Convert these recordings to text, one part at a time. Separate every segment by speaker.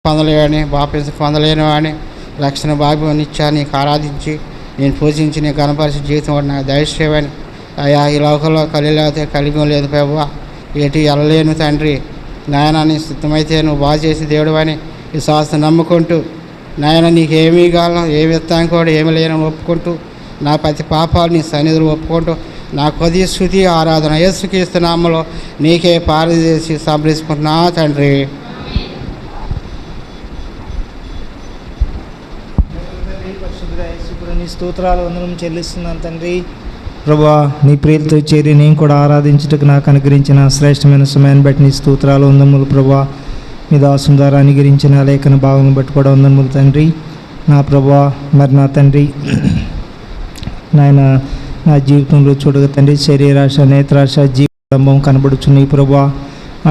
Speaker 1: పొందలేని బాప్తిసం పొందలేని వాడిని రక్షణ భాగ్యం ఇచ్చా నీకు ఆరాధించి నేను పూజించి నీ గణపరిచిన జీవితం కూడా నాకు దయచేయమని అయ్యా. ఈ లోకంలో కలిగితే కలిగి లేదు ప్రభువా, ఎటు వెళ్ళలేను తండ్రి. నాయన సిద్ధమైతే నువ్వు బాగు చేసి దేవుడు అని విశ్వాసం నమ్ముకుంటూ నాయన నీకు ఏమీ కాలం ఏమి ఇస్తాను కూడా ఏమి లేనని ఒప్పుకుంటూ నా ప్రతి పాపాలు నీ సన్నిధులు ఒప్పుకుంటూ నా కొద్ది స్తుతి ఆరాధన యేసుక్రీస్తు నామములో నీకే పారదీసి సమర్పించుకుంటున్నా తండ్రి.
Speaker 2: నీ స్తోత్రాలు వందనం చెల్లిస్తున్నాను తండ్రి. ప్రభువా, నీ ప్రియులతో చేరి నేను కూడా ఆరాధించుటకు నాకు అనుగ్రహించిన శ్రేష్టమైన సమయాన్ని బట్టి నీ స్తోత్రాలు వందములు. ప్రభువా, మీ దాసుని ద్వారా అనుగ్రహించిన లేఖన భావం బట్టి కూడా వందములు తండ్రి. నా ప్రభువా, మరి నా తండ్రి నాయన నా జీవితంలో చూడగా తండ్రి శరీరాశ నేత్రాశ జీవితం కనబడుచున్నాయి ప్రభువా.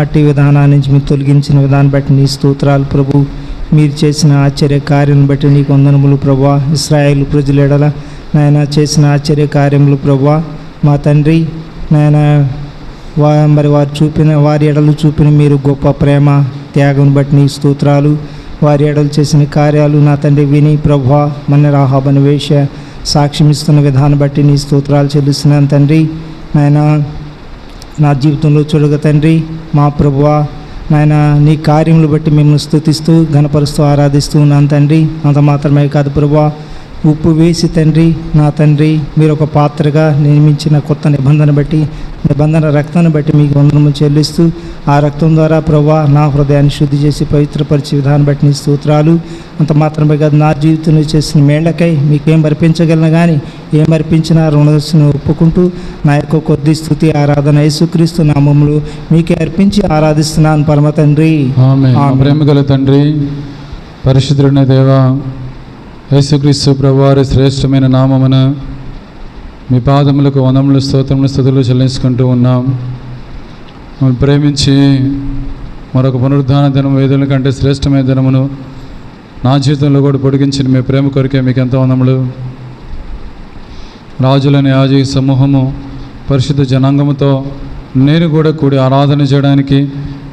Speaker 2: అట్టి విధానాన్ని నుంచి మీరు తొలగించిన విధానం బట్టి నీ స్తోత్రాలు ప్రభు. మీరు చేసిన ఆశ్చర్య కార్యం బట్టి నీకు వందనములు ప్రభువా. ఇశ్రాయేలు ప్రజల ఎడల నాయన చేసిన ఆశ్చర్య కార్యములు ప్రభువా. మా తండ్రి నాయన మరి వారి ఎడలు చూపిన మీరు గొప్ప ప్రేమ త్యాగం బట్టి నీ స్తోత్రాలు. వారి ఎడలు చేసిన కార్యాలు నా తండ్రి విని ప్రభువా మన రాహాబని వేష సాక్ష్యం ఇస్తున్న విధానం బట్టి నీ స్తోత్రాలు చెల్లిస్తున్నాను తండ్రి. నాయన నా జీవితంలో చూడగా తండ్రి మా ప్రభువా నాయన నీ కార్యములు బట్టి మిమ్మల్ని స్తుతిస్తూ ఘనపరుస్తూ ఆరాధిస్తూ ఉన్నాను తండ్రి. అంత మాత్రమే కాదు ప్రభువా, ఉప్పు వేసి తండ్రి నా తండ్రి మీరు ఒక పాత్రగా నియమించిన కొత్త నిబంధన రక్తాన్ని బట్టి మీకు వందనము చెల్లిస్తూ ఆ రక్తం ద్వారా ప్రభువా నా హృదయాన్ని శుద్ధి చేసి పవిత్రపరిచే విధానం బట్టి నీ స్తోత్రాలు. అంత మాత్రమే కాదు నా జీవితంలో చేసిన మేళ్లకై మీకేం అర్పించగలను కానీ ఏం అర్పించినా రుణదస్సును ఒప్పుకుంటూ నా యొక్క కొద్ది స్తుతి ఆరాధన యేసుక్రీస్తు నామములు మీకే అర్పించి ఆరాధిస్తున్నాను పరమ తండ్రి.
Speaker 3: ప్రేమగల తండ్రి, పరిశుద్ధుడైన దేవా, యేసుక్రీస్తు ప్రభువారి శ్రేష్టమైన నామమున మీ పాదములకు వందములు స్తోత్రములు స్తుతులు చెల్లించుకుంటూ ఉన్నాం. మమ్మల్ని ప్రేమించి మరొక పునరుద్ధాన దినం వేదుల కంటే శ్రేష్టమైన దినమును నా జీవితంలో కూడా పొడిగించిన మీ ప్రేమ కొరికే మీకు ఎంతో వందములు. రాజులని యాజీ సమూహము పరిశుద్ధ జనాంగముతో నేను కూడా కూడి ఆరాధన చేయడానికి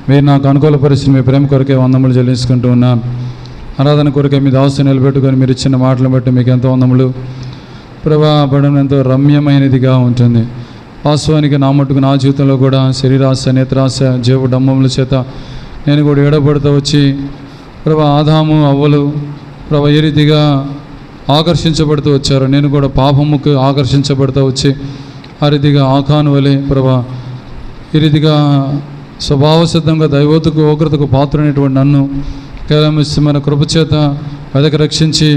Speaker 3: మీరు నాకు అనుకూలపరిచిన మీ ప్రేమ కొరికే వందములు చెల్లించుకుంటూ ఉన్నాను. ఆరాధన కొరకే మీ దాసు నిలబెట్టుకొని మీరు ఇచ్చిన మాటలను బట్టి మీకు ఎంతో వందములు. ప్రభావపడం ఎంతో రమ్యమైనదిగా ఉంటుంది. వాస్తవానికి నా మట్టుకు నా జీవితంలో కూడా శరీరాశ నేత్రాశ జీవ డంబముల చేత నేను కూడా ఎడబడుతూ వచ్చి ఆదాము అవ్వలు ఏ రీతిగా ఆకర్షించబడుతూ వచ్చారు, నేను కూడా పాపముకు ఆకర్షించబడుతూ వచ్చి ఆ రీతిగా ఆకాను వలె ఈ రీతిగా స్వభావసిద్ధంగా దైవోతకు ఓగ్రతకు పాత్రమైనటువంటి నన్ను కేవలం మన కృపచేత వెదక రక్షించి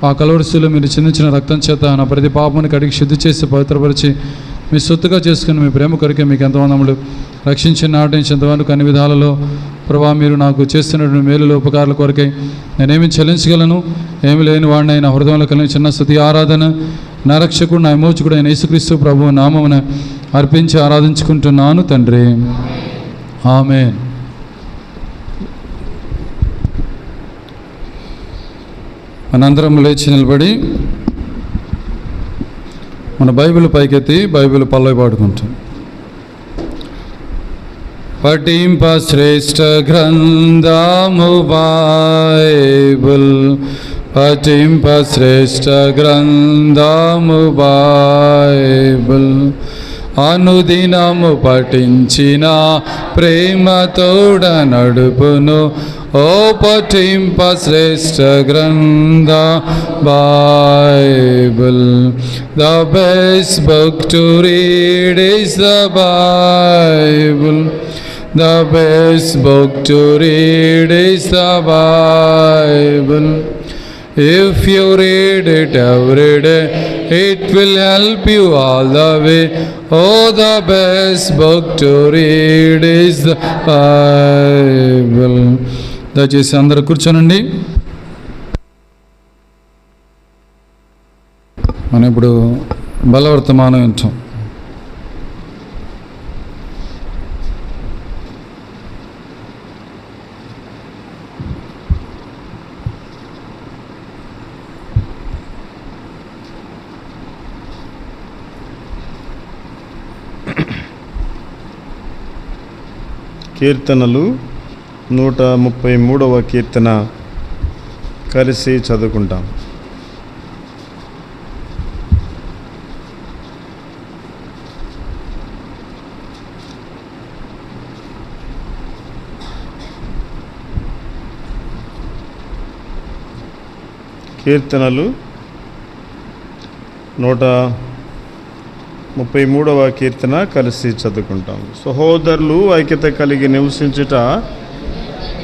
Speaker 3: ఆ కలవరిశిలో మీరు చిందించిన రక్తం చేత నా ప్రతి పాపాన్ని కడిగి శుద్ధి చేసి పవిత్రపరిచి మీ సొత్తుగా చేసుకుని మీ ప్రేమ కొరికే మీకు ఎంతో వందములు. రక్షించిన నాటించేంతవరకు అన్ని విధాలలో ప్రభా మీరు నాకు చేస్తున్నటువంటి మేలులు ఉపకారాల కొరకై నేనేమి చెల్లించగలను, ఏమి లేని వాడిని ఆయన హృదయంలో కలిగిన చిన్న స్తుతి ఆరాధన నా రక్షకుడు నా విమోచకుడు అయిన యేసుక్రీస్తు ప్రభువు నామమున అర్పించి ఆరాధించుకుంటున్నాను తండ్రి. ఆమేన్. మనందరం లేచి నిలబడి మన బైబిల్ పైకెత్తి బైబిల్ పల్లవి పాడుకుంటాం. పఠింప శ్రేష్ఠ గ్రంథము బైబిల్, పఠింప శ్రేష్ఠ గ్రంథము బైబిల్, అనుదినము పఠించిన ప్రేమతోడ నడుపును ఓ పఠింప శ్రేష్ఠ గ్రంథ Bible. The best book to read is the Bible. The best book to read is the Bible. If you read it every day, it will help you all the way. Oh, the best book to read is the Bible. దయచేసి అందరూ కూర్చోనండి. మనం ఇప్పుడు బలవర్తమానం వింటాం.
Speaker 4: కీర్తనలు 133వ కీర్తన కలిసి చదువుకుంటాం. కీర్తనలు 133వ కీర్తన కలిసి చదువుకుంటాం. సహోదరులు ఐక్యత కలిగి నివసించుట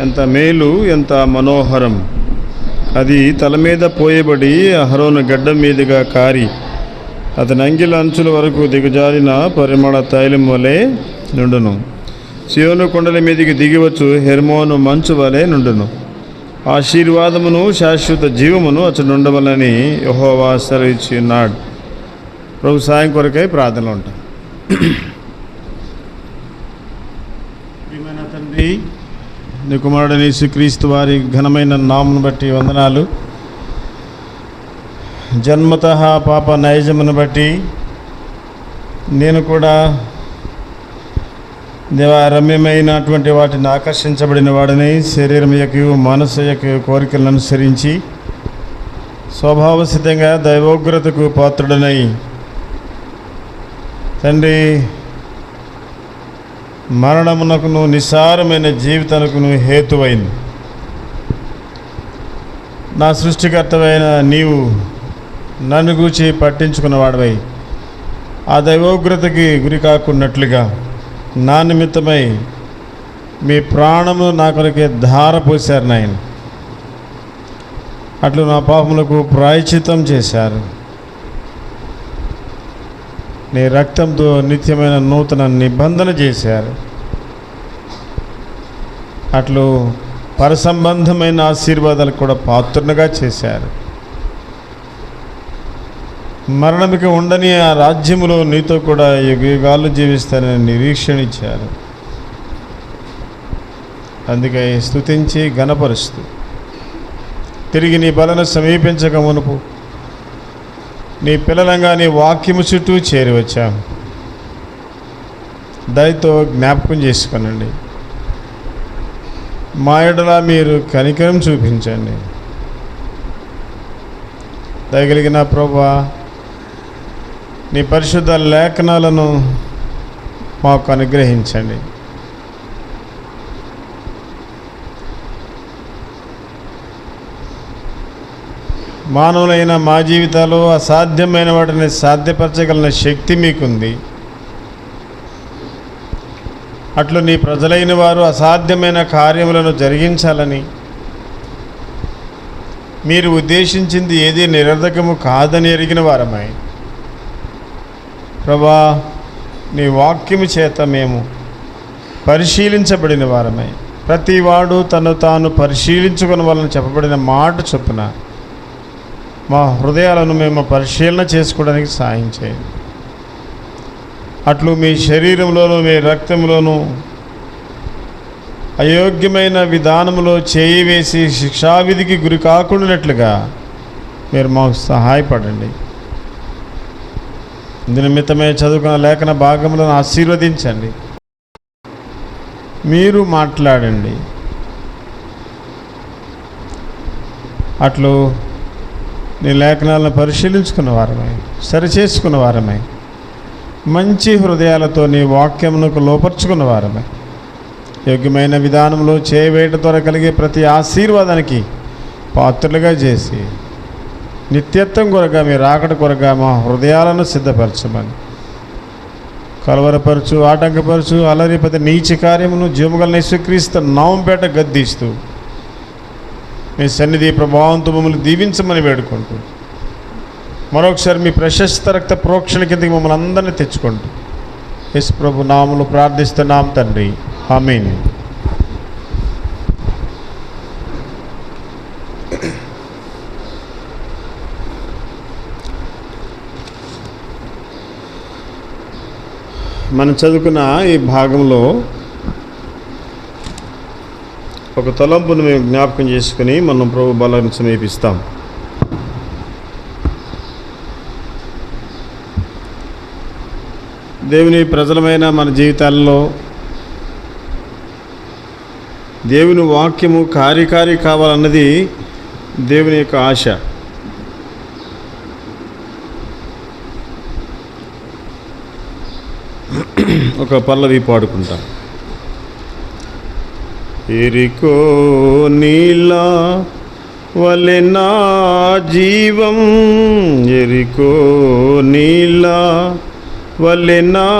Speaker 4: ఎంత మేలు, ఎంత మనోహరం. అది తల మీద పోయబడి అహరోను గడ్డ మీదుగా కారి అతని అంగిల అంచుల వరకు దిగజారిన పరిమళ తైలం వలె నుండును. సియోను కొండల మీదికి దిగివచ్చు హెర్మోను మంచు వలె నుండును. ఆశీర్వాదమును శాశ్వత జీవమును అతడు ఉండవలని యెహోవా సెలవిచ్చి ఉన్నాడు. ప్రభు సాయం కొరకై ప్రార్థనలు ఉంటాం. ప్రియమైన తండ్రి, నీ కుమారుడైన యేసుక్రీస్తు వారి ఘనమైన నామమును బట్టి వందనాలు. జన్మతః పాప నైజమును బట్టి నేను కూడా రమ్యమైనటువంటి వాటిని ఆకర్షించబడిన వాడిని, శరీరం యొక్క మనసు యొక్క కోరికలను అనుసరించి స్వభావసిద్ధంగా దైవోగ్రతకు పాత్రుడనై తండ్రి మరణమునకును నిస్సారమైన జీవితానికును హేతువైంది. నా సృష్టికర్తవైన నీవు నన్ను గూర్చి పట్టించుకున్నవాడవై ఆ దైవోగ్రతకి గురి కాకున్నట్లుగా నా నిమిత్తమై మీ ప్రాణము నా కొరకే ధార పోశారు నాయన. అట్లు నా పాపములకు ప్రాయశ్చిత్తం చేశారు. నీ రక్తంతో నిత్యమైన నూతన నిబంధన చేశారు. అట్లు పరసంబంధమైన ఆశీర్వాదాలకు కూడా పాత్రనుగా చేశారు. మరణమిక ఉండని ఆ రాజ్యములో నీతో కూడా యుగాలు జీవిస్తానని నిరీక్షణ ఇచ్చారు. అందుకే స్తుతించి ఘనపరుస్తూ తిరిగి నీ బలను సమీపించక మునుపు నీ పిల్లలంగా నీ వాక్యము చుట్టూ చేరి వచ్చాం. దయతో జ్ఞాపకం చేసుకోనండి. మా ఎడల మీరు కనికరం చూపించండి. దయగలిగిన ప్రభువా, నీ పరిశుద్ధ లేఖనాలను మాకు అనుగ్రహించండి. మానవులైన మా జీవితాలు అసాధ్యమైన వాటిని సాధ్యపరచగలిగిన శక్తి మీకుంది. అట్లు నీ ప్రజలైన వారు అసాధ్యమైన కార్యములను జరిగించాలని మీరు ఉద్దేశించింది ఏది నిరర్ధకము కాదని ఎరిగిన వారమై ప్రభా, నీ వాక్యము చేత మేము పరిశీలించబడిన వారమై ప్రతివాడు తను తాను పరిశీలించుకుని వాళ్ళని చెప్పబడిన మాట చొప్పున మా హృదయాలను మేము పరిశీలన చేసుకోవడానికి సాయం చేయండి. అట్లు మీ శరీరంలోనూ మీ రక్తంలోనూ అయోగ్యమైన విధానంలో చేయి వేసి శిక్షావిధికి గురి కాకుండానట్లుగా మీరు మాకు సహాయపడండి. నిమిత్తమే చదువుకున్న లేఖన భాగములను ఆశీర్వదించండి. మీరు మాట్లాడండి. అట్లు నీ లేఖనాలను పరిశీలించుకున్న వారమై సరిచేసుకున్న వారమై మంచి హృదయాలతో నీ వాక్యమునకు లోపరుచుకున్న వారమై యోగ్యమైన విధానంలో చేయవేయడం ద్వారా కలిగే ప్రతి ఆశీర్వాదానికి పాత్రలుగా చేసి నిత్యత్వం కొరగా మీ రాకడ కొరగా మా హృదయాలను సిద్ధపరచమని కలవరపరచు, ఆటంకపరచు, అలరిపతి నీచ కార్యమును జీవగల యేసుక్రీస్తు నామముపేట గద్దిస్తూ మీ సన్నిధి ప్రభావంతో మమ్మల్ని దీవించమని వేడుకుంటూ మరొకసారి మీ ప్రశస్త రక్త ప్రోక్షణ కిందకి మమ్మల్ని అందరినీ తెచ్చుకుంటూ యేసు ప్రభు నామములో ప్రార్థిస్తున్నాం తండ్రి, ఆమేన్. మనం చదువుకున్న ఈ భాగంలో ఒక తలంపును మేము జ్ఞాపకం చేసుకుని మనం ప్రభు బలాన్ని సమీపిస్తాం. దేవుని ప్రజలమైన మన జీవితాల్లో దేవుని వాక్యము కార్యకారి కావాలన్నది దేవుని యొక్క ఆశ. ఒక పల్లవి పాడుకుంటాం. ఎరికో నీళ్ళ వలె నా జీవం, ఎరికో నీళ్ళ వలె నా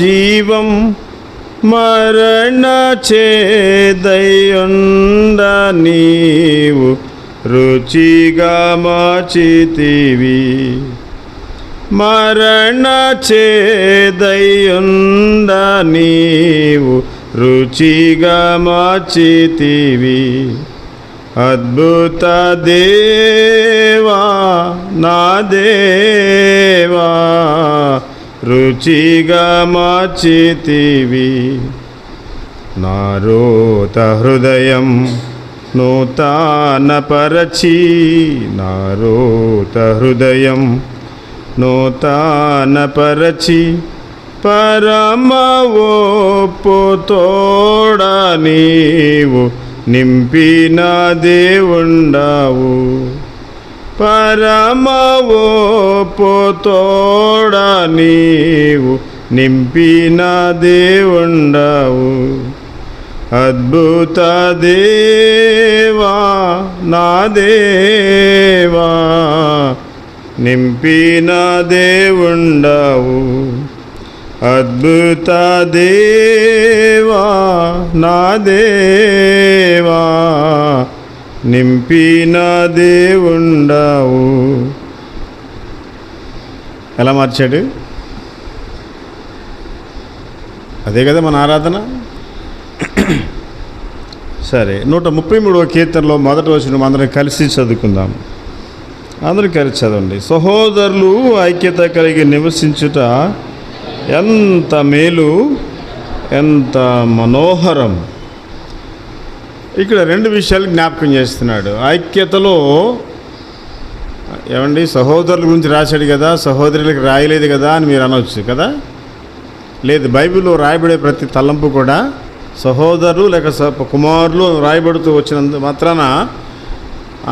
Speaker 4: జీవం, మరణ చేదయుండ నీవు రుచిగా మార్చితివి, మరణ చేదయుండ నీవు రుచిగా మార్చితివి. అద్భుత దేవా నా దేవా రుచిగా మార్చితివి. నారోత హృదయం నూతనపరచి, నారోత హృదయం నూతనపరచి, పరమ ఒప్పుతోడ నీవు నింపిన దేవుండావు, పరమ ఒప్పుతోడ నీవు నింపిన దేవుండావు. అద్భుత దేవా నా దేవా నింపిన దేవుండావు, అద్భుత దేవా నా దేవా నింపిన దేవుండావు. ఎలా మార్చాడు? అదే కదా మన ఆరాధన. సరే, 133వ కీర్తనలో మొదటి వచనం అందరం కలిసి చదువుకుందాం. అందరూ కలిసి చదవండి. సహోదరులు ఐక్యత కలిగి నివసించుట ఎంత మేలు, ఎంత మనోహరం. ఇక్కడ రెండు విషయాలు జ్ఞాపకం చేస్తున్నాడు. ఐక్యతలో ఏమండి, సహోదరుల గురించి రాశాడు కదా, సహోదరులకు రాయలేదు కదా అని మీరు అనవచ్చు కదా. లేదు, బైబిల్లో రాయబడే ప్రతి తలంపు కూడా సహోదరులు లేక కుమారులు రాయబడుతూ వచ్చినంత మాత్రాన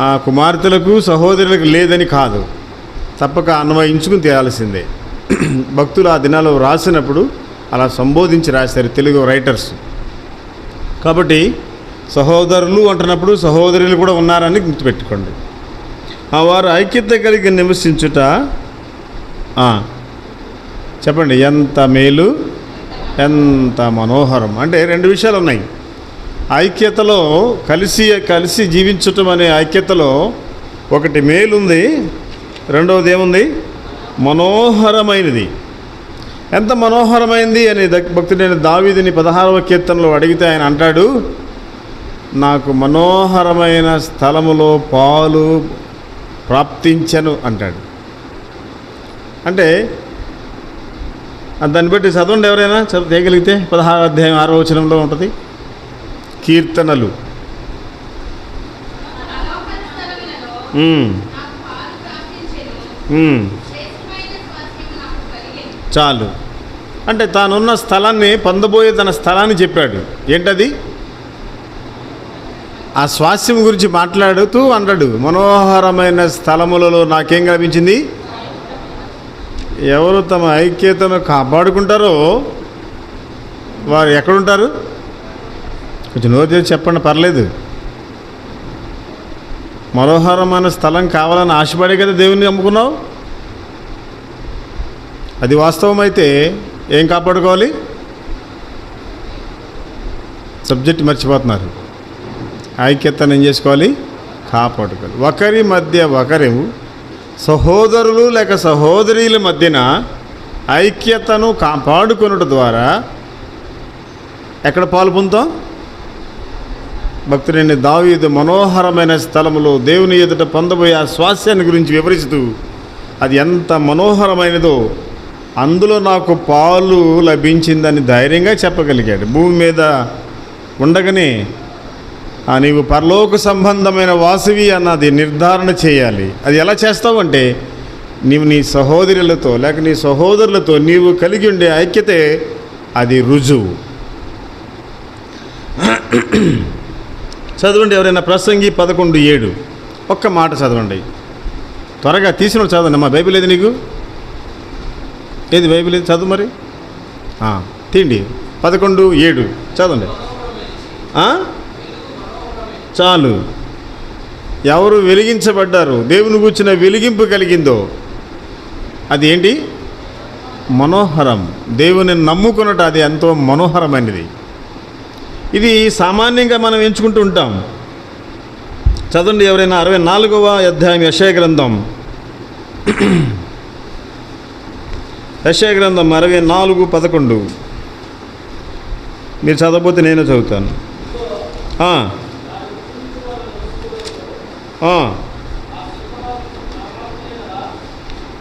Speaker 4: ఆ కుమార్తెలకు సహోదరులకు లేదని కాదు, తప్పక అన్వయించుకుని తేయాల్సిందే. భక్తులు ఆ దినాల్లో రాసినప్పుడు అలా సంబోధించి రాశారు తెలుగు రైటర్స్. కాబట్టి సహోదరులు అంటున్నప్పుడు సహోదరులు కూడా ఉన్నారని గుర్తుపెట్టుకోండి. వారు ఐక్యత కలిగి నివసించుట చెప్పండి, ఎంత మేలు, ఎంత మనోహరం. అంటే రెండు విషయాలు ఉన్నాయి. ఐక్యతలో కలిసి జీవించటం అనే ఐక్యతలో ఒకటి మేలుంది, రెండవది ఏముంది? మనోహరమైనది. ఎంత మనోహరమైంది అని భక్తుడైన దావీదుని 16వ కీర్తనలో అడిగితే ఆయన అంటాడు, నాకు మనోహరమైన స్థలములో పాలు ప్రాప్తించను అంటాడు. అంటే దాన్ని బట్టి చదవండి, ఎవరైనా చేయగలిగితే 16వ అధ్యాయం 6వ వచనంలో ఉంటుంది. కీర్తనలు చాలు. అంటే తానున్న స్థలాన్ని, పొందబోయే తన స్థలాన్ని చెప్పాడు. ఏంటది? ఆ స్వాస్థ్యం గురించి మాట్లాడుతూ అన్నాడు, మనోహరమైన స్థలములలో నాకేం కనిపించింది. ఎవరు తమ ఐక్యతను కాపాడుకుంటారో వారు ఎక్కడుంటారు? కొంచెం నోరు తెరిచి చెప్పండి, పర్లేదు. మనోహరమైన స్థలం కావాలని ఆశపడే కదా దేవుని నమ్ముకున్నావు. అది వాస్తవం అయితే ఏం కాపాడుకోవాలి? సబ్జెక్ట్ మర్చిపోతున్నారు. ఐక్యతను ఏం చేసుకోవాలి? కాపాడుకోవాలి. ఒకరి మధ్య ఒకరు, సహోదరులు లేక సహోదరీల మధ్యన ఐక్యతను కాపాడుకొనుట ద్వారా ఎక్కడ పాలు పొందుతాం? భక్తుడైన దావీదు మనోహరమైన స్థలములో దేవుని ఎదుట పొందబోయే ఆ స్వాస్యాన్ని గురించి వివరిస్తూ అది ఎంత మనోహరమైనదో, అందులో నాకు పాలు లభించిందని ధైర్యంగా చెప్పగలిగాడు. భూమి మీద ఉండగానే నీవు పరలోక సంబంధమైన వాసవి అన్నది నిర్ధారణ చేయాలి. అది ఎలా చేస్తావు అంటే, నీవు నీ సహోదరులతో లేక నీ సహోదరులతో నీవు కలిగి ఉండే ఐక్యతే అది రుజువు. చదవండి ఎవరైనా. ప్రసంగి 11:7 ఒక్క మాట చదవండి త్వరగా. తీసిన చదవండి. అమ్మా బైబిల్ ఏది నీకు? ఏది బైబిల్ ఏది? చదువు మరి. తీండి 11:7 చదవండి. చాలు. ఎవరు వెలిగించబడ్డారు, దేవుని కూర్చున్న వెలిగింపు కలిగిందో అది ఏంటి? మనోహరం. దేవుని నమ్ముకున్నట్టు అది ఎంతో మనోహరమైనది. ఇది సామాన్యంగా మనం ఎంచుకుంటూ ఉంటాం. చదవండి ఎవరైనా 64వ అధ్యాయం యెషయా గ్రంథం. యెషయా గ్రంథం 64:11. మీరు చదవకపోతే నేను చదువుతాను.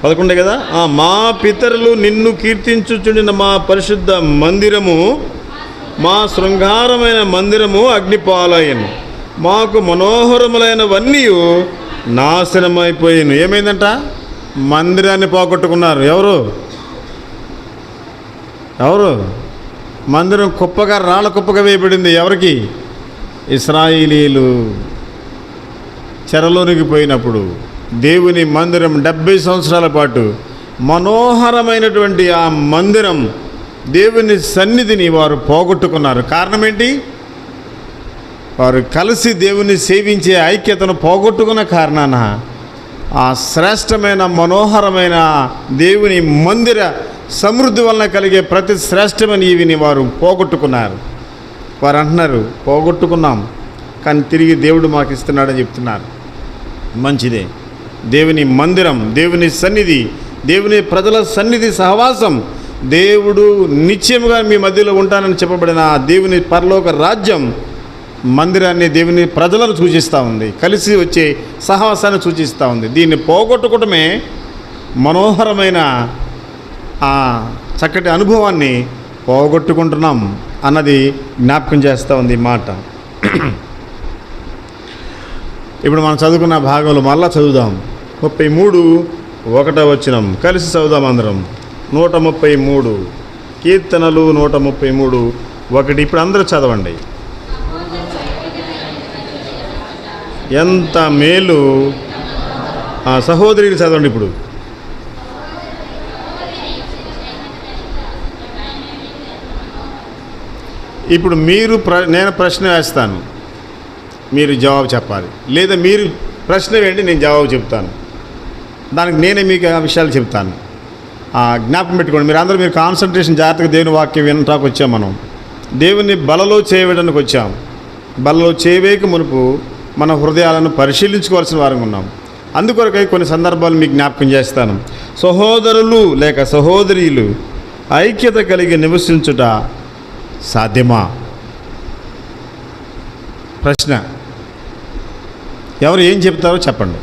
Speaker 4: 11 కదా. మా పితరులు నిన్ను కీర్తించుచుండిన మా పరిశుద్ధ మందిరము, మా శృంగారమైన మందిరము అగ్నిపాలయను, మాకు మనోహరములైనవన్నీ నాశనమైపోయాను. ఏమైందంట? మందిరాన్ని పోగొట్టుకున్నారు. ఎవరు? మందిరం కుప్పగా, రాళ్ళ కుప్పగా వేయబడింది. ఎవరికి? ఇశ్రాయేలీలు చెరలోనికి పోయినప్పుడు దేవుని మందిరం 70 సంవత్సరాల పాటు మనోహరమైనటువంటి ఆ మందిరం, దేవుని సన్నిధిని వారు పోగొట్టుకున్నారు. కారణం ఏంటి? వారు కలిసి దేవుని సేవించే ఐక్యతను పోగొట్టుకున్న కారణాన ఆ శ్రేష్టమైన మనోహరమైన దేవుని మందిర సమృద్ధి వలన కలిగే ప్రతి శ్రేష్టమైన ఇవిని వారు పోగొట్టుకున్నారు. వారు అంటున్నారు, పోగొట్టుకున్నాం కానీ తిరిగి దేవుడు మాకు ఇస్తున్నాడని చెప్తున్నారు. మంచిదే. దేవుని మందిరం, దేవుని సన్నిధి, దేవుని ప్రజల సన్నిధి సహవాసం, దేవుడు నిత్యముగా మీ మధ్యలో ఉంటానని చెప్పబడిన దేవుని పరలోక రాజ్యం మందిరాన్ని, దేవుని ప్రజలను సూచిస్తూ ఉంది. కలిసి వచ్చే సహవాసాన్ని సూచిస్తూ ఉంది. దీన్ని పోగొట్టుకోవటమే మనోహరమైన ఆ చక్కటి అనుభవాన్ని పోగొట్టుకుంటున్నాం అన్నది జ్ఞాపకం చేస్తూ ఉంది ఈ మాట. ఇప్పుడు మనం చదువుకున్న భాగంలో మళ్ళా చదువుదాం. 33:1 కలిసి చదువుదాం అందరం. 133 కీర్తనలు 133:1. ఇప్పుడు అందరూ చదవండి. ఎంత మేలు. సహోదరిని చదవండి ఇప్పుడు. ఇప్పుడు మీరు నేను ప్రశ్న వేస్తాను, మీరు జవాబు చెప్పాలి. లేదా మీరు ప్రశ్న వేయండి, నేను జవాబు చెప్తాను. దానికి నేనే మీకు ఆ విషయాలు చెప్తాను. జ్ఞాపకం పెట్టుకోండి. మీరు కాన్సన్ట్రేషన్ జాగ్రత్తగా దేవుని వాక్యం వినటానికి వచ్చాం. మనం దేవుని బలలో చేయడానికి వచ్చాం. బలలో చేయవేక మునుపు మన హృదయాలను పరిశీలించుకోవాల్సిన వారంగా ఉన్నాం. అందుకొరకై కొన్ని సందర్భాలు మీకు జ్ఞాపకం చేస్తాను. సహోదరులు లేక సహోదరీలు ఐక్యత కలిగి నివసించుట సాధ్యమా? ప్రశ్న. ఎవరు ఏం చెప్తారో చెప్పండి.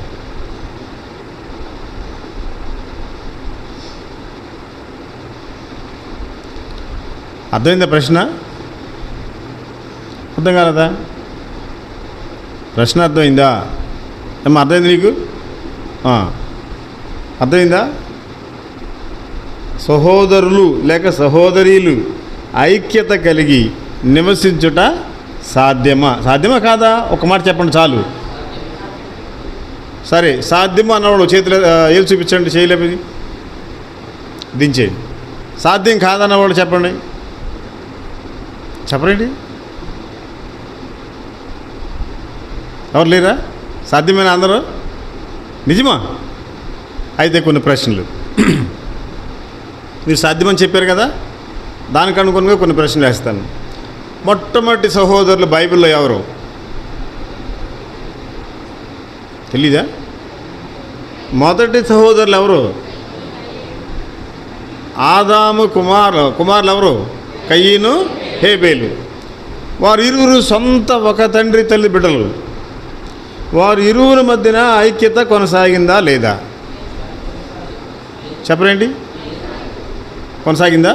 Speaker 4: అర్థమైందా ప్రశ్న? అర్థం కాలేదా? ప్రశ్న అర్థమైందా? ఏమో అర్థమైంది నీకు? అర్థమైందా? సహోదరులు లేక సహోదరీలు ఐక్యత కలిగి నివసించుట సాధ్యమా కాదా? ఒక మాట చెప్పండి చాలు. సరే, సాధ్యమా అన్నవాడు చేతులు ఏలు చూపించండి, చేయలేపు దించేయండి. సాధ్యం కాదన్నవాడు చెప్పండి. చెప్పండి. ఎవరు లేరా? సాధ్యమైన అందరూ? నిజమా? అయితే కొన్ని ప్రశ్నలు. మీరు సాధ్యమని చెప్పారు కదా, దానికి అనుగుణంగా కొన్ని ప్రశ్నలు వేస్తాను. మొట్టమొదటి సహోదరులు బైబిల్లో ఎవరు తెలీదా? మొదటి సహోదరులు ఎవరు? ఆదాము కుమారులు ఎవరు? కయ్యను, హేబేలు. వారు ఇరువురు సొంత ఒక తండ్రి తల్లి బిడ్డలు. వారు ఇరువురి మధ్యన ఐక్యత కొనసాగిందా లేదా? చెప్పరేంటి? కొనసాగిందా?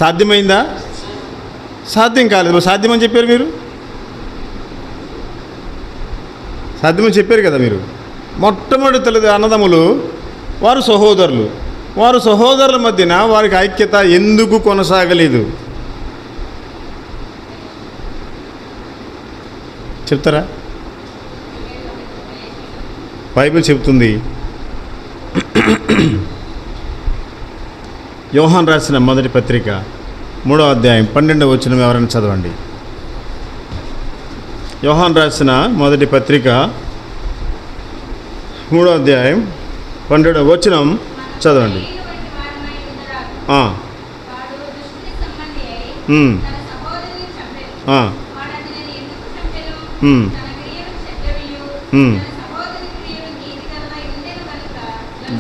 Speaker 4: సాధ్యమైందా? సాధ్యం కాలేదు. సాధ్యమని చెప్పారు మీరు. సాధ్యమని చెప్పారు కదా మీరు. మొట్టమొదటి తల్లి అన్నదమ్ములు, వారు సహోదరులు. వారు సహోదరుల మధ్యన వారికి ఐక్యత ఎందుకు కొనసాగలేదు? చెప్తారా? బైబిల్ చెప్తుంది. యోహాన్ రాసిన మొదటి పత్రిక 3వ అధ్యాయం 12వ వచనం ఎవరైనా చదవండి. యోహాన్ రాసిన మొదటి పత్రిక 3వ అధ్యాయం 12వ వచనం చదవండి.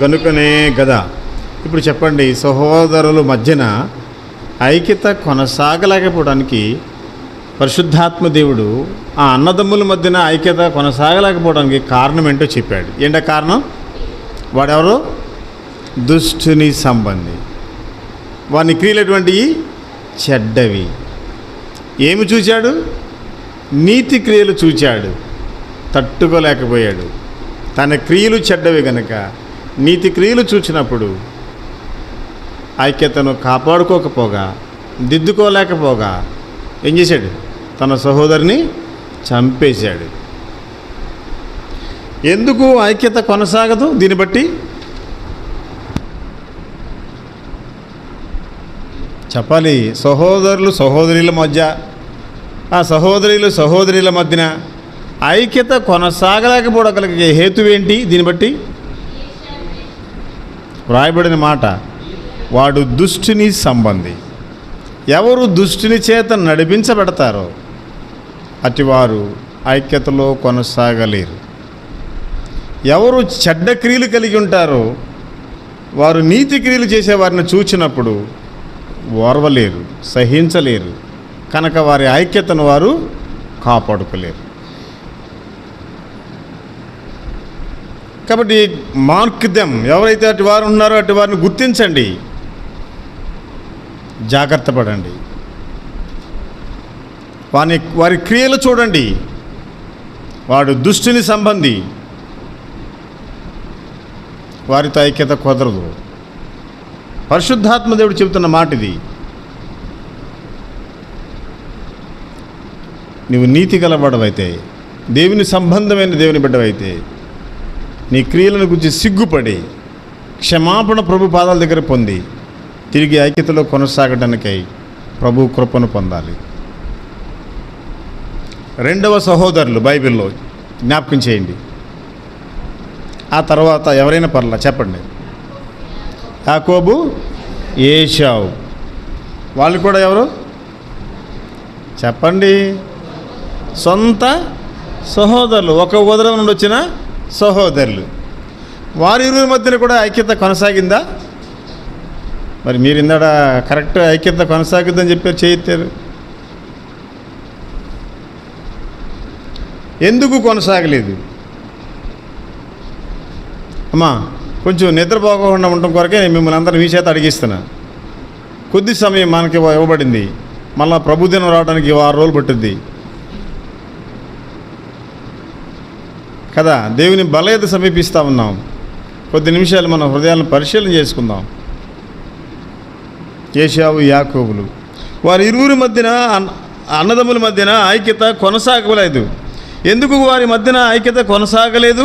Speaker 4: గనుకనే గదా. ఇప్పుడు చెప్పండి, సహోదరుల మధ్యన ఐక్యత కొనసాగలేకపోవడానికి పరిశుద్ధాత్మ దేవుడు ఆ అన్నదమ్ముల మధ్యన ఐక్యత కొనసాగలేకపోవడానికి కారణం ఏంటో చెప్పాడు. ఏంటో కారణం? వాడెవరు? దుష్టుని సంబంధి. వాని క్రియలు ఎటువంటివి? చెడ్డవి. ఏమి చూచాడు? నీతి క్రియలు చూచాడు, తట్టుకోలేకపోయాడు. తన క్రియలు చెడ్డవి కనుక నీతి క్రియలు చూచినప్పుడు ఐక్యతను కాపాడుకోకపోగా, దిద్దుకోలేకపోగా ఏం చేశాడు? తన సహోదరిని చంపేశాడు. ఎందుకు ఐక్యత కొనసాగదు? దీన్ని బట్టి చెప్పాలి. సహోదరులు సహోదరుల మధ్య, ఆ సహోదరుల మధ్యన ఐక్యత కొనసాగలేకపోవడానికి హేతు ఏంటి? దీన్ని బట్టి వ్రాయబడిన మాట, వాడు దుష్టుని సంబంధి. ఎవరు దుష్టుని చేత నడిపించబడతారో అటివారు ఐక్యతలో కొనసాగలేరు. ఎవరు చెడ్డ క్రియలు కలిగి ఉంటారో వారు నీతి క్రియలు చేసేవారిని చూచినప్పుడు ఓర్వలేరు, సహించలేరు. కనుక వారి ఐక్యతను వారు కాపాడుకోలేరు. కాబట్టి మార్క్ దెమ్, ఎవరైతే అటు వారు ఉన్నారో అటు వారిని గుర్తించండి, జాగ్రత్త పడండి. వారి క్రియలు చూడండి. వాడు దుష్టుని సంబంధి, వారితో ఐక్యత కుదరదు. పరిశుద్ధాత్మ దేవుడు చెబుతున్న మాట ఇది. నువ్వు నీతి గలవాడవైతే, దేవుని సంబంధమైన దేవుని బిడ్డవైతే, నీ క్రియలను గురించి సిగ్గుపడి క్షమాపణ ప్రభు పాదాల దగ్గర పొంది తిరిగి ఐక్యతలో కొనసాగడానికై ప్రభు కృపను పొందాలి. రెండవ సహోదరులు బైబిల్లో జ్ఞాపకం చేయండి. ఆ తర్వాత ఎవరైనా పర్లా చెప్పండి. యాకోబు, ఏశావు. వాళ్ళు కూడా ఎవరు చెప్పండి? సొంత సహోదరులు, ఒక ఉదరం నుండి వచ్చిన సహోదరులు. వారిరువురి మధ్యన కూడా ఐక్యత కొనసాగిందా? మరి మీరు ఇందాడ కరెక్ట్ ఐక్యత కొనసాగిద్దని చెప్పారు, చేయెత్తారు. ఎందుకు కొనసాగలేదు? అమ్మా, కొంచెం నిద్రపోకుండా ఉండటం కొరకే నేను మిమ్మల్ని అందరూ మీ చేత అడిగిస్తున్నా. కొద్ది సమయం మనకి ఇవ్వబడింది, మళ్ళీ ప్రభుదినం రావడానికి 6 రోజులు పట్టుద్ది కదా. దేవుని బలయత సమీపిస్తూ ఉన్నాం. కొద్ది నిమిషాలు మన హృదయాలను పరిశీలన చేసుకుందాం. ఏశావు, యాకోబులు, వారి ఇరువురి మధ్యన, అన్నదమ్ముల మధ్యన ఐక్యత కొనసాగలేదు. ఎందుకు వారి మధ్యన ఐక్యత కొనసాగలేదు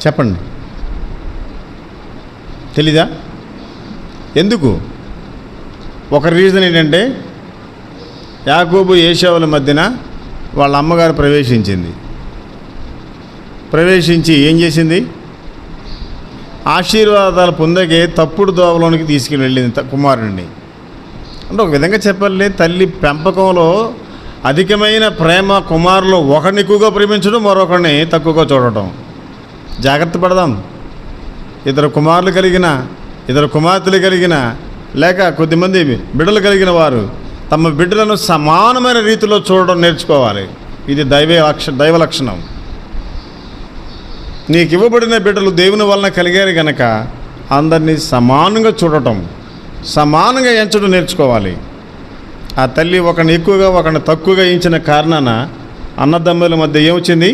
Speaker 4: చెప్పండి? తెలీదా? ఎందుకు? ఒక రీజన్ ఏంటంటే, యాకోబు ఏశావుల మధ్యన వాళ్ళ అమ్మగారు ప్రవేశించి ఏం చేసింది? ఆశీర్వాదాలు పొందకే తప్పుడు దోవలోనికి తీసుకుని వెళ్ళింది కుమారుడిని. అంటే ఒక విధంగా చెప్పాలి, తల్లి పెంపకంలో అధికమైన ప్రేమ కుమారులు ఒకరిని ఎక్కువగా ప్రేమించడం, మరొకరిని తక్కువగా చూడటం. జాగ్రత్త పడదాం. ఇద్దరు కుమారులు కలిగిన, ఇద్దరు కుమార్తెలు కలిగిన, లేక కొద్దిమంది బిడ్డలు కలిగిన వారు తమ బిడ్డలను సమానమైన రీతిలో చూడడం నేర్చుకోవాలి. ఇది దైవ లక్షణం. నీకు ఇవ్వబడిన బిడ్డలు దేవుని వలన కలిగారు కనుక అందరినీ సమానంగా చూడటం, సమానంగా ఎంచడం నేర్చుకోవాలి. ఆ తల్లి ఒకరిని ఎక్కువగా ఒకరిని తక్కువగా ఎంచిన కారణాన అన్నదమ్ముల మధ్య ఏమొచ్చింది?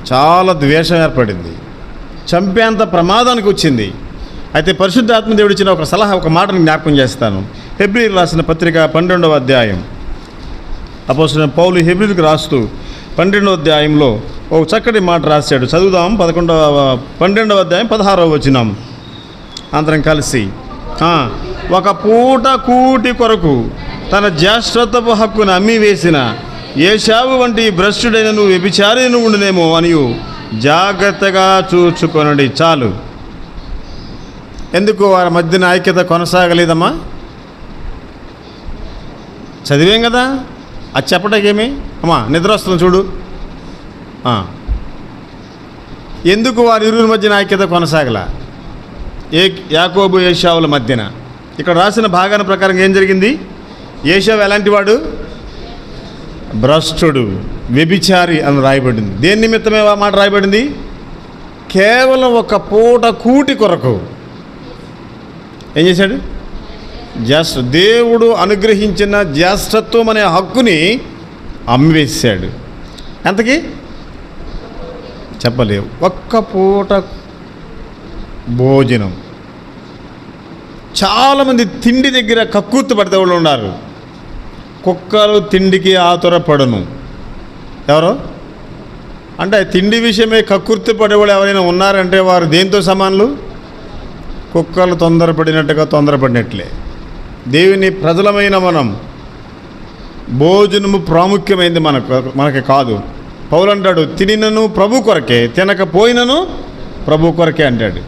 Speaker 4: చాలా ద్వేషం ఏర్పడింది, చంపేంత ప్రమాదానికి వచ్చింది. అయితే పరిశుద్ధాత్మ దేవుడు ఇచ్చిన ఒక సలహా, ఒక మాటను జ్ఞాపకం చేస్తాను. హెబ్రీయులకు రాసిన పత్రిక 12వ అధ్యాయం అపోస్తలుడైన పౌలు హెబ్రీయులకు రాస్తూ 12వ అధ్యాయంలో ఒక చక్కటి మాట రాశాడు. చదువుదాం. 12వ అధ్యాయం 16వ వచనం అందరం కలిసి. ఒక పూట కూటి కొరకు తన జ్యేష్ఠత్వపు హక్కును అమ్మి వేసిన ఏశావు వంటి భ్రష్టుడైన నువ్వు వ్యభిచారిని ఉండునేమో అని జాగ్రత్తగా చూచుకొనండి. చాలు. ఎందుకు వారి మధ్యన ఐక్యత కొనసాగలేదమ్మా? చదివేం కదా, అది చెప్పడానికి ఏమి అమ్మా? నిద్ర వస్తుంది చూడు. ఎందుకు వారి ఇరువురి మధ్యన ఐక్యత కొనసాగల? యాకోబు ఏశావుల మధ్యన. ఇక్కడ రాసిన భాగాల ప్రకారం ఏం జరిగింది? ఏశావు ఎలాంటి వాడు? భ్రష్టుడు, వ్యభిచారి అని రాయబడింది. దేని నిమిత్తమే ఆ మాట రాయబడింది? కేవలం ఒక పూట కూటి కొరకు ఏం చేశాడు? దేవుడు అనుగ్రహించిన జ్యేష్ఠత్వం అనే హక్కుని అమ్మివేశాడు. ఎంతకి చెప్పలేవు. ఒక్క పూట భోజనం. చాలామంది తిండి దగ్గర కక్కుర్తి పడితే వాళ్ళు ఉన్నారు. కుక్కలు తిండికి ఆతురపడను. ఎవరో అంటే తిండి విషయమే కక్కుర్తి పడేవాళ్ళు ఎవరైనా ఉన్నారంటే వారు దేంతో సమానులు? కుక్కలు తొందరపడినట్టుగా తొందరపడినట్లే. దేవుని ప్రజలమైన మనం భోజనము ప్రాముఖ్యమైనది మనకి కాదు. పౌలు అంటాడు, తినినను ప్రభు కొరకే, తినకపోయినను ప్రభు కొరకే అంటాడు.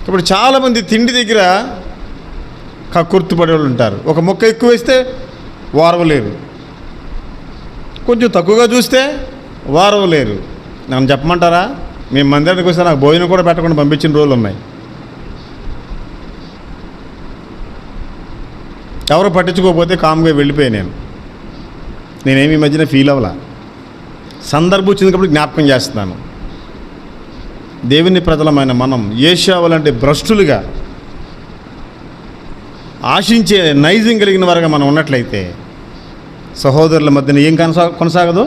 Speaker 4: ఇప్పుడు చాలామంది తిండి దగ్గర కక్కుర్తి పడేవాళ్ళు ఉంటారు. ఒక ముక్క ఎక్కువ వేస్తే వారవలేరు, కొంచెం తక్కువగా చూస్తే వారవలేరు. నన్ను చెప్పమంటారా? మేము మందిరానికి వస్తే నాకు భోజనం కూడా పెట్టకుండా పంపించిన రోజులు ఉన్నాయి. ఎవరు పట్టించుకోకపోతే కామ్గా వెళ్ళిపోయాను. నేనేమి ఈ మధ్యన ఫీల్ అవ్వాల. సందర్భం వచ్చింది కాబట్టి జ్ఞాపకం చేస్తున్నాను. దేవుని ప్రజలమైన మనం ఏశావులంటే భ్రష్టులుగా ఆశించే నైజం కలిగిన వారుగా మనం ఉన్నట్లయితే సహోదరుల మధ్యన ఏం కొనసాగదు?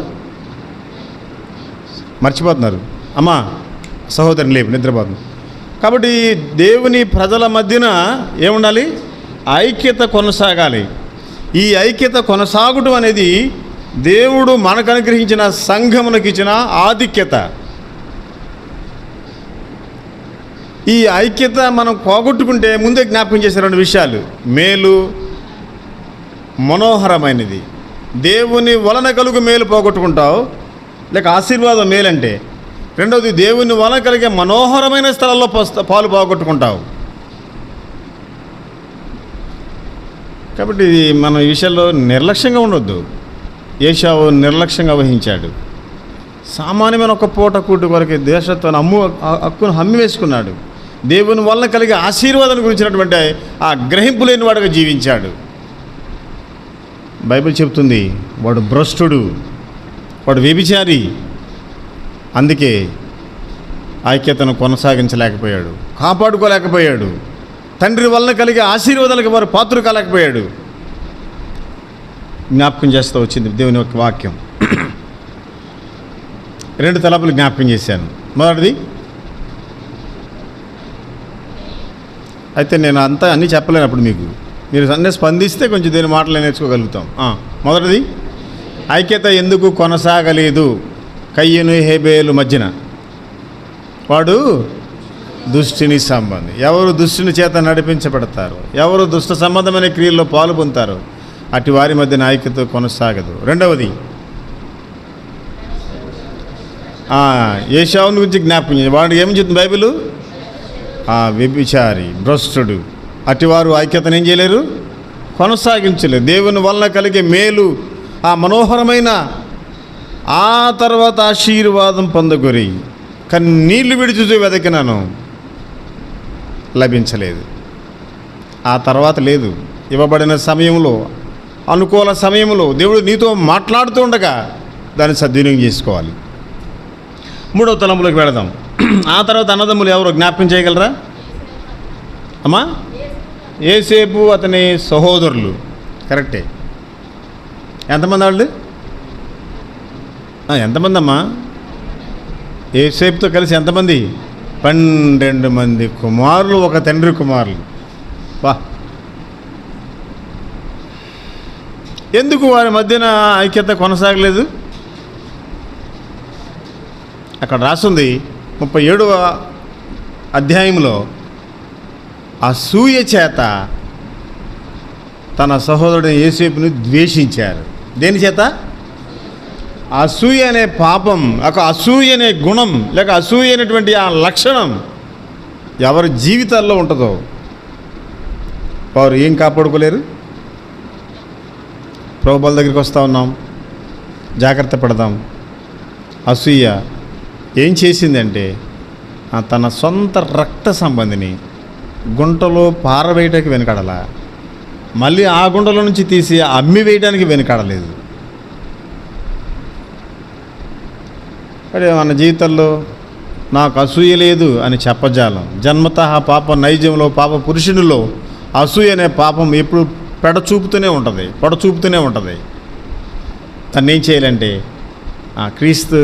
Speaker 4: మర్చిపోతున్నారు అమ్మా, సహోదరుని లేపు నిద్రపోతుంది. కాబట్టి దేవుని ప్రజల మధ్యన ఏముండాలి? ఐక్యత కొనసాగాలి. ఈ ఐక్యత కొనసాగటం అనేది దేవుడు మనకు అనుగ్రహించిన సంఘమునకు ఇచ్చిన ఆధిక్యత. ఈ ఐక్యత మనం పోగొట్టుకుంటే ముందే జ్ఞాపకం చేసే రెండు విషయాలు. మేలు మనోహరమైనది. దేవుని వలన కలుగు మేలు పోగొట్టుకుంటావు, లేక ఆశీర్వాదం మేలంటే. రెండవది, దేవుని వలన కలిగే మనోహరమైన స్థలాల్లో పాలు పోగొట్టుకుంటావు. కాబట్టి మన ఈ విషయంలో నిర్లక్ష్యంగా ఉండొద్దు. ఏశావు నిర్లక్ష్యంగా వహించాడు. సామాన్యమైన ఒక పూట కూటి కొరకు దేశత్వాన్ని హక్కును హమ్మి వేసుకున్నాడు. దేవుని వల్ల కలిగే ఆశీర్వాదాన్ని గురించినటువంటి ఆ గ్రహింపు లేని వాడుగా జీవించాడు. బైబిల్ చెప్తుంది వాడు భ్రష్టుడు, వాడు వ్యభిచారి. అందుకే ఐక్యతను కొనసాగించలేకపోయాడు, కాపాడుకోలేకపోయాడు. తండ్రి వలన కలిగే ఆశీర్వాదాలకు వారు పాత్ర కాలేకపోయాడు. జ్ఞాపకం చేస్తూ వచ్చింది దేవుని యొక్క వాక్యం. రెండు తలపులు జ్ఞాపకం చేశాను. మొదటిది అయితే నేను అన్నీ చెప్పలేను. అప్పుడు మీరు అన్నీ స్పందిస్తే కొంచెం దీని మాటలు నేర్చుకోగలుగుతాం. మొదటిది, ఐక్యత ఎందుకు కొనసాగలేదు? కయ్యను హేబేలు మధ్యన. వాడు దుష్టుని సంబంధి. ఎవరు దుష్టుని చేత నడిపించబడతారు, ఎవరు దుష్ట సంబంధమైన క్రియల్లో పాలు పొందుతారు, అటు వారి మధ్యన ఐక్యత కొనసాగదు. రెండవది, ఏశావుని గురించి జ్ఞాపకం చేయండి. వాడు ఏమని చెప్తుంది బైబిల్? వ్యభిచారి, భ్రష్టుడు. అటివారు ఐక్యతను ఏం చేయలేరు? కొనసాగించలేరు. దేవుని వలన కలిగే మేలు, ఆ మనోహరమైన ఆ తర్వాత ఆశీర్వాదం పొందగొరి కన్నీళ్లు విడిచుతూ వెదకినాను, లభించలేదు. ఆ తర్వాత లేదు. ఇవ్వబడిన సమయంలో, అనుకూల సమయంలో దేవుడు నీతో మాట్లాడుతూ ఉండగా దాన్ని సద్వినియోగం చేసుకోవాలి. మూడవ తలంపులోకి వెళదాం. ఆ తర్వాత అన్నదమ్ములు ఎవరో జ్ఞాపకం చేయగలరా అమ్మా? యోసేపు అతని సహోదరులు. కరెక్టే. ఎంతమంది వాళ్ళు? ఎంతమంది అమ్మా? యోసేపుతో కలిసి ఎంతమంది? 12 మంది కుమారులు, ఒక తండ్రి కుమారులు. వా! ఎందుకు వారి మధ్యన ఐక్యత కొనసాగలేదు? అక్కడ రాస్తుంది 37వ అధ్యాయంలో, అసూయ చేత తన సహోదరుడు యోసేపుని ద్వేషించారు. దేని చేత? అసూయ అనే పాపం, ఒక అసూయ అనే గుణం, లేక అసూయ అనేటువంటి ఆ లక్షణం ఎవరి జీవితాల్లో ఉంటుందో వారు ఏం కాపాడుకోలేరు. ప్రభువుల దగ్గరికి వస్తూ ఉన్నాం, జాగ్రత్త పడదాం. అసూయ ఏం చేసిందంటే తన సొంత రక్త సంబంధిని గుంటలో పారవేయటానికి వెనకాడల, మళ్ళీ ఆ గుంటలో నుంచి తీసి అమ్మి వేయడానికి వెనకాడలేదు. అదే మన జీవితంలో నాకు అసూయ లేదు అని చెప్పజాలం. జన్మతః పాప నైజంలో, పాప పురుషునిలో అసూయ అనే పాపం ఎప్పుడు పొడచూపుతూనే ఉంటుంది. తను ఏం చేయాలంటే క్రీస్తు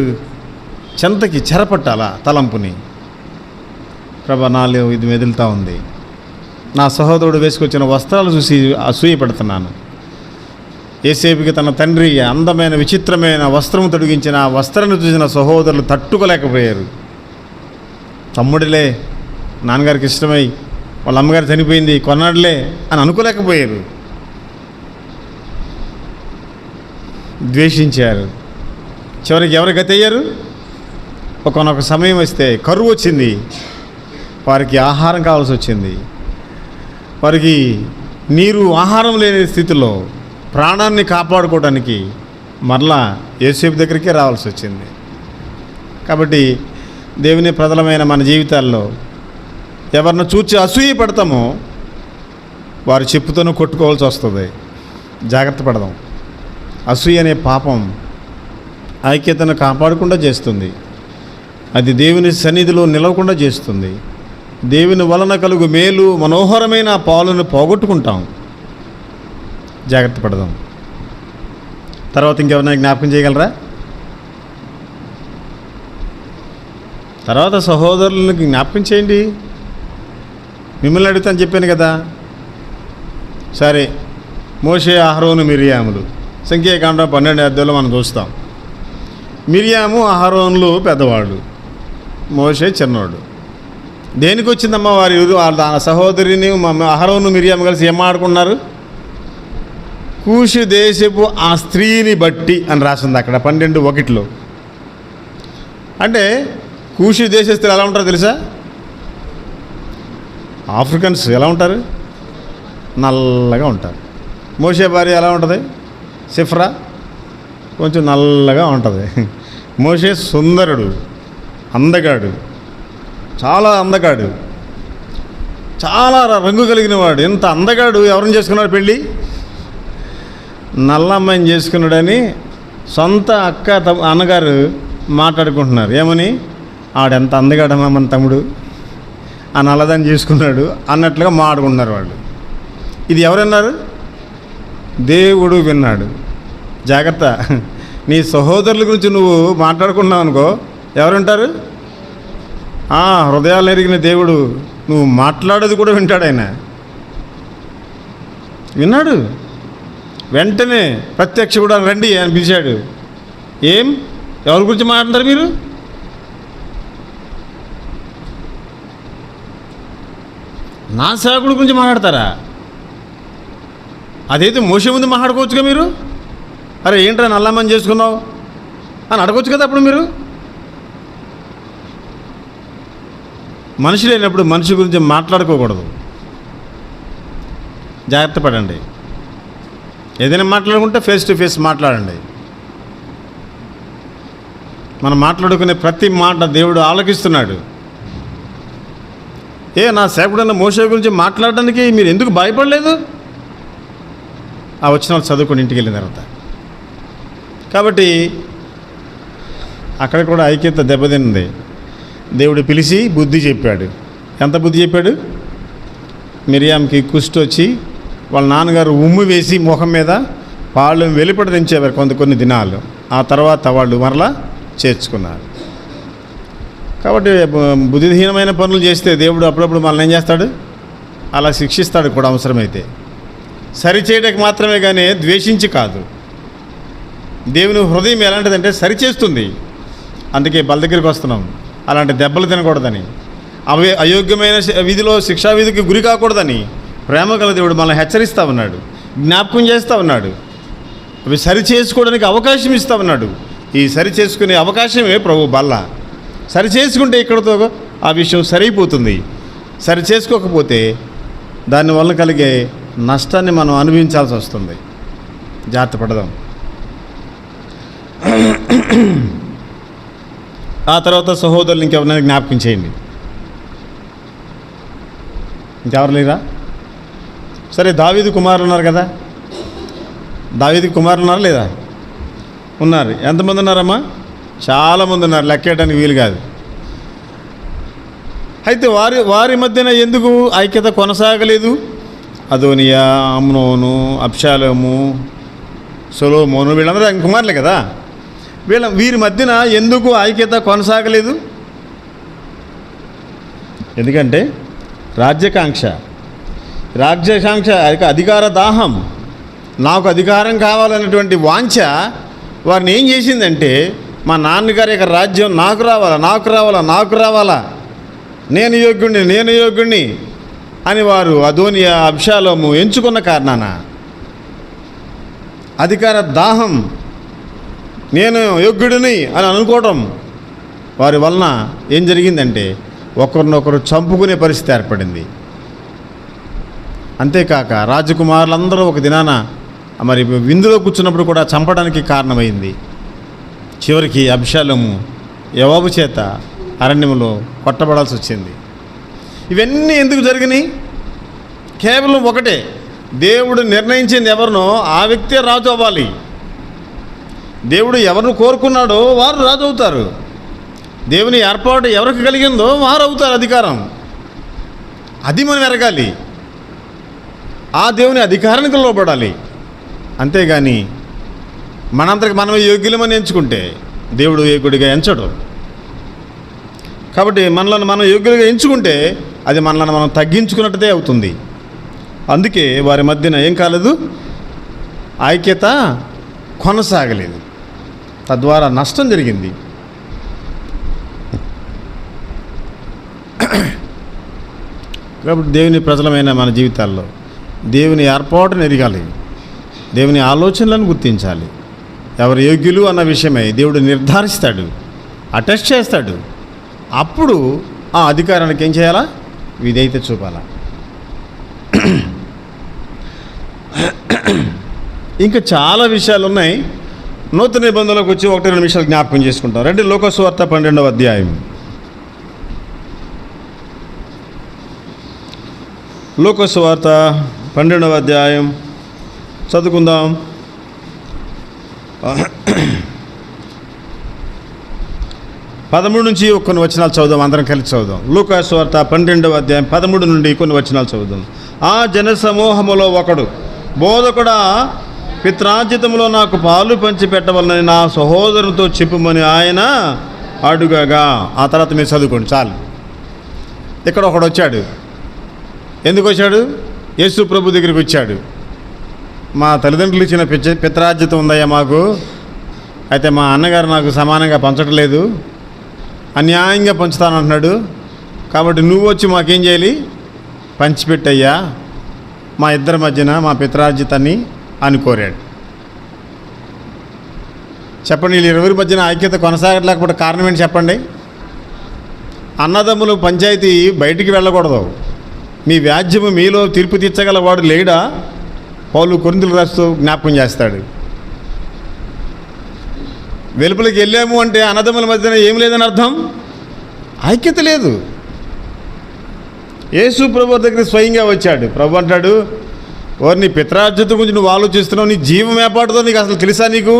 Speaker 4: చెంతకి చెరపట్టాల తలంపుని. ప్రభా, నాలో ఇది మెదులుతూ ఉంది, నా సహోదరుడు వేసుకొచ్చిన వస్త్రాలు చూసి అసూయ పడుతున్నాను. యోసేపుకి తన తండ్రి అందమైన విచిత్రమైన వస్త్రం తొడిగించిన ఆ వస్త్రాన్ని చూసిన సహోదరులు తట్టుకోలేకపోయారు. తమ్ముడిలే, నాన్నగారికి ఇష్టమై వాళ్ళ అమ్మగారు చనిపోయింది, కొన్నాడులే అని అనుకోలేకపోయారు. ద్వేషించారు. చివరికి ఎవరి గతి అయ్యారు? ఒకనొక సమయం వస్తే కరువు వచ్చింది, వారికి ఆహారం కావాల్సి వచ్చింది. వారికి నీరు, ఆహారం లేని స్థితిలో ప్రాణాన్ని కాపాడుకోవడానికి మరలా యోసేపు దగ్గరికే రావాల్సి వచ్చింది. కాబట్టి దేవుని ప్రజలమైన మన జీవితాల్లో ఎవరిని చూచి అసూయ పడతామో వారి చెప్పుతోనూ కొట్టుకోవాల్సి వస్తుంది. జాగ్రత్త పడదాం. అసూయ అనే పాపం ఐక్యతను కాపాడకుండా చేస్తుంది. అది దేవుని సన్నిధిలో నిలవకుండా చేస్తుంది. దేవుని వలన కలుగు మేలు, మనోహరమైన పాలును పోగొట్టుకుంటాం. జాగ్రత్త పడదాం. తర్వాత ఇంకెవరైనా జ్ఞాపకం చేయగలరా? తర్వాత సహోదరులకు జ్ఞాపకం చేయండి. మిమ్మల్ని అడుగుతాను చెప్పాను కదా. సరే, మోషే, అహరోను, మిరియాములు సంఖ్యాకాండం 12వ అధ్యాయంలో మనం చూస్తాం. మిరియాము, అహరోనులు పెద్దవాళ్ళు, మోషే చిన్నవాడు. దేనికి వచ్చిందమ్మా వారి వాళ్ళ సహోదరిని అహరోను మిరియాము కలిసి ఏం ఆడుకున్నారు? కూషు దేశపు ఆ స్త్రీని బట్టి అని రాసింది అక్కడ 12:1. అంటే కూషు దేశస్తులు ఎలా ఉంటారో తెలుసా? ఆఫ్రికన్స్ ఎలా ఉంటారు? నల్లగా ఉంటారు. మోషే భార్య ఎలా ఉంటుంది? సిఫ్రా, కొంచెం నల్లగా ఉంటుంది. మోషే సుందరుడు, అందగాడు, చాలా అందగాడు, చాలా రంగు కలిగిన వాడు. ఎంత అందగాడు ఎవరిని చేసుకున్నాడు పెళ్ళి? నల్ల అమ్మాయిని చేసుకున్నాడని సొంత అక్క అన్నగారు మాట్లాడుకుంటున్నారు. ఏమని? ఆడెంత అందగాడమ్మా మన తమ్ముడు, ఆ నల్లదాన్ని చేసుకున్నాడు అన్నట్లుగా మాట్లాడుకుంటున్నారు వాళ్ళు. ఇది ఎవరన్నారు? దేవుడు విన్నాడు. జాగ్రత్త. నీ సహోదరుల గురించి నువ్వు మాట్లాడుకున్నావు అనుకో, ఎవరుంటారు? హృదయాలు ఎరిగిన దేవుడు నువ్వు మాట్లాడేది కూడా వింటాడు. ఆయన విన్నాడు. వెంటనే ప్రత్యక్ష కూడా రండి అని పిలిచాడు. ఏం, ఎవరి గురించి మాట్లాడతారు మీరు? నా సేవకుడి గురించి మాట్లాడతారా? అదైతే మోసే ముందు మాట్లాడుకోవచ్చుగా మీరు. అరే ఏంట్రా నల్లమ్మని చేసుకున్నావు అని అడగొచ్చు కదా అప్పుడు మీరు. మనిషి లేనప్పుడు మనిషి గురించి మాట్లాడుకోకూడదు. జాగ్రత్త పడండి. ఏదైనా మాట్లాడుకుంటే ఫేస్ టు ఫేస్ మాట్లాడండి. మనం మాట్లాడుకునే ప్రతి మాట దేవుడు ఆలకిస్తున్నాడు. నా సేవకుడన్న మోషే గురించి మాట్లాడడానికి మీరు ఎందుకు భయపడలేదు? ఆ వచ్చిన వాళ్ళు చదువుకొని ఇంటికి వెళ్ళిన తర్వాత. కాబట్టి అక్కడ కూడా ఐక్యత దెబ్బతింది. దేవుడు పిలిచి బుద్ధి చెప్పాడు. ఎంత బుద్ధి చెప్పాడు? మిరియాంకి కుష్టి వచ్చి వాళ్ళ నాన్నగారు ఉమ్ము వేసి ముఖం మీద వాళ్ళు వెలుపట దించేవారు కొన్ని దినాలు. ఆ తర్వాత వాళ్ళు మరలా చేర్చుకున్నారు. కాబట్టి బుద్ధిహీనమైన పనులు చేస్తే దేవుడు అప్పుడప్పుడు మనల్ని ఏం చేస్తాడు? అలా శిక్షిస్తాడు కూడా అవసరమైతే. సరిచేయడానికి మాత్రమే కానీ ద్వేషించి కాదు. దేవుని హృదయం ఎలాంటిదంటే సరిచేస్తుంది. అందుకే బల దగ్గరికి వస్తున్నాం, అలాంటి దెబ్బలు తినకూడదని, అయోగ్యమైన విధిలో శిక్షా విధికి గురి కాకూడదని ప్రేమ గల దేవుడు మనల్ని హెచ్చరిస్తూ ఉన్నాడు, జ్ఞాపకం చేస్తూ ఉన్నాడు. అవి సరి చేసుకోవడానికి అవకాశం ఇస్తూ ఉన్నాడు. ఈ సరి చేసుకునే అవకాశమే ప్రభు బల్ల. సరి చేసుకుంటే ఇక్కడతో ఆ విషయం సరైపోతుంది. సరి చేసుకోకపోతే దానివల్ల కలిగే నష్టాన్ని మనం అనుభవించాల్సి వస్తుంది. జాగ్రత్త పడదాం. ఆ తర్వాత సహోదరులు ఇంకెవరైనా జ్ఞాపకం చేయండి. ఇంకెవరు లేరా? సరే, దావీదు కుమారులు ఉన్నారు కదా. దావీదు కుమారులు ఉన్నారా లేదా? ఉన్నారు. ఎంతమంది ఉన్నారమ్మా? చాలామంది ఉన్నారు, లెక్కేయడానికి వీలు కాదు. అయితే వారి మధ్యన ఎందుకు ఐక్యత కొనసాగలేదు? అదోనియా, అమ్నోను, అబ్షాలోము, సొలొమోను వీళ్ళందరూ ఆయన కుమారులే కదా. వీరి మధ్యన ఎందుకు ఐక్యత కొనసాగలేదు? ఎందుకంటే రాజ్యాకాంక్ష, అధికార దాహం, నాకు అధికారం కావాలన్నటువంటి వాంఛ వారిని ఏం చేసిందంటే, మా నాన్నగారి యొక్క రాజ్యం నాకు రావాలా, నేను యోగ్యుణ్ణి అని వారు అదోనియా, అబ్షాలోము ఎంచుకున్న కారణాన అధికార దాహం, నేను యోగ్యుడిని అని అనుకోవడం వారి వలన ఏం జరిగిందంటే ఒకరినొకరు చంపుకునే పరిస్థితి ఏర్పడింది. అంతేకాక రాజకుమారులందరూ ఒక దినాన మరి విందులో కూర్చున్నప్పుడు కూడా చంపడానికి కారణమైంది. చివరికి అబ్షాలోము యోవాబు చేత అరణ్యంలో కొట్టబడాల్సి వచ్చింది. ఇవన్నీ ఎందుకు జరిగినాయి? కేవలం ఒకటే, దేవుడు నిర్ణయించింది ఎవరినో ఆ వ్యక్తే రాజు అవ్వాలి. దేవుడు ఎవరిని కోరుకున్నాడో వారు రాజు అవుతారు. దేవుని ఏర్పాటు ఎవరికి కలిగిందో వారు అవుతారు అధికారం. అది మనం ఎరగాలి. ఆ దేవుని అధికారానికి లోబడాలి. అంతేగాని మనంతరికి మనమే యోగ్యులమని ఎంచుకుంటే దేవుడు యోగ్యుడిగా ఎంచడు. కాబట్టి మనలను మనం యోగ్యులుగా ఎంచుకుంటే అది మనలను మనం తగ్గించుకున్నట్టుదే అవుతుంది. అందుకే వారి మధ్యన ఏం కాలేదు? ఐక్యత కొనసాగలేదు. తద్వారా నష్టం జరిగింది. కాబట్టి దేవుని ప్రజలమైన మన జీవితాల్లో దేవుని ఏర్పాటును ఎరగాలి, దేవుని ఆలోచనలను గుర్తించాలి. ఎవరు యోగ్యులు అన్న విషయమై దేవుడు నిర్ధారిస్తాడు, అటెస్ట్ చేస్తాడు. అప్పుడు ఆ అధికారానికి ఏం చేయాలా? విధేయత చూపాలా. ఇంకా చాలా విషయాలు ఉన్నాయి. నూతన నిబంధనలోకి వచ్చి 1-2 నిమిషాలు జ్ఞాపకం చేసుకుంటాం. రండి, లూకా సువార్త 12వ అధ్యాయం. లూకా సువార్త 12వ అధ్యాయం చదువుకుందాం. 13 నుంచి కొన్ని వచనాలు చదువుదాం, అందరం కలిసి చదువుదాం. లూకా సువార్త 12వ అధ్యాయం 13 నుండి కొన్ని వచనాలు చదువుదాం. ఆ జన సమూహములో ఒకడు, బోధకుడా, పిత్రార్జితములో నాకు పాలు పంచి పెట్టవాలని నా సహోదరునితో చెప్పుమని ఆయన అడుగగా. ఆ తర్వాత మీరు చదువుకోండి చాలు. ఇక్కడ ఒకడు వచ్చాడు. ఎందుకు వచ్చాడు? యేసు ప్రభు దగ్గరికి వచ్చాడు. మా తల్లిదండ్రులు ఇచ్చిన పిత్రార్జితం ఉందయ్యా మాకు, అయితే మా అన్నగారు నాకు సమానంగా పంచట్లేదు, అన్యాయంగా పంచుతానంటున్నాడు. కాబట్టి నువ్వు వచ్చి మాకేం చేయాలి? పంచిపెట్టయ్యా మా ఇద్దరి మధ్యన మా పిత్రార్జితాన్ని అని కోరాడు. చెప్పండి, వీళ్ళు 20 మధ్యన ఐక్యత కొనసాగట్లేకపోతే కారణం ఏంటి చెప్పండి? అన్నదమ్ములు పంచాయతీ బయటికి వెళ్ళకూడదు. మీ వ్యాజ్యము మీలో తీర్పు తీర్చగల వాడు లేడా? పౌలు కొరింథీయులకు రాస్తూ జ్ఞాపకం చేస్తాడు. వెలుపలికి వెళ్ళాము అంటే అన్నదమ్ముల మధ్యన ఏం లేదని అర్థం, ఐక్యత లేదు. యేసు ప్రభు దగ్గర స్వయంగా వచ్చాడు. ప్రభు అంటాడు, ఓరు నీ పిత్రార్జిత గురించి నువ్వు ఆలోచిస్తున్నావు, నీ జీవం ఏపాటుతో నీకు అసలు తెలుసా? నీకు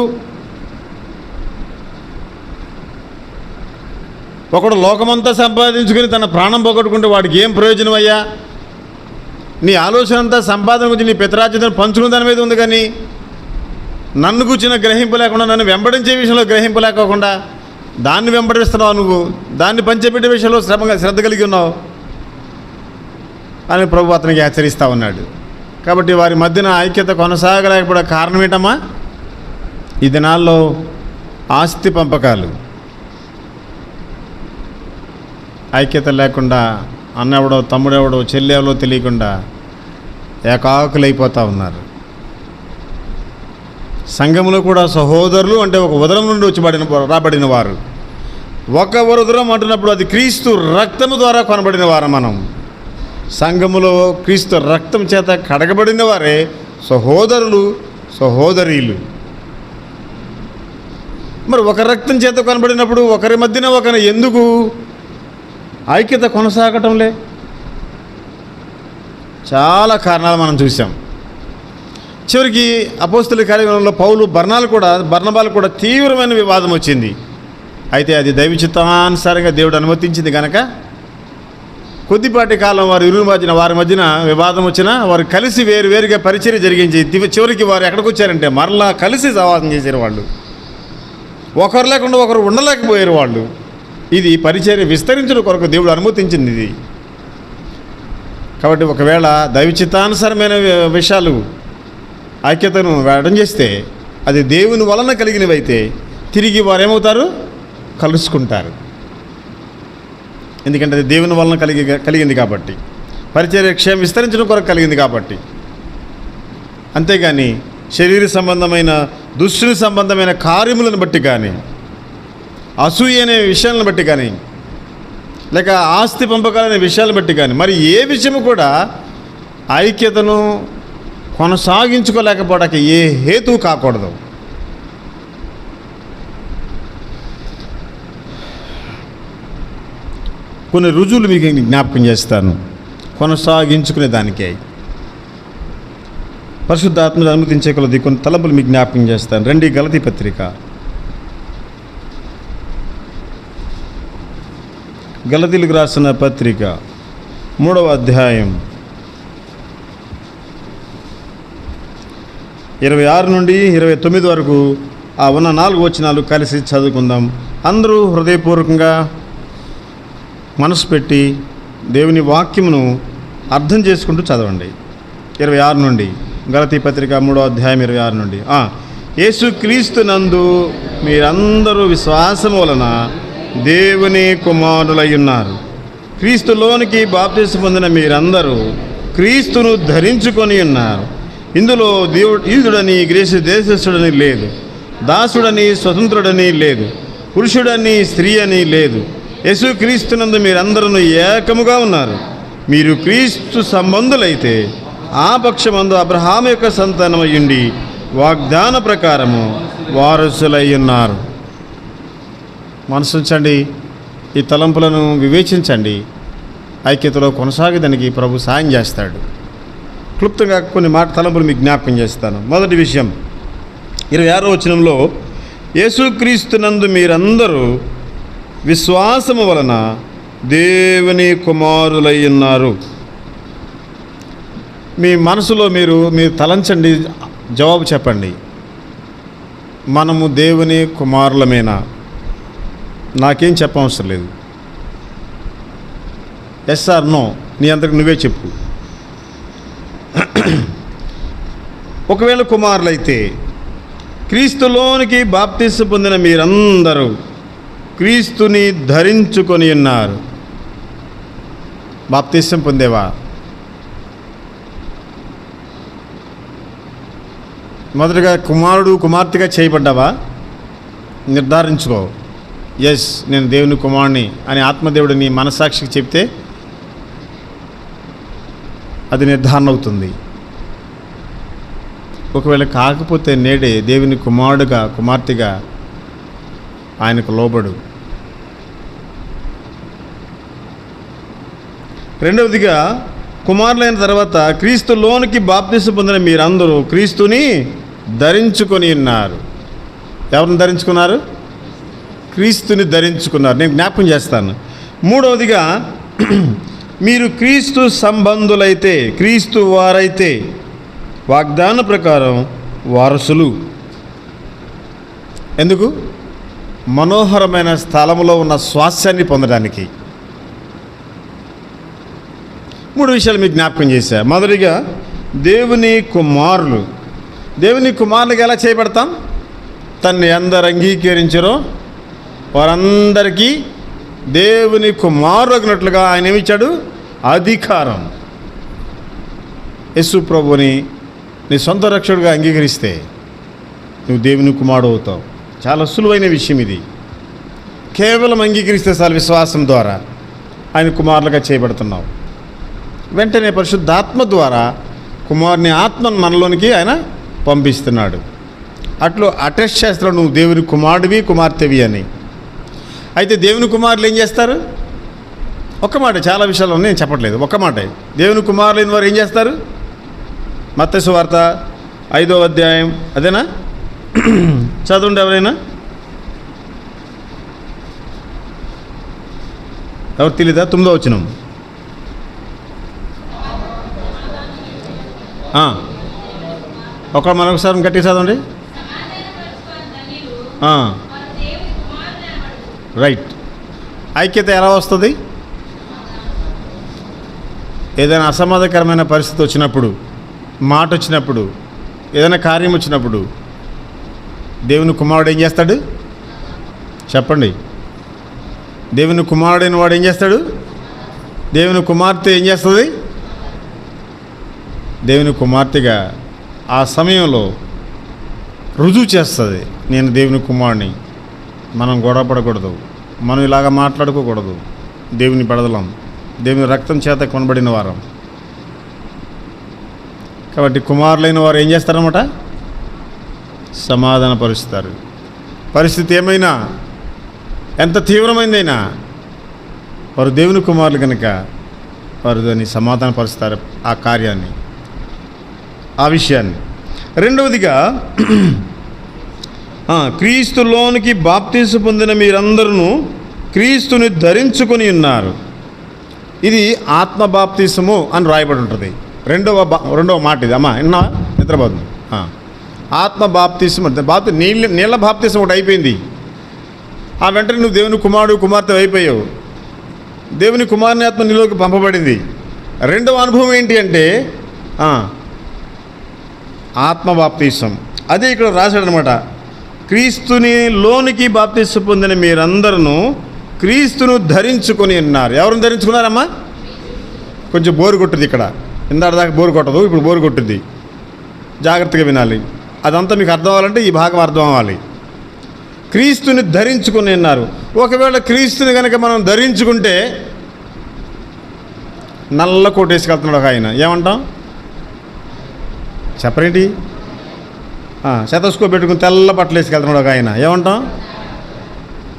Speaker 4: ఒకడు లోకమంతా సంపాదించుకుని తన ప్రాణం పోగొట్టుకుంటే వాడికి ఏం ప్రయోజనం అయ్యా? నీ ఆలోచన అంతా సంపాదన గురించి, నీ పిత్రార్జితను పంచుకున్న దాని మీద ఉంది. కానీ నన్ను కూర్చున్న గ్రహింపు లేకుండా, నన్ను వెంబడించే విషయంలో గ్రహింపు లేకోకుండా దాన్ని వెంబడిస్తున్నావు, నువ్వు దాన్ని పంచిపెట్టే విషయంలో శ్రద్ధ కలిగి ఉన్నావు అని ప్రభు అతనికి హెచ్చరిస్తూ ఉన్నాడు. కాబట్టి వారి మధ్యన ఐక్యత కొనసాగలేకపోవడం కారణం ఏంటమ్మా? ఈ దినాల్లో ఆస్తి పంపకాలు, ఐక్యత లేకుండా అన్నెవడో తమ్ముడెవడో చెల్లెవడో తెలియకుండా ఏకాకులైపోతూ ఉన్నారు. సంఘంలో కూడా సహోదరులు అంటే ఒక ఉదరం నుండి రాబడిన వారు. ఒక ఉదరం అంటున్నప్పుడు అది క్రీస్తు రక్తము ద్వారా కొనబడిన వారు. మనం సంఘములో క్రీస్తు రక్తం చేత కడగబడిన వారే సహోదరులు, సహోదరీలు. మరి ఒక రక్తం చేత కొనబడినప్పుడు ఒకరి మధ్యన ఒకరి ఎందుకు ఐక్యత కొనసాగటంలే? చాలా కారణాలు మనం చూసాం. చివరికి అపోస్తలుల కార్యక్రమంలో బర్నబాలు కూడా తీవ్రమైన వివాదం వచ్చింది. అయితే అది దైవ చిత్తానుసారంగా దేవుడు అనుమతించింది కనుక కొద్దిపాటి కాలం వారి మధ్యన వివాదం వచ్చినా వారు కలిసి వేరుగా పరిచర్య జరిగించి చివరికి వారు ఎక్కడికి వచ్చారంటే మరలా కలిసి సవాసం చేశారు. వాళ్ళు ఒకరు లేకుండా ఒకరు ఉండలేకపోయారు వాళ్ళు. ఇది పరిచర్య విస్తరించడం కొరకు దేవుడు అనుమతించింది ఇది. కాబట్టి ఒకవేళ దైవ చిత్తానుసారమైన విషయాలు ఐక్యతను వేయడం చేస్తే అది దేవుని వలన కలిగినవైతే తిరిగి వారు ఏమవుతారు? కలుసుకుంటారు. ఎందుకంటే అది దేవుని వలన కలిగింది కాబట్టి, పరిచర్య క్షేమం విస్తరించడం కొరకు కలిగింది కాబట్టి. అంతేగాని శరీర సంబంధమైన దుష్టుని సంబంధమైన కార్యములను బట్టి కానీ, అసూయ అనే విషయాలను బట్టి కానీ, లేక ఆస్తి పంపకాలనే విషయాలను బట్టి కానీ మరి ఏ విషయము కూడా ఐక్యతను కొనసాగించుకోలేకపోవడానికి ఏ హేతువు కాకూడదు. కొన్ని రుజువులు మీకు జ్ఞాపకం చేస్తాను కొనసాగించుకునే దానికే. పరిశుద్ధాత్మను అనుమతించే కొలది కొన్ని తలంపులు మీకు జ్ఞాపకం చేస్తాను. రండి, గలతీ పత్రిక, గలతీలకు రాసిన పత్రిక 3వ అధ్యాయం 26 నుండి 29 వరకు ఆ ఉన్న 4 వచనాలు కలిసి చదువుకుందాం. అందరూ హృదయపూర్వకంగా మనసు పెట్టి దేవుని వాక్యమును అర్థం చేసుకుంటూ చదవండి. 26 నుండి, గలతీ పత్రిక 3వ అధ్యాయం 26 నుండి. యేసుక్రీస్తునందు మీరందరూ విశ్వాసము వలన దేవుని కుమారులై ఉన్నారు. క్రీస్తులోనికి బాప్తిసం పొందిన మీరందరూ క్రీస్తును ధరించుకొని ఉన్నారు. ఇందులో యూదుడని గ్రీసు దేశస్థుడని లేదు, దాసుడని స్వతంత్రుడని లేదు, పురుషుడని స్త్రీ అని లేదు. యేసుక్రీస్తునందు మీరందరూ ఏకముగా ఉన్నారు. మీరు క్రీస్తు సంబంధులైతే ఆ పక్షమందు అబ్రహాము యొక్క సంతానమయ్యుండి వాగ్దాన ప్రకారము వారసులై ఉన్నారు. మనసుంచండి, ఈ తలంపులను వివేచించండి. ఐక్యతలో కొనసాగేదానికి ప్రభు సాయం చేస్తాడు. క్లుప్తంగా కొన్ని తలంపులు మీకు జ్ఞాపకం చేస్తాను. మొదటి విషయం 26వ వచనంలో యేసుక్రీస్తునందు మీరందరూ విశ్వాసము వలన దేవుని కుమారులై ఉన్నారు. మీ మనసులో మీరు తలంచండి, జవాబు చెప్పండి. మనము దేవుని కుమారులమేనా? నాకేం చెప్పవసరం లేదు. ఎస్ ఆర్ నో, నీ అంతకు నువ్వే చెప్పు. ఒకవేళ కుమారులైతే క్రీస్తులోనికి బాప్తిసం పొందిన మీరందరూ క్రీస్తుని ధరించుకొని ఉన్నారు. బాప్తిసం పొందేవా? మొదటగా కుమారుడు కుమార్తెగా చేయబడ్డావా? నిర్ధారించుకో. ఎస్, నేను దేవుని కుమారుని అని ఆత్మదేవుడు నీ మనస్సాక్షికి చెప్తే అది నిర్ధారణ అవుతుంది. ఒకవేళ కాకపోతే నేడే దేవుని కుమారుడుగా కుమార్తెగా ఆయనకు లోబడు. రెండవదిగా, కుమారులైన తర్వాత క్రీస్తులోనికి బాప్తిసం పొందిన మీరందరూ క్రీస్తుని ధరించుకొని ఉన్నారు. ఎవరిని ధరించుకున్నారు? క్రీస్తుని ధరించుకున్నారు. నేను జ్ఞాపకం చేస్తాను. మూడవదిగా, మీరు క్రీస్తు సంబంధులైతే, క్రీస్తు వారైతే వాగ్దాన ప్రకారం వారసులు. ఎందుకు? మనోహరమైన స్థలంలో ఉన్న స్వాస్థ్యాన్ని పొందడానికి. 3 విషయాలు మీకు జ్ఞాపకం చేశా. మొదటిగా, దేవుని కుమారులు. దేవుని కుమారులకు ఎలా చేయబడతాం? తన్ని అందరు అంగీకరించారో వారందరికీ దేవుని కుమారులగినట్లుగా ఆయన ఏమిచ్చాడు? అధికారం. యేసు ప్రభుని నీ సొంత రక్షకుడిగా అంగీకరిస్తే నువ్వు దేవుని కుమారుడు అవుతావు. చాలా సులువైన విషయం ఇది. కేవలం అంగీకరిస్తే చాలు, విశ్వాసం ద్వారా ఆయన కుమారులుగా చేయబడుతున్నావు. వెంటనే పరిశుద్ధాత్మ ద్వారా కుమారుని ఆత్మను మనలోనికి ఆయన పంపిస్తున్నాడు. అట్లు అటెస్ట్ చేస్తున్నాడు నువ్వు దేవుని కుమారుడివి, కుమార్తెవి అని. అయితే దేవుని కుమారులు ఏం చేస్తారు? ఒక్క మాట, చాలా విషయాలు నేను చెప్పట్లేదు, ఒక్క మాటే. దేవుని కుమారులైన వారు ఏం చేస్తారు? మత్తయి సువార్త 5వ అధ్యాయం, అదేనా? చదవండి ఎవరైనా. ఎవరు తెలీదా? 9వ వచనం. మరొకసారి గట్టిగా చదవండి. రైట్. ఐక్యత ఎలా వస్తుంది? ఏదైనా అసమాధానకరమైన పరిస్థితి వచ్చినప్పుడు, మాట వచ్చినప్పుడు, ఏదైనా కార్యం వచ్చినప్పుడు దేవుని కుమారుడు ఏం చేస్తాడు? చెప్పండి. దేవుని కుమారుడైన వాడు ఏం చేస్తాడు? దేవుని కుమార్తె ఏం చేస్తుంది? దేవుని కుమార్తెగా ఆ సమయంలో రుజువు చేస్తుంది, నేను దేవుని కుమారుడిని. మనం గొడవ పడకూడదు, మనం ఇలాగ మాట్లాడుకోకూడదు. దేవుని పడదలం, దేవుని రక్తం చేత కొనబడిన వారం. కాబట్టి కుమారులైన వారు ఏం చేస్తారన్నమాట? సమాధానపరుస్తారు. పరిస్థితి ఏమైనా, ఎంత తీవ్రమైందైనా వారు దేవుని కుమారులు కనుక వారు దాన్ని సమాధానపరుస్తారు, ఆ కార్యాన్ని, ఆ విషయాన్ని. రెండవదిగా క్రీస్తులోనికి బాప్తీసు పొందిన మీరందరూ క్రీస్తుని ధరించుకొని ఉన్నారు. ఇది ఆత్మ బాప్తీసము అని రాయబడి ఉంటుంది. రెండవ మాట ఇది. అమ్మా విన్నా? నిద్రపోతుంది. ఆత్మ బాప్తీసం అంటే నీళ్ళ బాప్తీసం ఒకటి అయిపోయింది. ఆ వెంటనే నువ్వు దేవుని కుమారుడు, కుమార్తె అయిపోయావు. దేవుని కుమారుని ఆత్మ నీలోకి పంపబడింది. రెండవ అనుభవం ఏంటి అంటే ఆత్మ బాప్తీసం. అదే ఇక్కడ రాశాడనమాట. క్రీస్తుని లోనికి బాప్తీసు పొందిన మీరందరూ క్రీస్తును ధరించుకొని ఉన్నారు. ఎవరిని ధరించుకున్నారమ్మా? కొంచెం బోరు కొట్టుద్ది ఇక్కడ. ఇందాక దాకా బోరు కొట్టదు, ఇప్పుడు బోరు కొట్టుద్ది. జాగ్రత్తగా వినాలి. అదంతా మీకు అర్థం అవ్వాలంటే ఈ భాగం అర్థం అవ్వాలి. క్రీస్తుని ధరించుకొని ఉన్నారు. ఒకవేళ క్రీస్తుని కనుక మనం ధరించుకుంటే, నల్ల కోట్ వేసుకెళ్తున్నాడు ఒక ఆయన, ఏమంటాం? చెప్పరేంటి? శతస్కో పెట్టుకుని తెల్ల బట్టలు వేసుకెళ్తున్నాడు ఒక ఆయన, ఏమంటాం?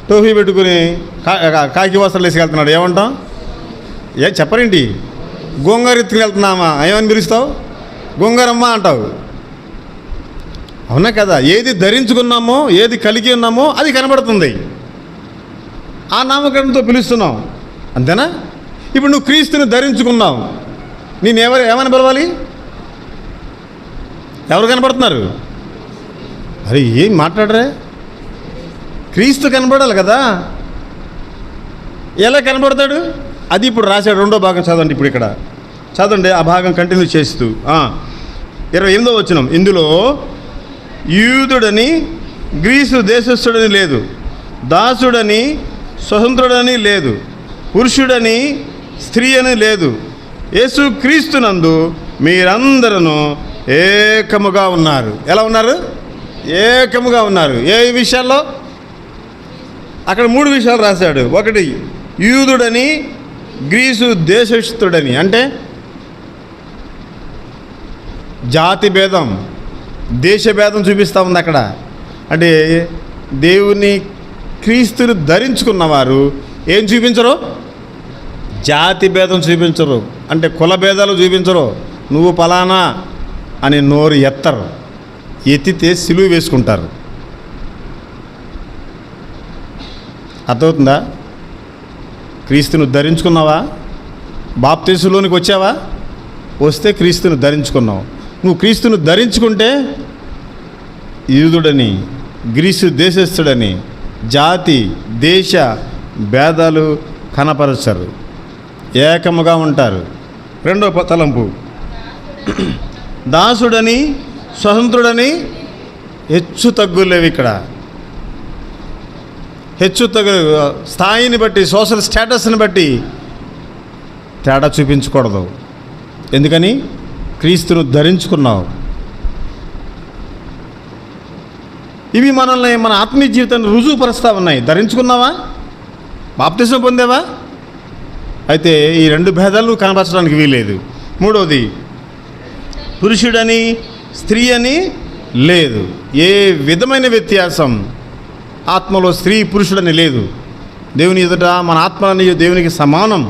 Speaker 4: టోఫీ పెట్టుకుని కాకి వస్త్రాలు వేసుకెళ్తున్నాడు, ఏమంటాం? చెప్పరేంటి? గోంగూర ఎత్తుకుని ఏమని పిలుస్తావు? గోంగూరమ్మ అంటావు. అవునా కదా? ఏది ధరించుకున్నామో, ఏది కలిగి ఉన్నామో అది కనబడుతుంది. ఆ నామకరణంతో పిలుస్తున్నాం, అంతేనా? ఇప్పుడు నువ్వు క్రీస్తుని ధరించుకున్నావు, నేను ఏమని పిలవాలి? ఎవరు కనబడుతున్నారు? అరే ఏం మాట్లాడరే? క్రీస్తు కనబడాలి కదా. ఎలా కనబడతాడు? అది ఇప్పుడు రాశాడు. రెండో భాగం చదవండి. ఇప్పుడు ఇక్కడ చదవండి, ఆ భాగం కంటిన్యూ చేస్తూ 28వ వచనం. ఇందులో యూదుడని గ్రీసు దేశస్థుడని లేదు, దాసుడని స్వతంత్రుడని లేదు, పురుషుడని స్త్రీ అని లేదు, యేసు క్రీస్తునందు మీరందరూ ఏకముగా ఉన్నారు. ఎలా ఉన్నారు? ఏకముగా ఉన్నారు. ఏ విషయాల్లో? అక్కడ 3 విషయాలు రాశాడు. ఒకటి, యూదుడని గ్రీసు దేశస్థుడని, అంటే జాతి భేదం, దేశ భేదం చూపిస్తూ ఉంది అక్కడ. అంటే దేవుని క్రీస్తుని ధరించుకున్నవారు ఏం చూపించరు? జాతి భేదం చూపించరు, అంటే కుల భేదాలు చూపించరు. నువ్వు పలానా అని నోరు ఎత్తరు, ఎత్తితే సిలువ వేసుకుంటారు. అర్థమవుతుందా? క్రీస్తును ధరించుకున్నావా? బాప్తీసులోనికి వచ్చావా? వస్తే క్రీస్తును ధరించుకున్నావు. నువ్వు క్రీస్తును ధరించుకుంటే యూదుడని గ్రీసు దేశస్థుడని జాతి దేశ భేదాలు కనపరచరు, ఏకముగా ఉంటారు. రెండో తలంపు, దాసుడని, స్వతంత్రుడని హెచ్చు తగ్గులు లేవు ఇక్కడ. హెచ్చు తగ్గు స్థాయిని బట్టి, సోషల్ స్టేటస్ని బట్టి తేడా చూపించకూడదు. ఎందుకని? క్రీస్తును ధరించుకున్నావు. ఇవి మనల్ని, మన ఆత్మీయ జీవితాన్ని రుజువుపరుస్తూ ఉన్నాయి. ధరించుకున్నావా? బాప్తిసం పొందావా? అయితే ఈ రెండు భేదాలు కనపరచడానికి వీలేదు. మూడవది, పురుషుడని స్త్రీ అని లేదు. ఏ విధమైన వ్యత్యాసం ఆత్మలో స్త్రీ పురుషుడని లేదు. దేవుని ఎదుట మన ఆత్మలని దేవునికి సమానం.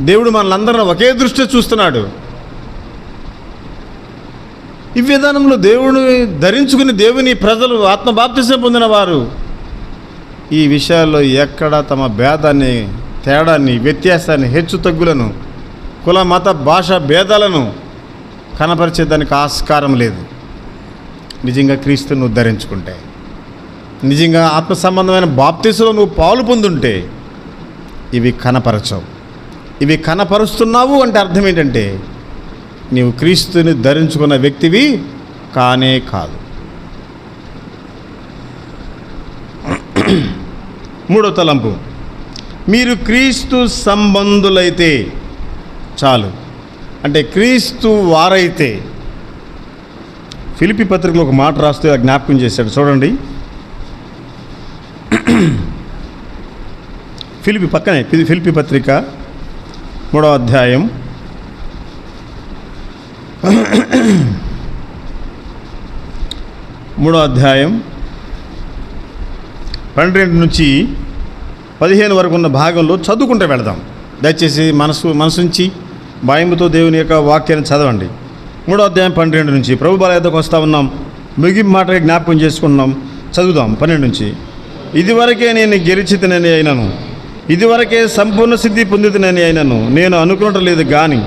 Speaker 4: దేవుడు మనలందరినీ ఒకే దృష్టితో చూస్తున్నాడు. ఈ విధానంలో దేవుని ధరించుకుని దేవుని ప్రజలు, ఆత్మ బాప్తిసం పొందిన వారు ఈ విషయాల్లో ఎక్కడ తమ భేదాన్ని, తేడాన్ని, వ్యత్యాసాన్ని, హెచ్చు తగ్గులను, కుల మత భాష భేదాలను కనపరిచేదానికి ఆస్కారం లేదు. నిజంగా క్రీస్తును నువ్వు ధరించుకుంటే, నిజంగా ఆత్మ సంబంధమైన బాప్తిసంలో నువ్వు పాలు పొందుంటే ఇవి కనపరచవు. ఇవి కనపరుస్తున్నావు అంటే అర్థం ఏంటంటే నీవు క్రీస్తుని ధరించుకున్న వ్యక్తివి కానే కాదు. మూడో తలంపు, మీరు క్రీస్తు సంబంధులైతే చాలు. అంటే క్రీస్తు వారైతే. ఫిలిప్పీ పత్రికలో ఒక మాట రాస్తూ జ్ఞాపకం చేశాడు, చూడండి. ఫిలిప్పీ పత్రిక 3వ అధ్యాయం 12 నుంచి 15 వరకు ఉన్న భాగంలో చదువుకుంటూ వెళదాం. దయచేసి మనసుంచి భయముతో దేవుని యొక్క వాక్యాన్ని చదవండి. 3వ అధ్యాయం 12 నుంచి. ప్రభు బల యొద్దకు వస్తూ ఉన్నాం. ముగింపు మాటగా జ్ఞాపకం చేసుకుంటున్నాం. చదువుదాం 12 నుంచి. ఇదివరకే నేను గెలిచితనని అయినను, ఇదివరకే సంపూర్ణ సిద్ధి పొందితనని అయినను నేను అనుకునటం లేదు. కానీ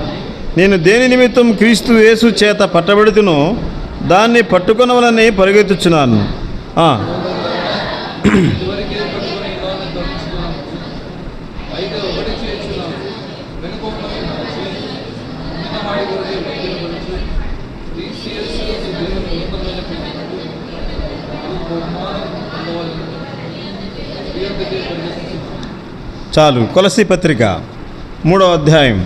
Speaker 4: నేను దేని నిమిత్తం క్రీస్తు యేసు చేత పట్టబడుతునో దాన్ని పట్టుకొనవలని పరిగెత్తుచున్నాను. చాలు. కొలస్సీ పత్రిక 3వ అధ్యాయం,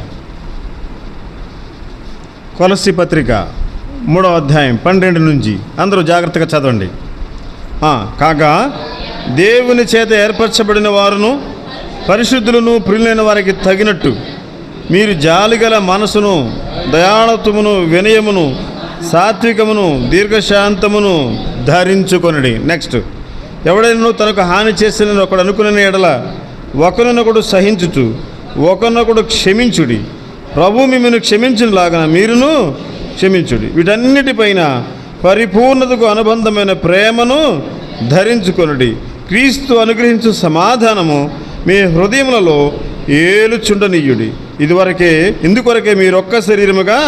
Speaker 4: కొలస్సీ పత్రిక 3వ అధ్యాయం 12 నుంచి. అందరూ జాగ్రత్తగా చదవండి. కాగా దేవుని చేత ఏర్పరచబడిన వారును పరిశుద్ధులను ప్రియులైన వారికి తగినట్టు మీరు జాలిగల మనసును, దయాళత్వమును, వినయమును, సాత్వికమును, దీర్ఘశాంతమును ధరించుకొనుడి. నెక్స్ట్, ఎవడైనా తనకు హాని చేసిన ఒకడు అనుకునే ఎడల ఒకరినొకడు సహించుచు ఒకరినొకడు క్షమించుడి. ప్రభు మిమ్మల్ని క్షమించులాగా మీరును క్షమించుడి. వీటన్నిటిపైన పరిపూర్ణతకు అనుబంధమైన ప్రేమను ధరించుకొనుడి. క్రీస్తు అనుగ్రహించు సమాధానము మీ హృదయములలో ఏలుచుండనీయుడి. ఇందుకొరకే మీరొక్క శరీరముగా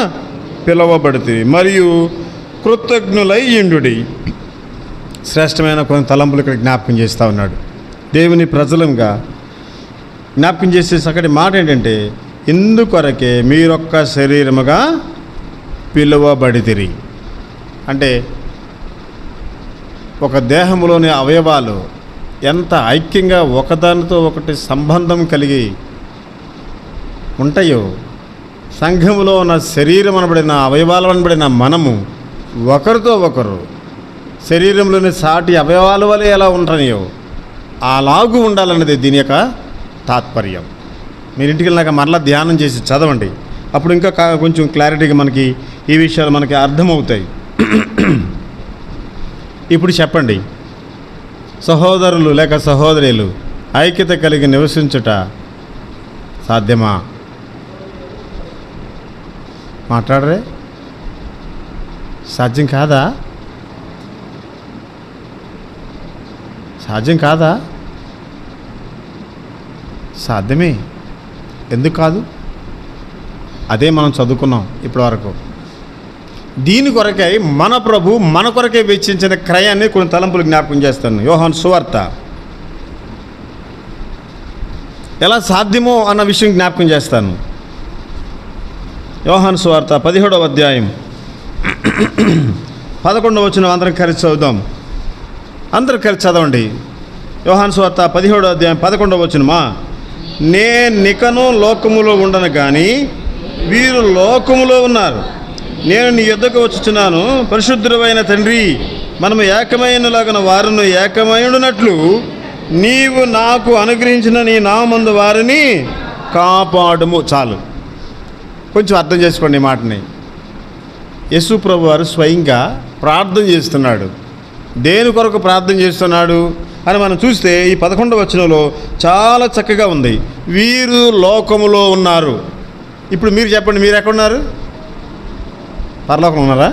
Speaker 4: పిలవబడితే మరియు కృతజ్ఞులై యుండుడి. శ్రేష్టమైన కొన్ని తలంపులు ఇక్కడ జ్ఞాపకం చేస్తూ ఉన్నాడు. దేవుని ప్రజలంగా జ్ఞాపకం చేసే చక్కటి మాట ఏంటంటే, ఇందుకొరకే మీరొక్క శరీరముగా పిలువబడితిరి. అంటే ఒక దేహంలోని అవయవాలు ఎంత ఐక్యంగా ఒకదానితో ఒకటి సంబంధం కలిగి ఉంటాయో, సంఘములో ఉన్న శరీరం అనబడిన అవయవాలు అనబడిన మనము ఒకరితో ఒకరు శరీరంలోని సాటి అవయవాల వలె ఎలా ఉంటాయో అలాగూ ఉండాలన్నది దీని యొక్క తాత్పర్యం. మీరు ఇంటికి వెళ్ళాక మరలా ధ్యానం చేసి చదవండి. అప్పుడు ఇంకా కొంచెం క్లారిటీగా మనకి ఈ విషయాలు మనకి అర్థమవుతాయి. ఇప్పుడు చెప్పండి, సహోదరులు లేక సహోదరులు ఐక్యత కలిగి నివసించుట సాధ్యమా? మాట్లాడరే? సాధ్యం కాదా? సాధ్యం కాదా? సాధ్యమే. ఎందుకు కాదు? అదే మనం చదువుకున్నాం ఇప్పటివరకు. దీని కొరకై మన ప్రభు మన కొరకై వెచ్చించిన క్రయాన్ని కొన్ని తలంపులు జ్ఞాపకం చేస్తాను. యోహాను సువార్త ఎలా సాధ్యమో అన్న విషయం జ్ఞాపకం చేస్తాను. యోహాను సువార్త 17వ అధ్యాయం 11వ వచనం అందరం కలిసి చదువుదాం. అందరం కలిసి చదవండి. యోహాను సువార్త 17వ అధ్యాయం 11వ వచనమా. నేనికను లోకములో ఉండను కానీ వీరు లోకములో ఉన్నారు, నేను నీ యొద్దకు వచ్చుచున్నాను. పరిశుద్ధుడైన తండ్రి, మనము ఏకమైనలాగన వారును ఏకమైనట్లు నీవు నాకు అనుగ్రహించిన నీ నామందు వారిని కాపాడుము. చాలు, కొంచెం అర్థం చేసుకోండి ఈ మాటని. యేసు ప్రభు వారు స్వయంగా ప్రార్థన చేస్తున్నాడు. దేని కొరకు ప్రార్థన చేస్తున్నాడు అని మనం చూస్తే ఈ 11వ వచనంలో చాలా చక్కగా ఉంది. వీరు లోకములో ఉన్నారు. ఇప్పుడు మీరు చెప్పండి, మీరు ఎక్కడున్నారు? పరలోకం ఉన్నారా?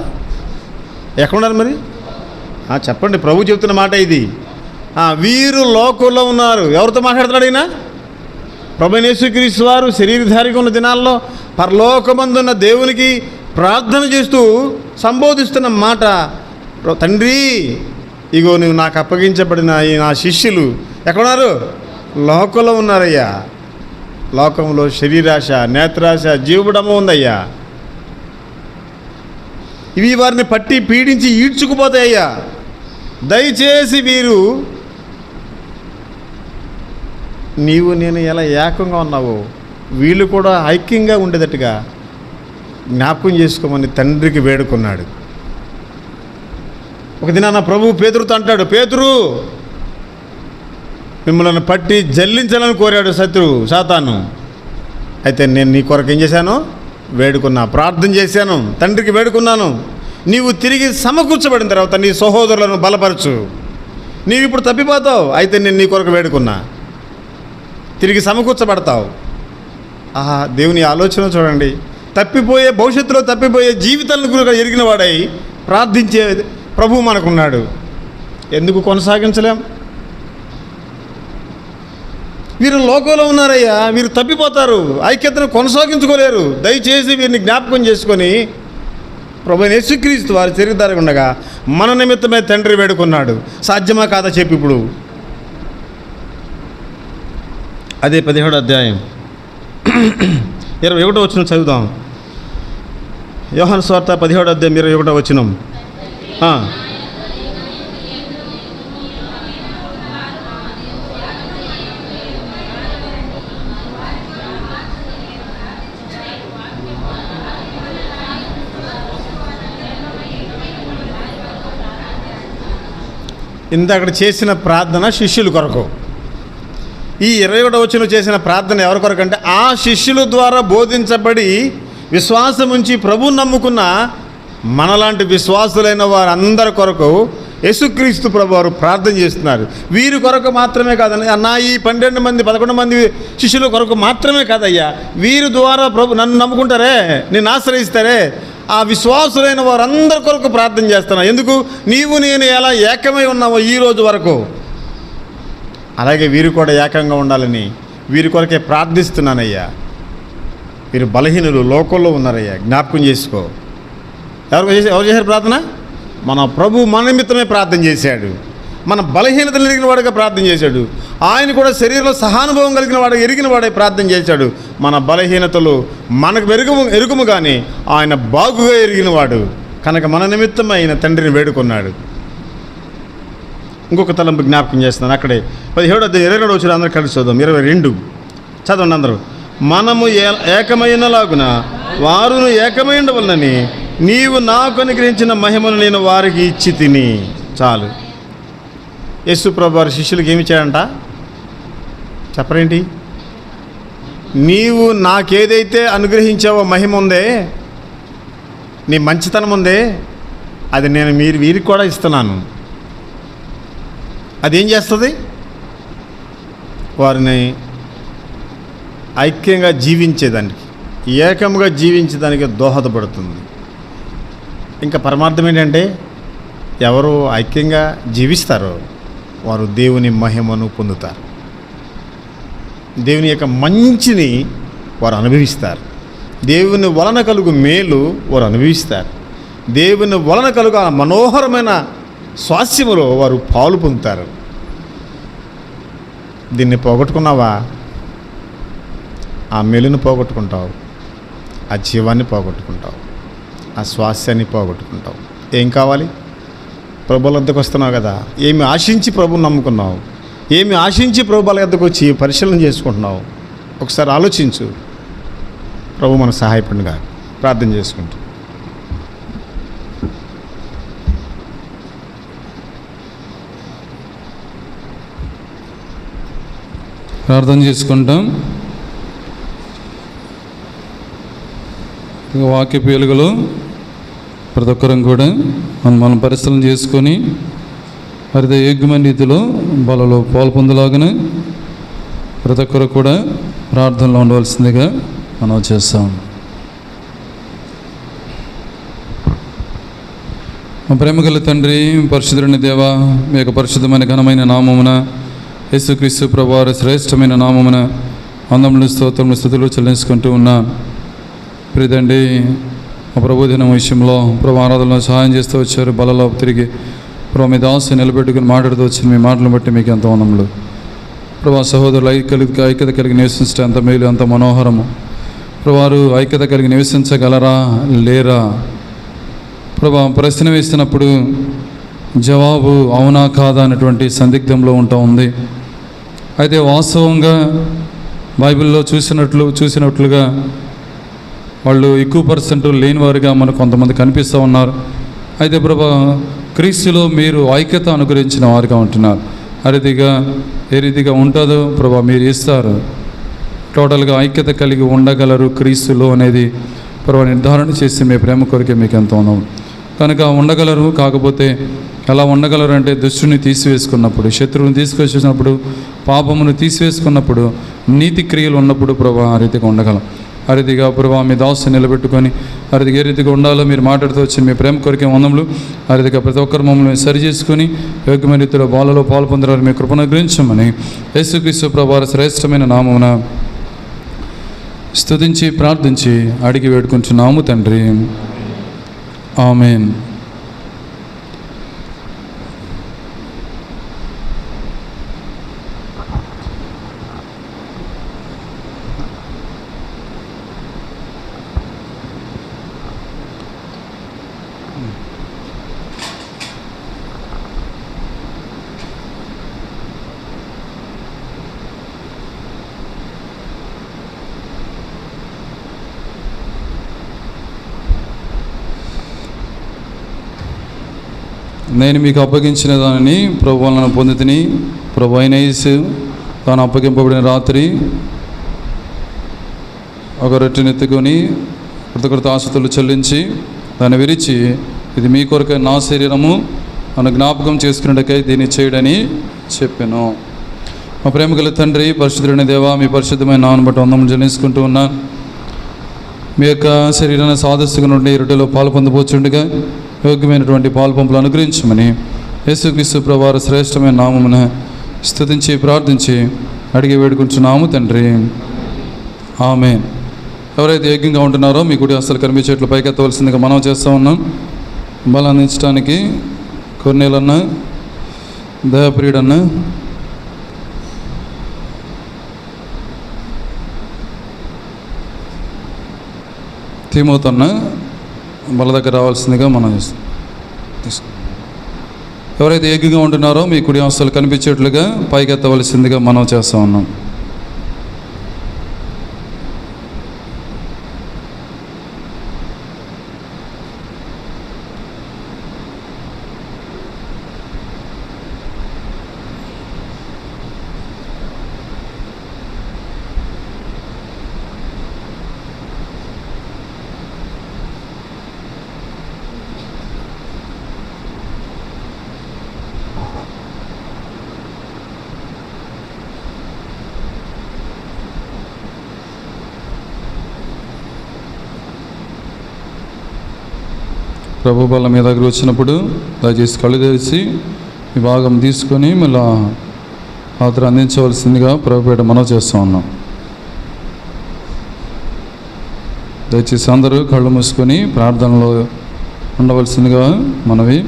Speaker 4: ఎక్కడున్నారు మరి? చెప్పండి. ప్రభు చెప్తున్న మాట ఇది. వీరు లోకంలో ఉన్నారు. ఎవరితో మాట్లాడుతున్నాడు ఈయన? ప్రభువైన యేసుక్రీస్తు వారు శరీరధారిగా ఉన్న దినాల్లో పరలోకమందున్న దేవునికి ప్రార్థన చేస్తూ సంబోధిస్తున్న మాట, తండ్రి ఇగో నువ్వు నాకు అప్పగించబడిన ఈ నా శిష్యులు ఎక్కడున్నారు? లోకంలో ఉన్నారయ్యా. లోకంలో శరీరాశ, నేత్రాశ, జీవడము ఉందయ్యా. ఇవి వారిని పట్టి పీడించి ఈడ్చుకుపోతాయ్యా. దయచేసి వీరు నీవు నేను ఎలా ఏకంగా ఉన్నావో వీళ్ళు కూడా ఐక్యంగా ఉండేటట్టుగా జ్ఞాపకం చేసుకోమని తండ్రికి వేడుకున్నాడు. ఒక దినాన ప్రభు పేతురుతో అంటాడు, పేతురు మిమ్మల్ని పట్టి జల్లించాలని కోరాడు శత్రువు సాతాను. అయితే నేను నీ కొరకు ఏం చేశాను? వేడుకున్నా, ప్రార్థన చేశాను, తండ్రికి వేడుకున్నాను. నీవు తిరిగి సమకూర్చబడిన తర్వాత నీ సహోదరులను బలపరచు. నీవు ఇప్పుడు తప్పిపోతావు, అయితే నేను నీ కొరకు వేడుకున్నా, తిరిగి సమకూర్చబడతావు. దేవుని ఆలోచన చూడండి. తప్పిపోయే భవిష్యత్తులో తప్పిపోయే జీవితాలను కూడా ఎరిగిన వాడై ప్రార్థించే ప్రభువు మనకున్నాడు. ఎందుకు కొనసాగించలేం? వీరు లోకంలో ఉన్నారయ్యా, వీరు తప్పిపోతారు, ఐక్యతను కొనసాగించుకోలేరు. దయచేసి వీరిని జ్ఞాపకం చేసుకొని ప్రభువైన యేసుక్రీస్తు వారి శరీరధారిగా ఉండగా మన నిమిత్తమే తండ్రి వేడుకున్నాడు. సాధ్యమా కాదా చెప్పి ఇప్పుడు అదే 17వ అధ్యాయం 21వ వచనం చదువుదాం. యోహాను సువార్త 17వ అధ్యాయం 21వ వచనం. ఇందాక చేసిన ప్రార్థన శిష్యుల కొరకు. ఈ 21వ వచనం చేసిన ప్రార్థన ఎవరి కొరకు అంటే ఆ శిష్యుల ద్వారా బోధించబడి విశ్వాసం ఉంచి ప్రభువుని నమ్ముకున్న మనలాంటి విశ్వాసులైన వారందరి కొరకు యేసుక్రీస్తు ప్రభు వారు ప్రార్థన చేస్తున్నారు. వీరి కొరకు మాత్రమే కాదని నా ఈ 12 మంది 11 మంది శిష్యుల కొరకు మాత్రమే కాదయ్యా, వీరి ద్వారా ప్రభు నన్ను నమ్ముకుంటారే, నిన్ను ఆశ్రయిస్తారే, ఆ విశ్వాసులైన వారందరి కొరకు ప్రార్థన చేస్తున్నా. ఎందుకు? నీవు నేను ఎలా ఏకమై ఉన్నావో ఈ రోజు వరకు అలాగే వీరు కూడా ఏకంగా ఉండాలని వీరి కొరకే ప్రార్థిస్తున్నానయ్యా. వీరు బలహీనులు, లోకంలో ఉన్నారయ్యా, జ్ఞాపకం చేసుకో. ఎవరు చేశారు ప్రార్థన? మన ప్రభు మన నిమిత్తమే ప్రార్థన చేశాడు. మన బలహీనతలు ఎరిగిన వాడిగా ప్రార్థన చేశాడు. ఆయన కూడా శరీరంలో సహానుభవం కలిగిన వాడు, ఎరిగిన వాడే ప్రార్థన చేశాడు. మన బలహీనతలు మనకు ఎరుగుము కానీ ఆయన బాగుగా ఎరిగిన వాడు కనుక మన నిమిత్తం ఆయన తండ్రిని వేడుకున్నాడు. ఇంకొక తలంపు జ్ఞాపకం చేస్తున్నాను. అక్కడే 17వ అధ్యాయం 22వ వచనం అందరూ కలిసి చదువుదాం. 22 చదవండి అందరూ. మనము ఏకమైనలాగున వారును ఏకమై ఉండవలనని నీవు నాకు అనుగ్రహించిన మహిమను నేను వారికి ఇచ్చి తిని. చాలు. యేసు ప్రభు వారి శిష్యులకి ఏమి ఇచ్చాడంట? చెప్పరేంటి? నీవు నాకేదైతే అనుగ్రహించావో మహిమ ఉందే, నీ మంచితనం ఉందే, అది నేను వీరికి కూడా ఇస్తున్నాను. అదేం చేస్తుంది? వారిని ఐక్యంగా జీవించేదానికి, ఏకంగా జీవించేదానికి దోహదపడుతుంది. ఇంకా పరమార్థం ఏంటంటే ఎవరు ఐక్యంగా జీవిస్తారో వారు దేవుని మహిమను పొందుతారు. దేవుని యొక్క మంచిని వారు అనుభవిస్తారు. దేవుని వలన కలుగు మేలు వారు అనుభవిస్తారు. దేవుని వలన కలుగు ఆ మనోహరమైన స్వాస్యములో వారు పాలు పొందుతారు. దీన్ని పోగొట్టుకున్నావా? ఆ మేలును పోగొట్టుకుంటావు. ఆ జీవాన్ని పోగొట్టుకుంటావు, ఆ స్వాస్థ్యాన్ని పోగొట్టుకుంటావు. ఏం కావాలి? ప్రభువుల వద్దకు వస్తున్నావు కదా, ఏమి ఆశించి ప్రభువుని నమ్ముకున్నావు, ఏమి ఆశించి ప్రభువుల వద్దకు వచ్చి పరిశీలన చేసుకుంటున్నావు? ఒకసారి ఆలోచించు. ప్రభు మనకు సహాయపడిగా ప్రార్థన చేసుకుంటూ
Speaker 3: ప్రార్థన చేసుకుంటాం. వాక్యపు వెలుగులో ప్రతి ఒక్కరం కూడా మనం పరిశీలన చేసుకొని హరిత యోగ్యమైన రీతిలో బలలో పాల్పొందలాగానే ప్రతి ఒక్కరు కూడా ప్రార్థనలో ఉండవలసిందిగా మనం చేస్తాం. మా ప్రేమగల తండ్రి, పరిశుద్ధుని దేవా, మీ యొక్క పరిశుద్ధమైన ఘనమైన నామమున యేసుక్రీస్తు ప్రభువారి శ్రేష్టమైన నామమున వందములు స్తోత్రములు స్తుతులు చెల్లించుకుంటూ ఉన్నాను. ప్రియతండి, మా ప్రభు దినం విషయంలో ప్రభు ఆరాధనలో సహాయం చేస్తూ వచ్చారు. బలలో తిరిగి ప్రభు మీ దాసు నిలబెట్టుకుని మాట్లాడుతూ వచ్చిన మీ మాటలను బట్టి మీకు ఎంత వందములు. ప్రభు సహోదరులు ఐక్యత కలిగి నివసించడం ఎంత మేలు, ఎంత మనోహరము. ప్రభు ఐక్యత కలిగి నివసించగలరా లేరా? ప్రభు ప్రశ్న వేసినప్పుడు జవాబు అవునా కాదా అనేటువంటి సందిగ్ధంలో ఉంటా ఉంది. అయితే వాస్తవంగా బైబిల్లో చూసినట్లుగా వాళ్ళు ఎక్కువ పర్సెంట్ లేని వారుగా మనకు కొంతమంది కనిపిస్తూ ఉన్నారు. అయితే ప్రభు క్రీస్తులో మీరు ఐక్యత అనుగ్రహించిన వారుగా ఉంటున్నారు. ఏ రీతిగా ఉంటుందో ప్రభు మీరు ఇస్తారు. టోటల్గా ఐక్యత కలిగి ఉండగలరు క్రీస్తులో అనేది ప్రభు నిర్ధారణ చేసి మీ ప్రేమ కొరికే మీకు ఎంత ఉన్నాం కనుక ఉండగలరు. కాకపోతే ఎలా ఉండగలరు అంటే దుష్టుని తీసివేసుకున్నప్పుడు, శత్రువుని తీసుకొచ్చినప్పుడు, పాపమును తీసివేసుకున్నప్పుడు, నీతి క్రియలు ఉన్నప్పుడు ప్రభు ఆ రీతిగా ఉండగలం. ఆ రీతిగా ప్రభు మీ దాసు నిలబెట్టుకొని ఆ రీతిగా ఏ రీతిగా ఉండాలో మీరు మాట్లాడుతూ వచ్చిన మీ ప్రేమ కొరికే వందములు. ఆ రీతిగా ప్రతి ఒక్కరు మమ్మల్ని సరి చేసుకుని యోగ్యమైన రీతిలో బాలలో పాలు పొందడానికి మీ కృపను గ్రహించమని యేసుక్రీస్తు ప్రభువారి శ్రేష్టమైన నామమున స్తుతించి ప్రార్థించి అడిగి వేడుకుంటున్నాము తండ్రి. ఆమేన్. నేను మీకు అప్పగించిన దానిని ప్రభు వలన పొందితిని. ప్రభు అయిన యేసు తాను అప్పగింపబడిన రాత్రి ఒక రొట్టెను ఎత్తుకొని కృతజ్ఞత ఆస్తులు చెల్లించి దాన్ని విరిచి, ఇది మీ కొరకై నా శరీరము నన్ను జ్ఞాపకం చేసుకున్నట్టుకై దీన్ని చేయడని చెప్పాను. మా ప్రేమగల తండ్రి, పరిశుద్ధుడైన దేవా, మీ పరిశుద్ధమైన నామమును బట్టి వందనములు చెల్లించుకుంటూ ఉన్నాను. మీ యొక్క శరీరాన్ని సాదస్సుగా నుండి రొట్టెలో పాలు పొందబోచుండగా యోగ్యమైనటువంటి పాలు పంపులు అనుగ్రహించమని యేసుక్రీస్తు ప్రభువారి శ్రేష్టమైన నామమున స్తుతించి ప్రార్థించి అడిగి వేడుకుంటున్నాము తండ్రి. ఆమేన్. ఎవరైతే యోగ్యంగా ఉంటున్నారో మీ గుడి అసలు కనిపించేట్లు పైకెత్తవలసిందిగా మనం చేస్తూ ఉన్నాం. బలం అందించడానికి కొన్నేళ్ళన్న, దయాప్రియుడన్న, తిమోతన్న బల దగ్గర రావాల్సిందిగా మనం చేస్తాం. ఎవరైతే ఏకంగా ఉంటున్నారో మీ కుడి అవస్థలు కనిపించేట్లుగా పైకెత్తవలసిందిగా మనం చేస్తూ ఉన్నాం. ప్రభు బల్ల మీ దగ్గర వచ్చినప్పుడు దయచేసి కళ్ళు తెరిచి ఈ భాగం తీసుకొని మళ్ళీ పాత్ర అందించవలసిందిగా ప్రభుపేట మనం చేస్తూ ఉన్నాం. దయచేసి అందరూ కళ్ళు మూసుకొని ప్రార్థనలో ఉండవలసిందిగా మనవి.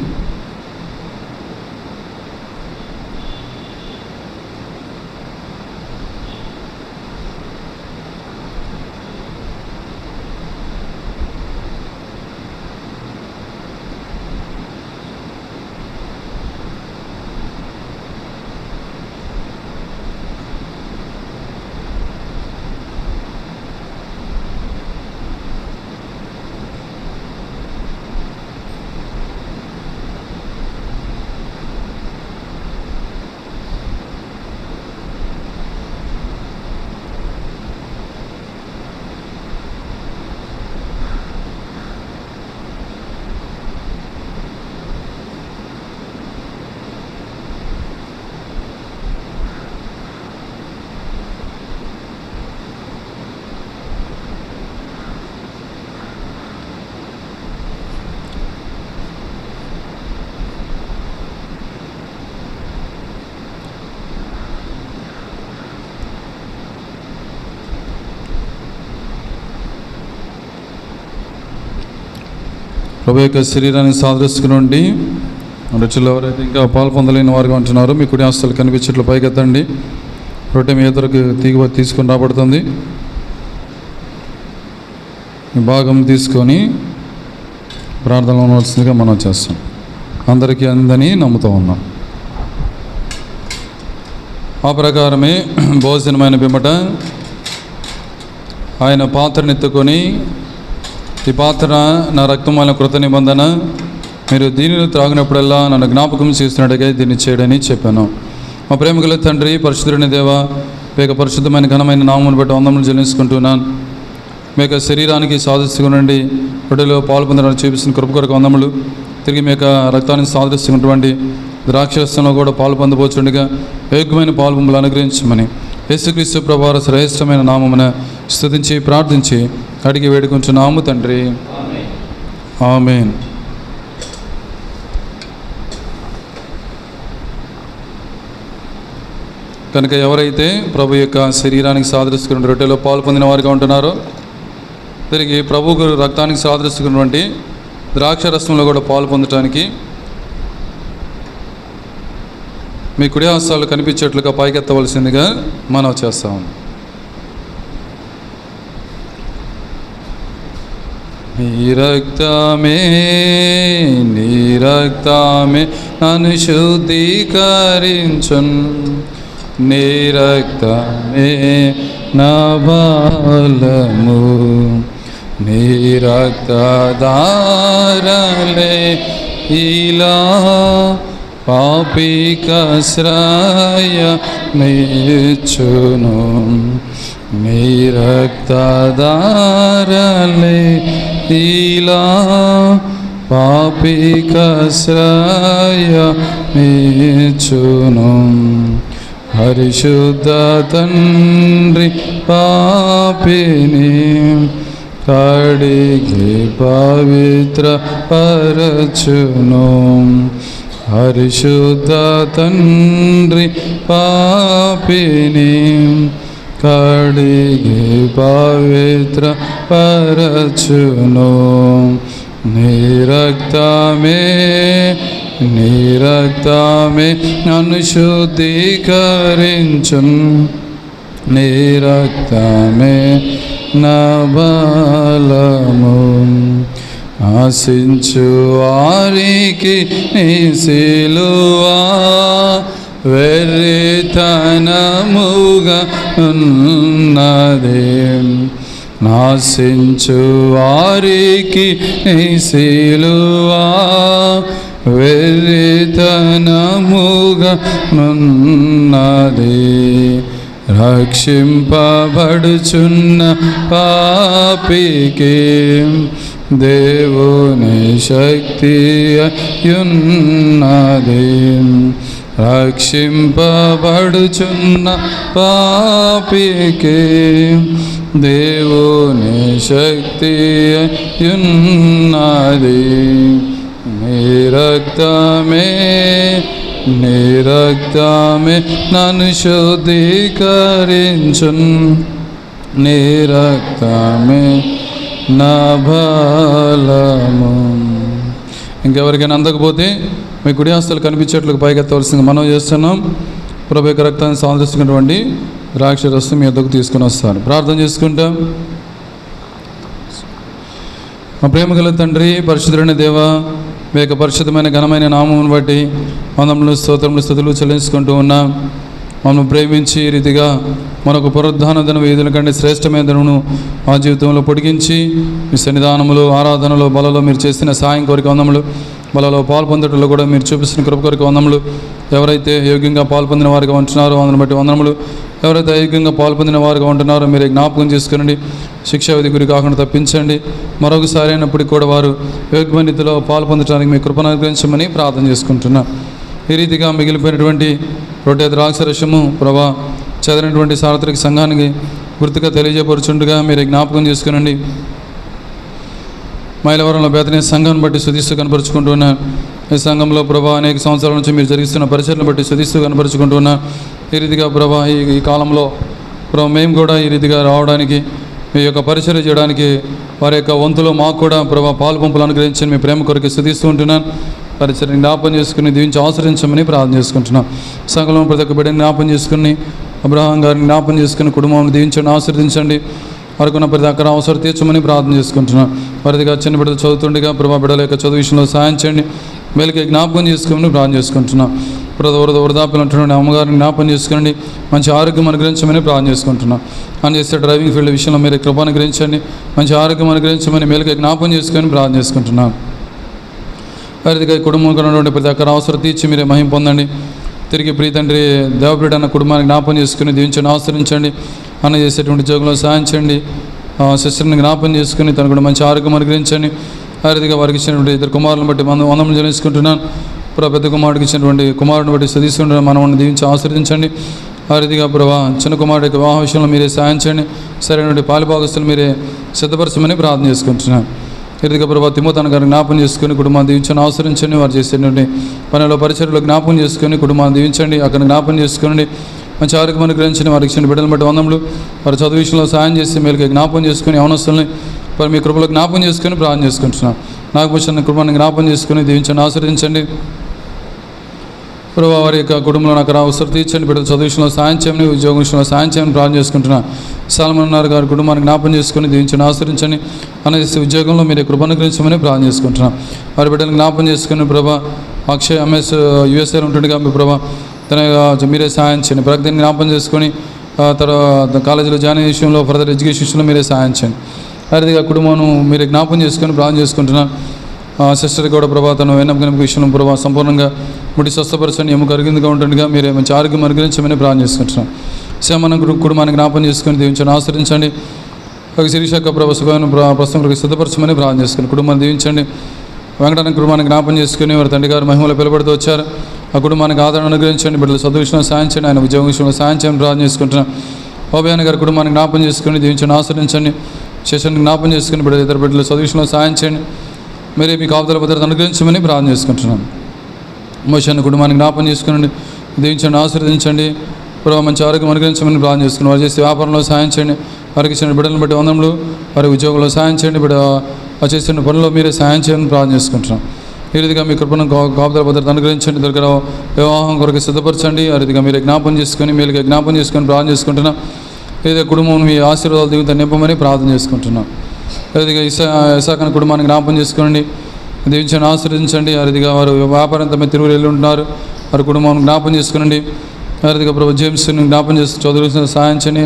Speaker 3: ప్రభు యొక్క శరీరానికి సాదృశ్యండి రుచిలో ఎవరైతే ఇంకా పాలు పొందలేని వారుగా ఉంటున్నారో మీ కుడి హస్తాలు కనిపించేట్లు పైకెత్తండి. రొట్టె మీ ఎదురుకు తీసుకొని రాబడుతుంది. ఈ భాగం తీసుకొని ప్రార్థన ఉండవలసిందిగా మనం చేస్తాం. అందరికీ అందని నమ్ముతూ ఉన్నాం. ఆ ప్రకారమే భోజనమైన పిమ్మట ఆయన పాత్రను ఎత్తుకొని, ఈ పాత్ర నా రక్తమైన కృత నిబంధన, మీరు దీనిని త్రాగినప్పుడల్లా నన్ను జ్ఞాపకం చేస్తున్నట్టుగా దీన్ని చేయడని చెప్పాను. మా ప్రేమగల తండ్రి, పరిశుద్ధుని దేవ, మీ పరిశుద్ధమైన ఘనమైన నామమును బట్టి వందములు చెల్లించుకుంటున్నాను. మీ యొక్క శరీరానికి సాదృశ్యండి రొట్టెలో పాలు పొందడానికి చూపిస్తున్న కృప కొరకు వందములు. తిరిగి మీ యొక్క రక్తానికి సాదృశ్యమైనటువంటి ద్రాక్షరసంలో కూడా పాలు పొందబోచుండగా యోగ్యమైన పాలు బొమ్మలు అనుగ్రహించమని యేసుక్రీస్తు ప్రభువారి శ్రేష్టమైన నామమున స్తుతించి ప్రార్థించి అడిగి వేడుకుంటున్నాము తండ్రి. ఆమేన్. కనుక ఎవరైతే ప్రభు యొక్క శరీరానికి సాదృశ్యమైన రొట్టెలో పాలు పొందిన వారిగా ఉంటున్నారో, తిరిగి ప్రభు రక్తానికి సాదృశ్యమైనటువంటి ద్రాక్షరసంలో కూడా పాలు పొందటానికి మీ కుడి హస్తాలు కనిపించేట్లుగా పైకెత్తవలసిందిగా మనం చేస్తాం. నీ రక్తమే నన్ను శుద్ధీకరించున్, నీ రక్తమే నా బలము, నీ రక్తధారలే ఇలా పాపికాశ్రయ మేచును, నీ రక్తధారలే ఇలా పాపికాశ్రయ మేచును. పరిశుద్ధ తండ్రి పాపిని కడిగి పవిత్ర పరచును, పరిశుద్ధ తండ్రి పాపిని కడిగి పవిత్ర పరచును. నీ రక్తమే నన్ను శుద్ధీకరించున్, నీ రక్తమే నా బలము. ఆశించు వారికి నీ సిలువా వెర్రితనముగా ఉన్నది, నాశించు వారికి నీ సిలువా వెర్రితనముగా ఉన్నది. రక్షింపబడుచున్న పాపికి దేవుని శక్తి అయ్యున్నది, రక్షింపబడుచున్న పాపికి దేవుని శక్తి అయ్యున్నది. నీ రక్తమే నన్ను శుద్ధీకరించున్, నీ రక్తమే నా బలము. ఇంకెవరికైనా అందకపోతే మీ కుడి హస్తాలు కనిపించేట్లకు పైకెత్తవలసింది మనం చేస్తున్నాం. ప్రభు యొక్క రక్తాన్ని సాదృశ్యమైనటువంటి ద్రాక్షరసం మీ వద్దకు తీసుకుని వస్తాను. ప్రార్థన చేసుకుంటాం. మా ప్రేమగల తండ్రి, పరిశుద్ధుడైన దేవా, మీ యొక్క పరిశుద్ధమైన ఘనమైన నామమును బట్టి వందములు స్తోత్రములు స్తుతులు చెల్లించుకుంటూ ఉన్నాం. మమ్మల్ని ప్రేమించి ఈ రీతిగా మనకు పునరుద్ధాన దిన వేదుల కంటే శ్రేష్టమైన దినమును మా జీవితంలో పొడిగించి మీ సన్నిధానములు ఆరాధనలో బలలో మీరు చేసిన సాయం కోరిక వందములు, బలలో పాల్పొందటంలో కూడా మీరు చూపిస్తున్న కృప కోరిక వందములు. ఎవరైతే యోగ్యంగా పాల్పొందిన వారిగా ఉంటున్నారో అందుని బట్టి వందనములు. ఎవరైతే అయోగ్యంగా పాల్పొందిన వారుగా ఉంటున్నారో మీరే జ్ఞాపకం చేసుకునండి, శిక్షా విధి గురి కాకుండా తప్పించండి. మరొకసారి అయినప్పటికీ కూడా వారు యోగ్యమైన రీతిలో పాల్పొందడానికి మీ కృపను అనుగ్రహించమని ప్రార్థన చేసుకుంటున్నాం. ఈ రీతిగా మిగిలిపోయినటువంటి రొట్టె ద్రాక్షరసము ప్రభా చదివినటువంటి సార్వత్రిక సంఘానికి గుర్తుగా తెలియజేపరుచుండగా మీరే జ్ఞాపకం చేసుకునండి. మైలవరంలో బేతనీ సంఘాన్ని బట్టి స్తుతిస్తూ కనపరుచుకుంటున్నా. ఈ సంఘంలో ప్రభా అనేక సంవత్సరాల నుంచి మీరు జరిగిస్తున్న పరిచయలను బట్టి స్తుతిస్తూ కనపరుచుకుంటున్నా. ఈ రీతిగా ప్రభా ఈ కాలంలో ప్రభా మేము కూడా ఈ రీతిగా రావడానికి, మీ యొక్క పరిచయం చేయడానికి వారి యొక్క వంతులో మాకు కూడా ప్రభా పాలు పంపులు అనుగ్రహించండి. మీ ప్రేమ కొరకు స్తుతిస్తూ ఉంటున్నాను. పరిచయం జ్ఞాపం చేసుకుని దీవించి ఆశ్రయించమని ప్రార్థన చేసుకుంటున్నాం. సంఘంలో ప్రతి ఒక్క బిడ్డని జ్ఞాపం చేసుకుని అబ్రహాం గారిని జ్ఞాపం చేసుకుని కుటుంబాన్ని దీవించండి, ఆశీర్వదించండి. వారికున్న ప్రతి ఒక్కరు అవసరం తీర్చమని ప్రార్థన చేసుకుంటున్నాం. వారిదిగా చిన్న బిడ్డలు చదువుతుండగా ప్రభా బిడ్డల యొక్క చదువు విషయంలో సాయం చేయండి. మేలుకి జ్ఞాపకం చేసుకోమని ప్రార్థన చేసుకుంటున్నాం. వృద్ధాప్యులు ఉంటున్న అమ్మగారిని జ్ఞాపకం చేసుకోండి, మంచి ఆరోగ్యం అనుగ్రహించమని ప్రార్థన చేసుకుంటున్నాం. అని చేస్తే డ్రైవింగ్ ఫీల్డ్ విషయంలో మీరు కృప అనుగ్రహించండి, మంచి ఆరోగ్యం అనుగ్రహించమని మేలుకి జ్ఞాపకం చేసుకొని ప్రార్థన చేసుకుంటున్నాం. వారిదిగా కుటుంబంలో ఉన్నటువంటి ప్రతి ఒక్కరు అవసరం తీర్చి మీరే మహిమ పొందండి. తిరిగి ప్రీతండ్రి దేవప్రీడ అన్న కుటుంబాన్ని జ్ఞాపకం చేసుకుని దీవించండి, ఆశ్రయించండి. అన్న చేసేటువంటి ఉద్యోగంలో సాయం చేయండి. సిస్టర్ని జ్ఞాపకం చేసుకుని తను కూడా మంచి ఆరోగ్యం అనుగ్రహించండి. వారిదిగా వారికి ఇచ్చినటువంటి ఇద్దరు కుమారులను బట్టి వందములు చెల్లించుకుంటున్నాను. పెద్ద కుమారుడికి ఇచ్చినటువంటి కుమారుని బట్టి సదీసుకుంటున్న మనల్ని దీవించి ఆశీర్వదించండి. ఆ రీతిగా ప్రభా చిన్న కుమారుడి యొక్క వివాహ విషయంలో మీరే సాయం చేయండి. సరైనటువంటి పాలిభాగస్తులు మీరే సిద్ధపరచమని ప్రార్థన చేసుకుంటున్నాను. ఈ రీతిగా ప్రభా తిమోతిని గారిని జ్ఞాపం చేసుకుని కుటుంబాన్ని దీవించండి, ఆశ్రయించండి. వారు చేసేటువంటి పనిలో పరిచర్యలో జ్ఞాపం చేసుకుని కుటుంబాన్ని దీవించండి, అక్కడ జ్ఞాపం చేసుకోండి. మంచి ఆరోగ్యం అనుగ్రహించండి. వారికి ఇచ్చిన బిడ్డలను బట్టి వందములు. వారి చదువు విషయంలో సాయం చేసి మేలుకి జ్ఞాపం చేసుకుని అవనస్తుల్ని వారు మీ కృపలో జ్ఞాపం చేసుకుని ప్రార్థన చేసుకుంటున్నాను. నాకు వచ్చిన కృపను జ్ఞాపం చేసుకుని దీవించండి, ఆశ్రయించండి. ప్రభావ వారి యొక్క కుటుంబంలో నాకు అవసరం తీర్చండి. బిడ్డలు చదువు విషయంలో సాయం చేయమని, ఉద్యోగం విషయంలో సాయం చేయమని ప్రార్థన చేసుకుంటున్నాను. సాల్మన్ గారి కుటుంబాన్ని జ్ఞాపం చేసుకుని దీవించండి, ఆశ్రయించండి. అనేసి ఉద్యోగంలో మీరు కృపను అనుగ్రహించమని ప్రార్థన చేసుకుంటున్నాను. వారి బిడ్డలు జ్ఞాపం చేసుకుని ప్రభా అక్షయ్ ఎంఎస్ యూఎస్ఏలో ఉంటుండగా మీ ప్రభా తన మీరే సాయం చేయండి. ప్రగతిని జ్ఞాపం చేసుకొని తర్వాత కాలేజీలో జాయిన్ అయ్యే విషయంలో ఫర్దర్ ఎడ్యుకేషన్ విషయంలో మీరే సాయం చేయండి. అదేవిధంగా కుటుంబం మీరే జ్ఞాపం చేసుకొని ప్రార్థన చేసుకుంటున్నాను. సిస్టర్ కూడా ప్రభా తను వెన్నెముక విషయంలో ప్రభా సంపూర్ణంగా ముడి స్వస్థపరచండి. ఎముక అరిగిందిగా ఉంటుండగా మీరే మంచి ఆరోగ్యం అనుగ్రహించమని ప్రార్థన చేసుకుంటున్నాను. శ్యామన్న కుటుంబాన్ని జ్ఞాపం చేసుకొని దీవించండి, ఆశ్రయించండి. శిరీషక్క ప్రభా సుఖమైన ప్రస్తుతం సిద్ధపరచమని ప్రార్థన చేసుకుని కుటుంబాన్ని దీవించండి. వెంకటన్న కుటుంబాన్ని జ్ఞాపం చేసుకుని వారి తండ్రి గారు మహిమలో పిలువడుతూ వచ్చారు. ఆ కుటుంబానికి ఆదరణ అనుగ్రహించండి. బిడ్డలు చదువు విషయంలో సాయం చేయండి, ఆయన ఉద్యోగం విషయంలో సాయం చేయని ప్రార్థన చేసుకుంటున్నాను. ఓబయాన గారి కుటుంబాన్ని జ్ఞాపం చేసుకుని దీవించండి, ఆశ్రయించండి. శేషాన్ని జ్ఞాపం చేసుకుని బిడ్డలు ఇద్దరు బిడ్డలు చదువు విషయంలో సాయం చేయండి. మీరే మీ కాపుదల భద్రత అనుగ్రహించమని ప్రార్థన చేసుకుంటున్నాను. మోషాన్ని కుటుంబాన్ని జ్ఞాపం చేసుకుని దీవించండి, ఆశీర్వదించండి. ప్రభావ మంచి ఆరోగ్యం అనుగ్రహించమని ప్రార్థన చేసుకుని వారు చేసే వ్యాపారంలో సాయం చేయండి. వారికి ఇచ్చిన బిడ్డలను బట్టి వందములు. వారి ఉద్యోగంలో సాయం చేయండి. బిడ్డ చేసిన పనుల్లో మీరే సాయం చేయని ప్రార్థన చేసుకుంటున్నాం. ఈ రీతిగా మీ కృపను కాపుదల భద్రత అనుగ్రహించండి. దగ్గర వివాహం కొరకు సిద్ధపరచండి. ఆ రీతిగా మీరే జ్ఞాపం చేసుకొని మీరుగా జ్ఞాపం చేసుకొని ప్రార్థన చేసుకుంటున్నాం. ఏదో కుటుంబం మీ ఆశీర్వాదాలు దిగుతా నింపమని ప్రార్థన చేసుకుంటున్నాం. అదేవిధంగా ఇసాకన కుటుంబాన్ని జ్ఞాపం చేసుకోండి, దీవించండి, ఆశీర్వదించండి. ఆ రీతిగా వారు వ్యాపారం తమ తిరుగులు వెళ్ళి ఉంటున్నారు. వారి కుటుంబాన్ని జ్ఞాపం చేసుకోండి. ఆ రీతిగా ప్రభు జేమ్స్ని జ్ఞాపం చేసి చదువు సాయం చేయండి.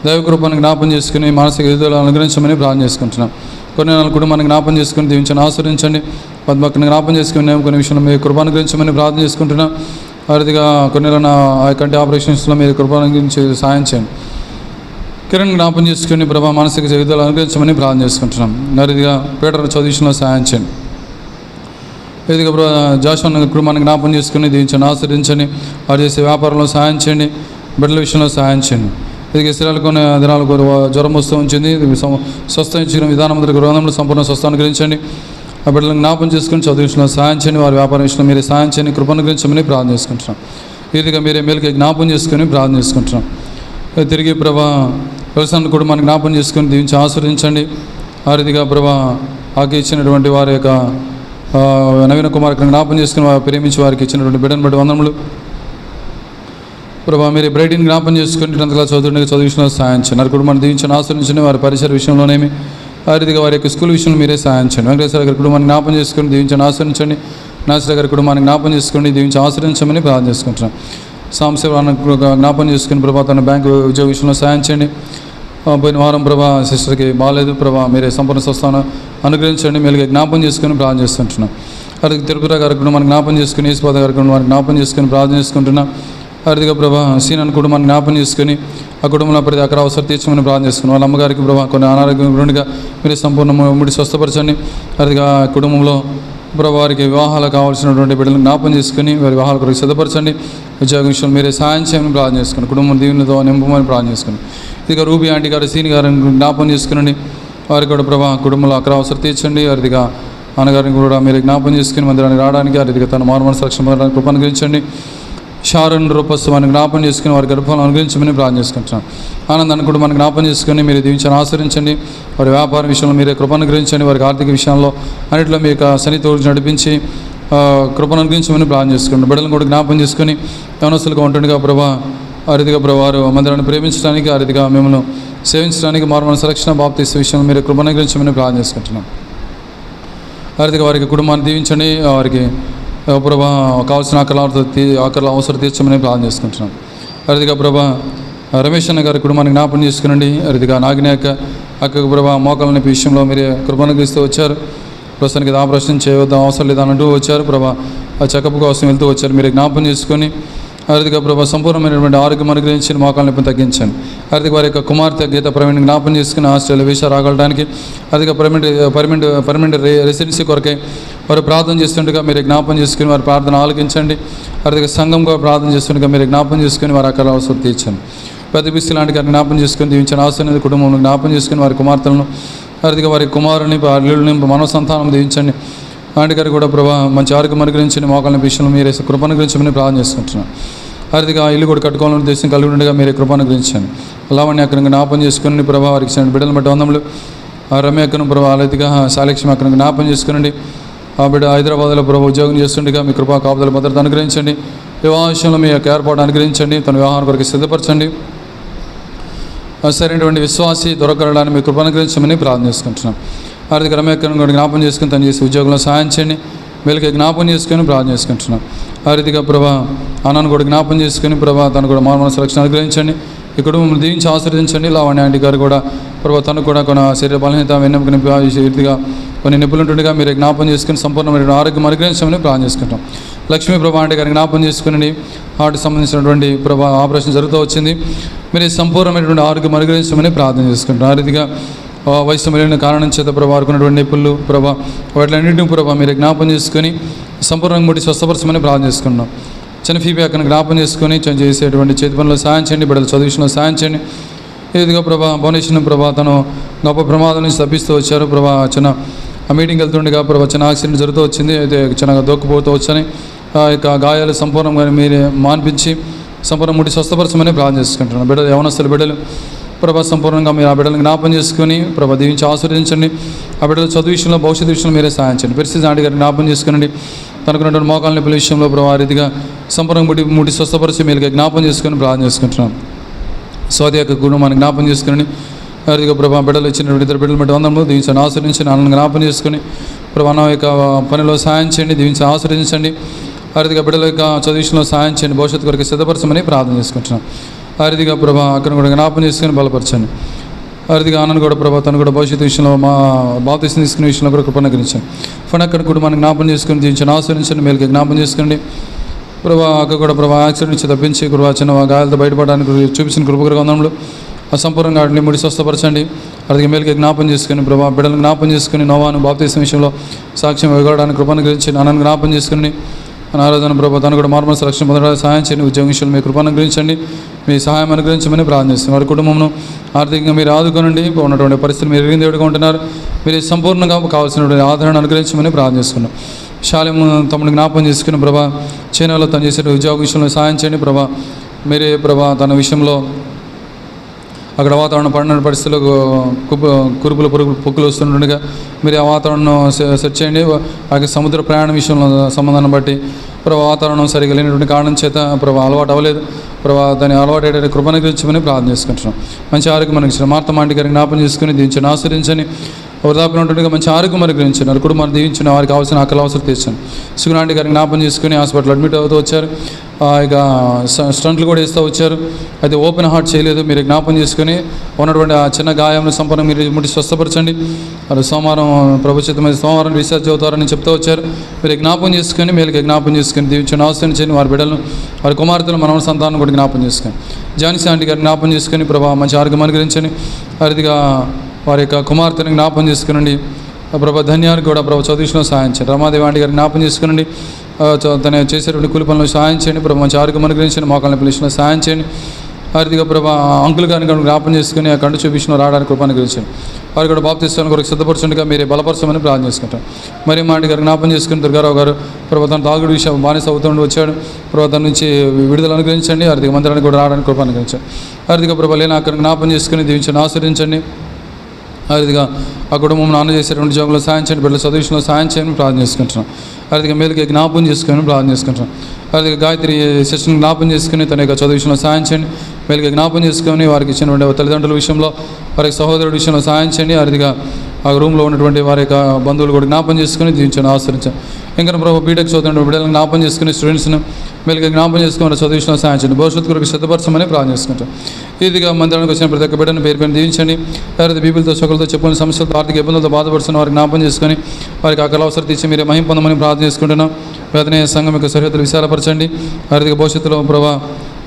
Speaker 3: దైవ కృపను జ్ఞాపం చేసుకుని మానసిక ఎదుగుదల అనుగ్రహించమని ప్రార్థన చేసుకుంటున్నాం. కొన్ని నెలల కుటుంబాన్ని జ్ఞాపం చేసుకుని దీవించండి, ఆశ్రయించండి. పద్మక్కని జ్ఞాపం చేసుకుని కొన్ని విషయంలో మీరు కృపను గురించమని ప్రార్థన చేసుకుంటున్నాం. ఆ రీతిగా కొన్ని నెలల ఆ కంటి ఆపరేషన్స్లో మీరు కృపను గురించి సాయం చేయండి. కిరణ్ జ్ఞాపం చేసుకుని ప్రభా మానసిక ఎదుగుదల అనుగ్రహించమని ప్రార్థన చేసుకుంటున్నాం. ఆ రీతిగా పీటర్ చదువు విషయంలో సాయం చేయండి. రీతిగా జాషువా కుటుంబాన్ని జ్ఞాపం చేసుకుని దీవించండి, ఆశ్రయించండి. వారు చేసే వ్యాపారంలో సాయం చేయండి, బిడ్డల విషయంలో సాయం చేయండి. ఇది స్త్రీలకు కొన్ని దినాలకు జ్వరం వస్తూ ఉంచింది. స్వస్థ ఇచ్చిన విధానం గ్రంథంలో సంపూర్ణ స్వస్థ అనుగ్రహించండి. ఆ బిడ్డలను జ్ఞాపం చేసుకుని చదువు విషయంలో సాయం చేయండి. వారి వ్యాపారం విషయంలో మీరే సాయం చేయండి, కృపను గురించమని ప్రార్థన చేసుకుంటున్నాం. ఈ రీతిగా మీరే మేలుకి జ్ఞాపం చేసుకుని ప్రార్థన చేసుకుంటున్నాం. తిరిగి ప్రభా వ్యవసాయ కుటుంబాన్ని జ్ఞాపం చేసుకుని దీవించి ఆశీర్వదించండి. ఆ రీతిగా ప్రభా ఆకి ఇచ్చినటువంటి వారి యొక్క నవీన కుమార్కి జ్ఞాపం చేసుకుని వారు ప్రేమించి వారికి ఇచ్చినటువంటి బిడ్డను బట్టి వందనములు. ప్రభా మీరు బ్రైట్ని జ్ఞాపం చేసుకుని అంతలా చదువు విషయంలో సాయం చేయండి. వారి కుటుంబాన్ని దీవించండి, ఆశ్రయించండి. వారి పరిసర విషయంలోనేమి ఆ రీతిగా వారి యొక్క స్కూల్ విషయంలో మీరే సాయం చేయండి. వెంకటేశ్వర గారి కుటుంబాన్ని జ్ఞాపం చేసుకుని దీవించండి, ఆశ్రయించండి. నాసిర గారి కుటుంబాన్ని జ్ఞాపం చేసుకుని దీవించి ఆశ్రయించమని ప్రార్థన చేసుకుంటున్నాం. సాంశివాన్ని జ్ఞాపం చేసుకుని ప్రభా తన బ్యాంకు ఉద్యోగ విషయంలో సాయం చేయండి. పోయిన వారం ప్రభా సిస్టర్కి బాగాలేదు, ప్రభా మీరే సంపూర్ణ స్వస్థానం అనుగ్రహించండి. మేలుగా జ్ఞాపం చేసుకుని ప్రార్థన చేసుకుంటున్నాం. అలాగే తిరుపతి గారి కుటుంబాన్ని జ్ఞాపం చేసుకుని ఈశ్వద గారి కుటుంబాన్ని జ్ఞాపం చేసుకుని ప్రార్థన చేసుకుంటున్నాం. అదిగా ప్రభా సీనన్ కుటుంబాన్ని జ్ఞాపం చేసుకుని ఆ కుటుంబంలో ప్రతి అక్కడ అవసరం తీర్చమని ప్రార్థన చేసుకుని వాళ్ళ అమ్మగారికి ప్రభా కొన్ని అనారోగ్యం గుండెగా మీరు సంపూర్ణ ముడి స్వస్థపరచండి. అదిగా కుటుంబంలో ప్రభా వారికి వివాహాలు కావాల్సినటువంటి బిడ్డలను జ్ఞాపం చేసుకుని వారి వివాహాల కొరకు సిద్ధపరచండి. ఉద్యోగ విషయంలో మీరే సాయం చేయమని ప్రార్థన చేసుకుని కుటుంబం దీవులతో నింపమని ప్రార్థన చేసుకుని ఇదిగా రూబీ ఆంటీ గారు సీని గారిని జ్ఞాపం చేసుకునండి. వారికి కూడా ప్రభా కుటుంబంలో అక్కడ అవసరం తీర్చండి. అదిగా అన్నగారిని కూడా మీరు జ్ఞాపం చేసుకుని మందిరానికి రావడానికి అదిగా తన మారు మనసు రక్షణ కృపను గురించండి. షారన్ రూపస్ వారిని జ్ఞాపం చేసుకుని వారి గర్భాలను అనుగ్రహించమని ప్రార్థన చేసుకుంటున్నాం. ఆనందాన్ని కూడా మనం జ్ఞాపం చేసుకుని మీరు దీవించని ఆశ్రయించండి. వారి వ్యాపార విషయంలో మీరే కృపను అనుగ్రహించండి. వారికి ఆర్థిక విషయంలో అన్నింటిలో మీ యొక్క సన్నిధితో నడిపించి కృపను అనుగ్రహించమని ప్రార్థన చేసుకుంటాం. బిడ్డలను కూడా జ్ఞాపం చేసుకుని యవనస్తులుగా ఉంటుండగా ప్రభా ఆ రీతిగా ప్రభు వారు మందిరాన్ని ప్రేమించడానికి, ఆ రీతిగా మిమ్మల్ని సేవించడానికి, మారుమన రక్షణ బాప్తీసు విషయంలో మీరు కృపను అనుగ్రహించమని ప్రార్థన చేసుకుంటున్నాం. ఆ రీతిగా వారికి కుటుంబాన్ని దీవించండి. వారికి ప్రభా కావాల్సిన ఆకర్ల అవసరం తీర్చమని ప్రార్థన చేసుకుంటున్నాం. అరిదిగా ప్రభా రమేష్ అన్న గారి కుటుంబానికి జ్ఞాపకం చేసుకునండి. అరిదిగా నాగిని అక్కకు ప్రభా మోకాల నొప్పి విషయంలో మీరే కృపణగిస్తూ వచ్చారు. ప్రస్తుతానికి ఆపరేషన్ చేయవద్దాం అవసరం లేదన్నట్టు వచ్చారు ప్రభా. ఆ చెకప్ కోసం వెళ్తూ వచ్చారు. మీరే జ్ఞాపకం చేసుకొని అరిదిగా ప్రభా సంపూర్ణమైనటువంటి ఆరోగ్యం అనుగ్రహించి మోకాల నొప్పిని తగ్గించండి. అరిదిగా వారి యొక్క కుమార్తె గీత ప్రవీణ్ జ్ఞాపకం చేసుకుని ఆస్ట్రేలియా వీసా రాగలడానికి అదిగా పర్మనెంట్ రెసిడెన్సీ కొరకై వారు ప్రార్థన చేస్తుండగా మీరు జ్ఞాపం చేసుకుని వారి ప్రార్థన ఆలకించండి. అదిగా సంఘంగా ప్రార్థన చేస్తుండగా మీరు జ్ఞాపం చేసుకుని వారి అక్కడ అవసరం తీర్చండి. పెద్ద బిస్సి లాంటి గారిని జ్ఞాపం చేసుకుని దీవించిన ఆశ్రయ కుటుంబంలో జ్ఞాపం చేసుకుని వారి కుమార్తెలను అదిగా వారి కుమారుని అల్లుడిని మనవ సంతానం దీవించండి. అలాంటి గారు కూడా ప్రభా మంచి ఆరోగ్యం అనుగ్రహించండి. మోకాళ్ళ విషయంలో మీరే కృప అనుగ్రహించమని ప్రార్థన చేసుకుంటున్నాను. అదిగా ఇల్లు కూడా కట్టుకోవాలని ఉద్దేశం కలిగి ఉండగా మీరే కృప అనుగ్రహించండి. అలావన్నీ అక్కడ జ్ఞాపం చేసుకుని ప్రభా వారికి ఇచ్చిన బిడ్డలను బట్టి వందములు. ఆ రమ్య అక్కను ప్రభా అలతిగా సాలక్ష్మి అక్కడ జ్ఞాపం చేసుకునండి. ఆ బిడ్డ హైదరాబాద్లో ప్రభు ఉద్యోగం చేస్తుండగా మీ కృపా కాపుదల భద్రత అనుగ్రహించండి. వివాహ విషయంలో మీ యొక్క ఏర్పాటు అనుగ్రహించండి. తన వివాహం కొరకు సిద్ధపరచండి. సరైనటువంటి విశ్వాసి దొరకడానికి మీ కృప అనుగ్రహించమని ప్రార్థన చేసుకుంటున్నాం. ఆర్థిక రమ్యకను కూడా జ్ఞాపం చేసుకుని తను చేసే ఉద్యోగంలో సహాయం చేయండి. వీళ్ళకి జ్ఞాపం చేసుకొని ప్రార్థన చేసుకుంటున్నాం. ఆ రీతిగా ప్రభా అన్నను కూడా జ్ఞాపం చేసుకుని ప్రభా తను కూడా మానవ రక్షణ అనుగ్రహించండి. ఈ కుటుంబం దీవించి ఆశీర్వదించండి. లావణ్య ఆంటీ గారు కూడా ప్రభా తను కూడా కొన్ని శరీర బలహీనత వెన్నెముక రీతిగా కొన్ని నిపుణులుంటుండగా మీరు జ్ఞాపం చేసుకుని సంపూర్ణమైన ఆరోగ్యం అనుగ్రహించమని ప్రార్థన చేసుకుంటాం. లక్ష్మీ ప్రభా ఆంటీ గారిని జ్ఞాపం చేసుకుని హార్ట్ సంబంధించినటువంటి ప్రభా ఆపరేషన్ జరుగుతూ వచ్చింది. మీరు సంపూర్ణమైనటువంటి ఆరోగ్యం అనుగ్రహించమని ప్రార్థన చేసుకుంటాం. ఆ రీతిగా వయసు మెలిగిన కారణం చేత ప్రభా వారుకున్నటువంటి నిపుణులు ప్రభా వాటిలన్నింటినీ ప్రభా మీరు జ్ఞాపం చేసుకొని సంపూర్ణంగా ముట్టి స్వస్థపరచమని ప్రార్థన చేసుకున్నాం. చిన్న ఫీబీ అక్కడ జ్ఞాపం చేసుకొని చేసేటువంటి చేతి పనులు సాయం చేయండి. బిడ్డల చదువు విషయంలో సాయం చేయండి. ఇదిగా ప్రభా భువనేశ్వరం ప్రభా తను గొప్ప ప్రమాదం నుంచి తప్పిస్తూ వచ్చారు. ప్రభా చిన్న ఆ మీటింగ్ వెళ్తుండగా ప్రభా చిన్న యాక్సిడెంట్ జరుగుతూ వచ్చింది. అయితే చిన్నగా దొక్కుపోతూ వచ్చని ఆ యొక్క గాయాలు సంపూర్ణంగా మీరే మాన్పించి సంపూర్ణ ముట్టి స్వస్థపరచమని ప్రార్థన చేసుకుంటున్నాను. బిడ్డలు యవనస్తుల బిడ్డలు ప్రభా సంపూర్ణంగా మీరు ఆ బిడ్డలను జ్ఞాపం చేసుకుని ప్రభా దీవించి ఆశీర్వదించండి. ఆ బిడ్డల చదువు విషయంలో భవిష్యత్తు విషయంలో మీరే సాయం చేయండి. పరిస్థితి ఆంటీ గారిని జ్ఞాపం చేసుకునండి. తనకున్నటువంటి మోకాళ్ళ నొప్పుల విషయంలో ప్రభా ఆ రీతిగా సంపూర్ణంగా ముట్టి స్వస్థపరిచి మీరు జ్ఞాపం చేసుకుని ప్రార్థన చేసుకుంటున్నాం. స్వాతి యొక్క కుటుంబాన్ని జ్ఞాపం చేసుకుని ఆ రీతిగా ప్రభా బిడ్డలు ఇచ్చినటువంటి ఇద్దరు బిడ్డలు బట్టి వందరము దీవించండి ఆశీర్వదించి నాన్నను జ్ఞాపం చేసుకుని ప్రభా నా యొక్క పనిలో సాయం చేయండి. దీవించి ఆశీర్వదించండి. ఆ రీతిగా బిడ్డల యొక్క చదువు విషయంలో సాయం చేయండి. భవిష్యత్తు కొరకు సిద్ధపరచమని ప్రార్థన చేసుకుంటున్నాం. ఆ రీతిగా ప్రభా అక్కడ కూడా జ్ఞాపం చేసుకుని బలపరచండి. ఆ రీతిగా ఆనంద్ కూడా ప్రభా తను కూడా భవిష్యత్తు విషయంలో మా బాప్తీసం తీసుకునే విషయంలో కూడా కృపను అనుగ్రహించండి. ఫండ్ అక్కడ కుటుంబాన్ని జ్ఞాపం చేసుకుని దీవించండి ఆశీర్వదించండి. మేలుకి జ్ఞాపం చేసుకోండి. ప్రభా అక్కడ కూడా ప్రభా యాక్సిడెంట్ నుంచి తప్పించి కృపా చిన్న గాయాలతో బయటపడడానికి చూపించిన కృపకరంగా వందనములు. ఆ సంపూర్ణంగా వాటిని ముడి స్వస్థపరచండి. అదిగా మేలుకి జ్ఞాపం చేసుకుని ప్రభా బిడ్డలను జ్ఞాపం చేసుకుని నోవాను బాప్తీసం విషయంలో సాక్ష్యం ఇవ్వడానికి కృపను గురించి నాన్నను జ్ఞాపం చేసుకుని ఆరాధన ప్రభా తను కూడా మార్మల్స్ రక్షణ పొందడానికి సహాయం చేయండి. ఉద్యోగ విషయంలో మీ కృపను అనుగ్రహించండి. మీ సహాయం అనుగ్రహించమని ప్రార్థన చేస్తున్నాం. వారి కుటుంబంను ఆర్థికంగా మీరు ఆదుకోనండి. ఉన్నటువంటి పరిస్థితులు మీరు ఎరిగిన దేవుడిగా ఉంటున్నారు. మీరు సంపూర్ణంగా కావాల్సినటువంటి ఆదరణ అనుగ్రహించమని ప్రార్థన చేసుకున్నాం. శాలెం తమను జ్ఞాపం చేసుకుని ప్రభా చైనాలో తను చేసే ఉద్యోగ విషయంలో సహాయం చేయండి. ప్రభా మీరే ప్రభా తన విషయంలో అక్కడ వాతావరణం పడిన పరిస్థితుల్లో కురుపులు పొక్కులు వస్తుండగా మీరు ఆ వాతావరణం సెట్ చేయండి. అలాగే సముద్ర ప్రయాణ విషయంలో సంబంధాన్ని బట్టి ప్రభా వాతావరణం సరిగా లేనటువంటి కారణం చేత ప్రభా అలవాటు అవ్వలేదు. ప్రభా దాన్ని అలవాటు అయ్యే కృపను గురించమని ప్రార్థన చేసుకుంటున్నాం. మంచి ఆరోగ్యం అనుగ్రహించండి. మార్తమాంటి గారికి జ్ఞాపం చేసుకుని దీవించండి ఆశ్రయించండి. వృధాపన ఉంటుండగా మంచి ఆరోగ్యం అనుగ్రహించండి. వారి కుటుంబాన్ని దీవించండి. వారికి కావాల్సిన ఆకలి అవసరం తీర్చండి. సుగుణాంటి గారికి జ్ఞాపం చేసుకుని హాస్పిటల్ అడ్మిట్ అవుతూ వచ్చారు. ఇక స్టంట్లు కూడా వేస్తూ వచ్చారు. అయితే ఓపెన్ హార్ట్ చేయలేదు. మీరు జ్ఞాపం చేసుకుని ఉన్నటువంటి ఆ చిన్న గాయంను సంపూర్ణ మీరు ముట్టి స్వస్థపరచండి. వారు సోమవారం ప్రభుత్వమైన సోమవారం రీసెర్చ్ అవుతారని చెప్తూ వచ్చారు. మీరు జ్ఞాపం చేసుకుని మేలుకి జ్ఞాపం చేసుకుని దీవించండి ఆశ్రయించండి. వారి బిడ్డలను వారి కుమార్తెలు మనవ సంతానం కూడా జ్ఞాపం చేసుకుని జాన్సీ ఆంటీ గారిని జ్ఞాపం చేసుకుని ప్రభా మంచి ఆరోగ్యం అనుగ్రహించండి. వారిదిగా వారి యొక్క కుమార్తెను జ్ఞాపం చేసుకునండి. ప్రభా ధన్యానికి కూడా ప్రభా చదువులో సహాయం చేయండి. రమాదేవి ఆంటీ గారిని జ్ఞాపం చేసుకునండి. తను చేసేటువంటి కూలి పనులు సహాయం చేయండి. ప్రభా మంచి ఆరోగ్యం అనుగ్రహించండి. మోకాళ్ళ పిలిచిన సహాయం చేయండి. వారిదిగా ప్రభా అంకుల్ గారిని జ్ఞాపం చేసుకుని ఆ కంటి చూపించిన రావడానికి కృపను గురించాను. వారి కూడా బాప్తిస్తాను కొరకు సిద్ధపరచుండగా మీరే బలపరచమని ప్రార్థన చేసుకుంటాం. మరి మా గారు జ్ఞాపం చేసుకుని దుర్గారావు గారు ప్రభా తన తాగుడు విషయం బానిస అవుతుండి వచ్చాడు. ప్రభా తన నుంచి విడుదల అనుగ్రహించండి. వారిదిగా మందిరానికి కూడా రావడానికి కృపను అనుగ్రహించండి. వారిదిగా ప్రభా లేని అక్కడ జ్ఞాపం చేసుకుని దీవించండి, ఆశ్రయించండి. అదిగా ఆ కుటుంబం నాన్న చేసేటువంటి ఉద్యోగంలో సాయం చేయండి, బిడ్డల చదువులో సాయం చేయని ప్రార్థన చేసుకుంటున్నాం. అదిగా మేలుకి జ్ఞాపం చేసుకుని ప్రార్థన చేసుకుంటున్నాం. అదిగా గాయత్రి సిస్టర్ని జ్ఞాపం చేసుకుని తన యొక్క చదువు విషయంలో సాయం చేయండి, మేలుకి జ్ఞాపం చేసుకొని వారికి ఇచ్చినటువంటి తల్లిదండ్రుల విషయంలో వారికి సహోదరుడి విషయంలో సాయం చేయండి. అదిగా ఆ రూమ్లో ఉన్నటువంటి వారి యొక్క బంధువులు కూడా జ్ఞాపం చేసుకుని దీవించండి, ఆశ్రయించండి. ఇంకా ప్రభు బీటెక్ చదువుతున్న బిడ్డలను జ్ఞాపం చేసుకుని స్టూడెంట్స్ను మేలుగా జ్ఞాపం చేసుకుని చదువు విషయంలో సాయం చేయండి, భవిష్యత్తు కొరకు సిద్ధపరచమని ప్రార్థన చేసుకుంటాం. ఇదిగా మందిరానికి వచ్చిన ప్రతి ఒక్క బిడ్డను పేరు పైన దీవించండి. ఎవరైతే బీపీలతో సొకలతో చెప్పుకునే సమస్యలతో ఆర్థిక ఇబ్బందులతో బాధపడుతున్న వారికి జ్ఞాపం చేసుకొని వారికి అక్కడ అవసరం తీసి మీరే మహిమ పొందమని ప్రార్థన చేసుకుంటున్నాం. వేదనీయ సంఘం యొక్క సరిహద్దులు విశాలపరచండి. ఆర్థిక భవిష్యత్తులో ప్రభావ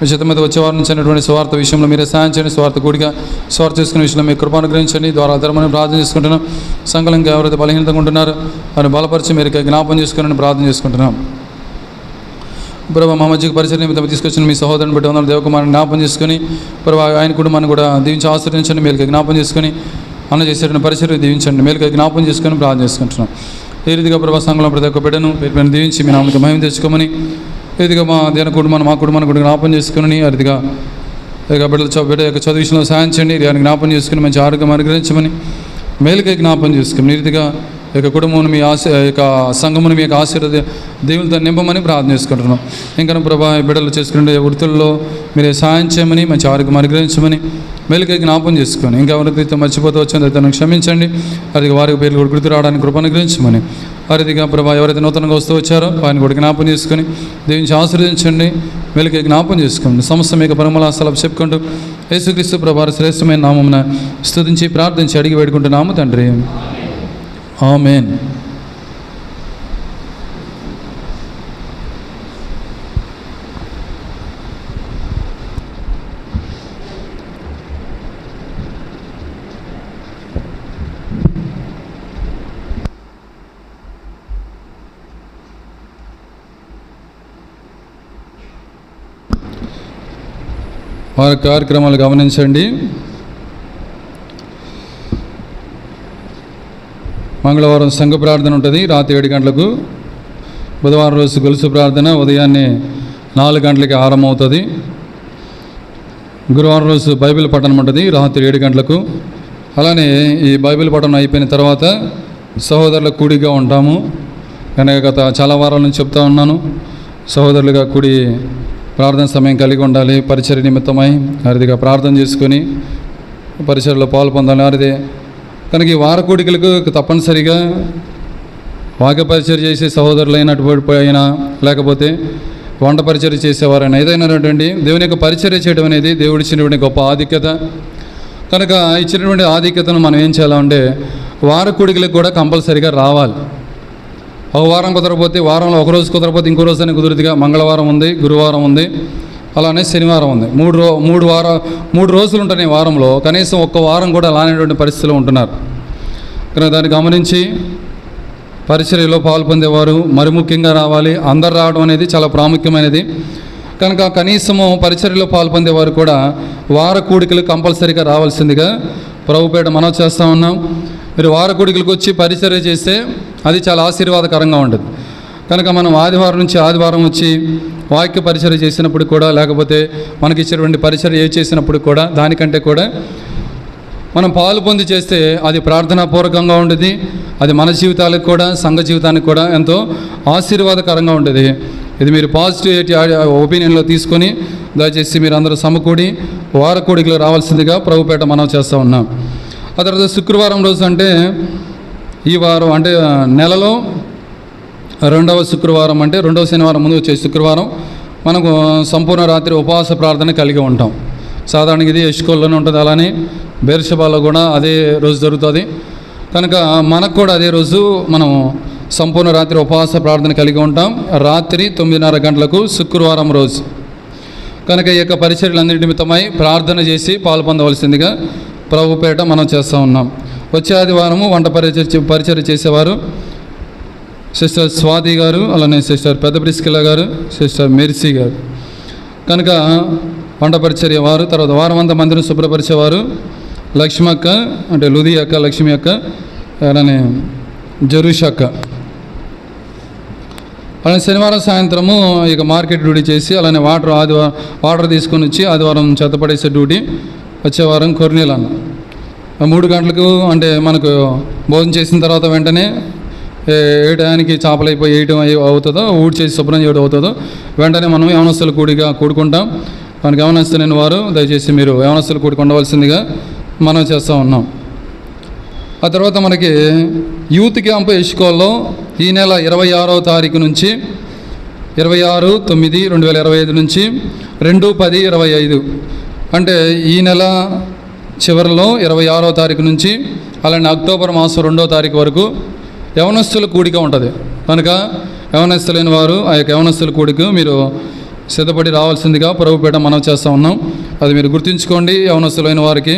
Speaker 3: విషయం మీద వచ్చే వారి నుంచి అయినటువంటి స్వార్థ విషయంలో మీరే సాయం చేయండి. స్వార్థ కూడిగా స్వార్థ చేసుకునే విషయంలో మీ కృప అనుగ్రహించండి. ద్వారా ధర్మని ప్రార్థన చేసుకుంటున్నాం. సంఘం ఇంకా ఎవరైతే బలహీనతగా ఉంటున్నారో వారిని బలపరిచి మీరు జ్ఞాపం చేసుకుని ప్రార్థన చేసుకుంటున్నాం. ప్రభావ మా మధ్యకు పరిచయం నిమిత్తం తీసుకొచ్చిన మీ సహోదరుని బట్టి వందల దేవకుమారిని జ్ఞాపం చేసుకుని ప్రభావ ఆయన కుటుంబాన్ని కూడా దీవించి ఆశ్రయించండి. మేలుగా జ్ఞాపం చేసుకుని అన్న చేసేటువంటి పరిచయం దీవించండి. మేలుగా జ్ఞాపం చేసుకొని ప్రార్థన చేసుకుంటున్నాం. ఈ రీతిగా ప్రభావ సంఘంలో ప్రతి ఒక్క బిడ్డను పేరు దీవించి మీ నామకి మహిమ తెచ్చుకోమని ఇదిగా మా దేన కుటుంబాన్ని మా కుటుంబాన్ని కూడా జ్ఞాపం చేసుకుని అదిగా బిడ్డ యొక్క చదువు విషయంలో సాయం చేయండి. దాన్ని జ్ఞాపం చేసుకుని మంచి ఆరోగ్యం అనుగ్రహించమని మేలుగా జ్ఞాపం చేసుకుని రీతిగా ఈ యొక్క కుటుంబం మీ యొక్క సంఘమును మీ యొక్క ఆశీర్వాద దేవులతో నింపమని ప్రార్థన చేసుకుంటున్నాం. ఇంకా ప్రభా బిడ్డలు చేసుకునే వృత్తుల్లో మీరే సాయం చేయమని మంచి ఆరోగ్యం అనుగ్రహించమని మేలుగా జ్ఞాపం చేసుకొని ఇంకా ఎవరితో మర్చిపోతూ వచ్చిందో తనను క్షమించండి. అది వారికి పేర్లు కూడా గుర్తు రావడానికి కృప అనుగ్రహించమని వారిదిగా ప్రభా ఎవరైతే నూతనంగా వస్తూ వచ్చారో వారిని కూడా జ్ఞాపం చేసుకొని దీవించి ఆశీర్వదించండి. మేలుగా జ్ఞాపం చేసుకోండి. సమస్త మీకు పరిమళాసలం చెప్పుకుంటూ యేసుక్రీస్తు ప్రభా శ్రేష్టమైన నామమున స్తుతించి ప్రార్థించి అడిగి వేడుకుంటున్నాము తండ్రి, ఆమేన్. వారి కార్యక్రమాలు గమనించండి. మంగళవారం సంఘ ప్రార్థన ఉంటుంది రాత్రి 7 గంటలకు. బుధవారం రోజు గొలుసు ప్రార్థన ఉదయాన్నే 4 గంటలకి ఆరంభమవుతుంది. గురువారం రోజు బైబిల్ పఠనం ఉంటుంది రాత్రి 7 గంటలకు. అలానే ఈ బైబిల్ పఠనం అయిపోయిన తర్వాత సహోదరుల కూడిగా ఉంటాము. కనుక గత చాలా వారాల నుంచి చెప్తా ఉన్నాను, సహోదరులుగా కూడి ప్రార్థన సమయం కలిగి ఉండాలి. పరిచర్య నిమిత్తమై అరిదిగా ప్రార్థన చేసుకొని పరిచర్యలో పాలు పొందాలి. అరిదే కనుక ఈ వార కూడికలకు తప్పనిసరిగా వాక్య పరిచర్య చేసే సహోదరులైనటువంటి అయినా లేకపోతే వంట పరిచర్య చేసేవారైనా ఏదైనాటువంటి దేవుని యొక్క పరిచర్య చేయడం అనేది దేవుడు ఇచ్చినటువంటి గొప్ప ఆధిక్యత. కనుక ఇచ్చినటువంటి ఆధిక్యతను మనం ఏం చేయాలంటే వార కూడికలకు కూడా కంపల్సరీగా రావాలి. ఒక వారం కుదరకపోతే వారంలో ఒక రోజు కుదరకపోతే ఇంకో రోజు అని కుదురుదిగా. మంగళవారం ఉంది, గురువారం ఉంది, అలానే శనివారం ఉంది. మూడు రోజులు ఉంటున్నాయి వారంలో. కనీసం ఒక్క వారం కూడా అలానేటువంటి పరిస్థితుల్లో ఉంటున్నారు. కనుక దాన్ని గమనించి పరిచర్యలో పాల్పొందేవారు మరి ముఖ్యంగా రావాలి. అందరు రావడం అనేది చాలా ప్రాముఖ్యమైనది. కనుక కనీసము పరిచర్యలో పాల్పొందేవారు కూడా వార కూడికలు కంపల్సరీగా రావాల్సిందిగా ప్రభుపేట మనం చేస్తూ ఉన్నాం. మీరు వార కూడికలకు వచ్చి పరిచర్య చేస్తే అది చాలా ఆశీర్వాదకరంగా ఉంటుంది. కనుక మనం ఆదివారం నుంచి ఆదివారం వచ్చి వాక్య పరిచర్య చేసినప్పుడు కూడా లేకపోతే మనకి ఇచ్చినటువంటి పరిచర్య చేసినప్పుడు కూడా దానికంటే కూడా మనం పాలు పొంది చేస్తే అది ప్రార్థనాపూర్వకంగా ఉంటుంది. అది మన జీవితాలకు కూడా సంఘ జీవితానికి కూడా ఎంతో ఆశీర్వాదకరంగా ఉంటుంది. ఇది మీరు పాజిటివ్ ఒపీనియన్లో తీసుకొని దయచేసి మీరు అందరూ సమకూడి వార కూడికలు రావాల్సిందిగా ప్రభుపేట మనం చేస్తూ ఉన్నాం. ఆ తర్వాత శుక్రవారం రోజు అంటే ఈ వారం అంటే నెలలో 2వ శుక్రవారం అంటే 2వ శనివారం ముందు వచ్చే శుక్రవారం మనకు సంపూర్ణ రాత్రి ఉపవాస ప్రార్థన కలిగి ఉంటాం. సాధారణంగా ఇది ఎష్కోల్లోనే ఉంటుంది. అలానే బేర్షబాలో కూడా అదే రోజు జరుగుతుంది. కనుక మనకు కూడా అదే రోజు మనం సంపూర్ణ రాత్రి ఉపవాస ప్రార్థన కలిగి ఉంటాం. రాత్రి 9:30 గంటలకు శుక్రవారం రోజు. కనుక ఈ యొక్క పరిచర్యలన్నిటి నిమిత్తమై ప్రార్థన చేసి పాలు పొందవలసిందిగా ప్రభుపేట మనం చేస్తూ ఉన్నాం. వచ్చే ఆదివారము వంట పరిచర్య చేసేవారు సిస్టర్ స్వాతి గారు, అలానే సిస్టర్ పెద్ద ప్రిస్కిల గారు, సిస్టర్ మెర్సీ గారు. కనుక వంట పరిచర్య వారు, తర్వాత వారం అంతా మందిరం శుభ్రపరిచేవారు లక్ష్మక్క, అంటే లుది అక్క, లక్ష్మి అక్క, అలానే జరూష్ అక్క. అలానే శనివారం సాయంత్రము ఇక మార్కెట్ డ్యూటీ చేసి, అలానే వాటర్ తీసుకొని వచ్చి ఆదివారం చెత్తపడేసే డ్యూటీ. వచ్చే వారం కొర్నీలు అన్న 3 గంటలకు, అంటే మనకు భోజనం చేసిన తర్వాత వెంటనే ఏ టయానికి చేపలు అయిపోయి 8 అవుతుందో, ఊడి చేసి శుభ్రం చేయడం అవుతుందో వెంటనే మనం యవనస్తులు కూడుకుంటాం. మనకి యవనస్తులైన వారు దయచేసి మీరు యవనస్తులు ఉండవలసిందిగా మనం చేస్తూ ఉన్నాం. ఆ తర్వాత మనకి యూత్ క్యాంపు ఎస్కోల్లో ఈ నెల 26వ తారీఖు నుంచి 26/9/2025 నుంచి 2/10/25, అంటే ఈ నెల చివరిలో 26వ తారీఖు నుంచి అలానే అక్టోబర్ మాసం 2వ తారీఖు వరకు యవనస్తుల కూడిక ఉంటుంది. కనుక యవనస్తులైన వారు ఆ యొక్క యవనస్తుల కూడిక మీరు సిద్ధపడి రావాల్సిందిగా ప్రభుపేట మనం చేస్తూ ఉన్నాం. అది మీరు గుర్తుంచుకోండి. యవనస్తులైన వారికి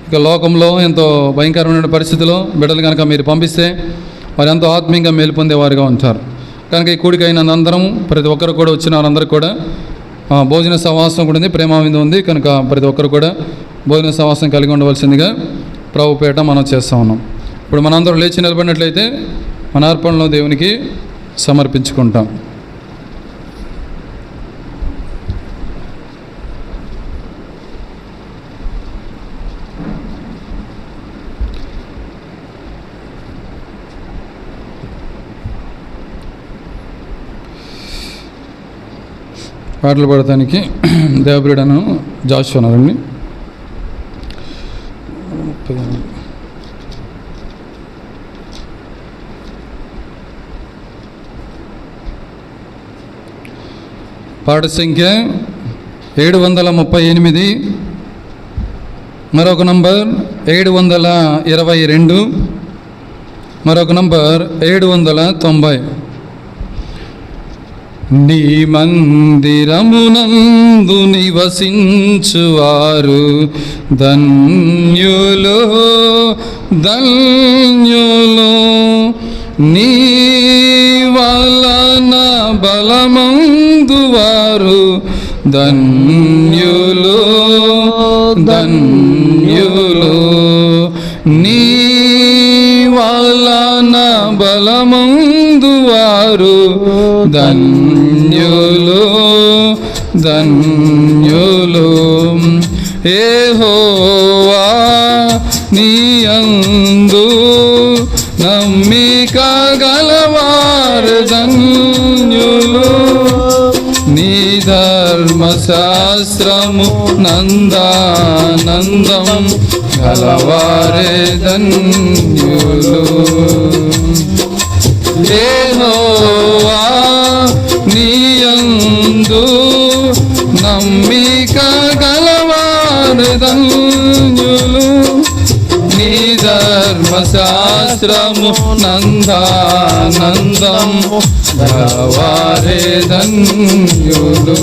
Speaker 3: ఇక లోకంలో ఎంతో భయంకరమైన పరిస్థితిలో బిడ్డలు కనుక మీరు పంపిస్తే వారు ఎంతో ఆత్మీయంగా మేలు పొందేవారుగా ఉంటారు. కనుక ఈ కూడిక అయినందరం ప్రతి ఒక్కరు కూడా వచ్చిన వారందరూ కూడా భోజన సహవాసం కూడా ఉంది, ప్రేమావిందు ఉంది. కనుక ప్రతి ఒక్కరు కూడా భోజన సహవాసం కలిగి ఉండవలసిందిగా ప్రభుపేట మనం చేస్తూ ఉన్నాం. ఇప్పుడు మనందరం లేచి నిలబడినట్లయితే మన అర్పణలో దేవునికి సమర్పించుకుంటాం. పాటలు పాడటానికి దేవప్రియుడను జాష్ ఉన్నారండి. పాట సంఖ్య 738, మరొక నంబర్ 722, మరొక నంబర్ 790. నీ మందిరమునందు నివసించువారు ధన్యులు ధన్యులు, నీ వలన బలమందువారు ధన్యులు ధన్యులు, నీ వలన బలమందువారు ధన్యులు ధన్యులు. యెహోవా నీయందు నమ్మిక గలవారు ధన్యులు, నీ ధర్మశాస్త్రము నందానందం గలవారే ధన్యులు. యెహోవా నీయందు నమ్మిక గలవారు ధన్యులు, నీ ధర్మశాస్త్రము నందానందం గలవారే ధన్యులు.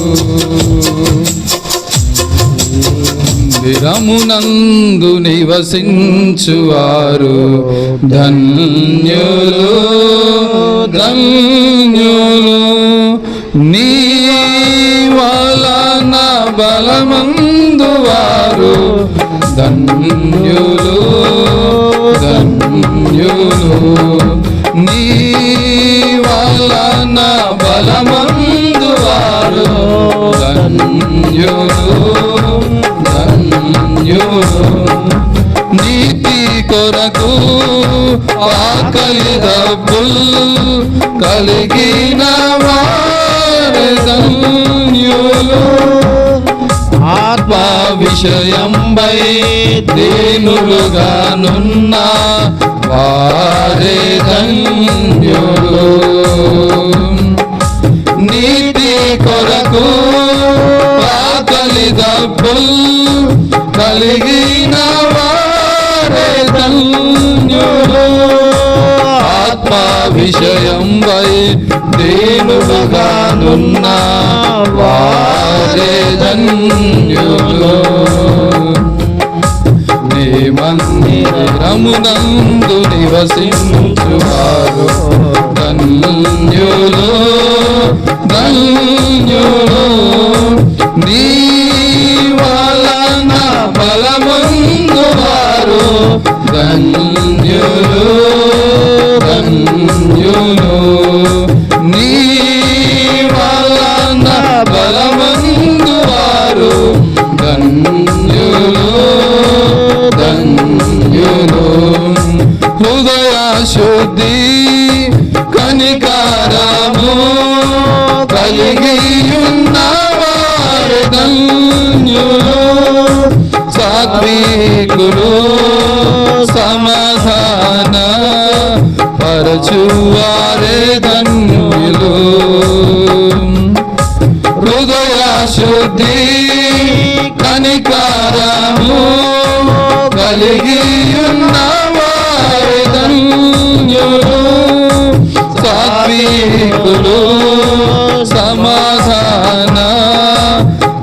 Speaker 3: మందిరమునందు నివసించువారు ధన్యులు ధన్యులు, నీ వలన బలమందువారు ధన్యులు ధన్యులు, నీ వలన బలమందువారు ధన్యులు ధన్యులు. నీతి కొరకు ఆకలి దప్పులు కలిగిన వారు ధన్యులు, ఆత్మ విషయంపై దీనులుగానున్న వారే ధన్యులు. నీతి కొరకు ఆకలి దప్పులు కలిగిన వారే ధన్యులు, ఆత్మ విషయంపై దీనులుగానున్న వారే ధన్యులు. నీ మందిరమునందు నివసించువారు ధన్యులు ధన్యులు, నీ ధన్యులు ధన్యులు నీ వలన బలమందువారు ధన్యులు ధన్యులు హృదయ శుద్ధి కనికరము కలిగి ఉన్నవారు ధన్యులు సాత్వికులు సమాధాన పరచువారే ధన్యులు హృదయ శుద్ధి కనికరము కలిగి ఉన్నవారే ధన్యులు సాత్వికులు సమాధాన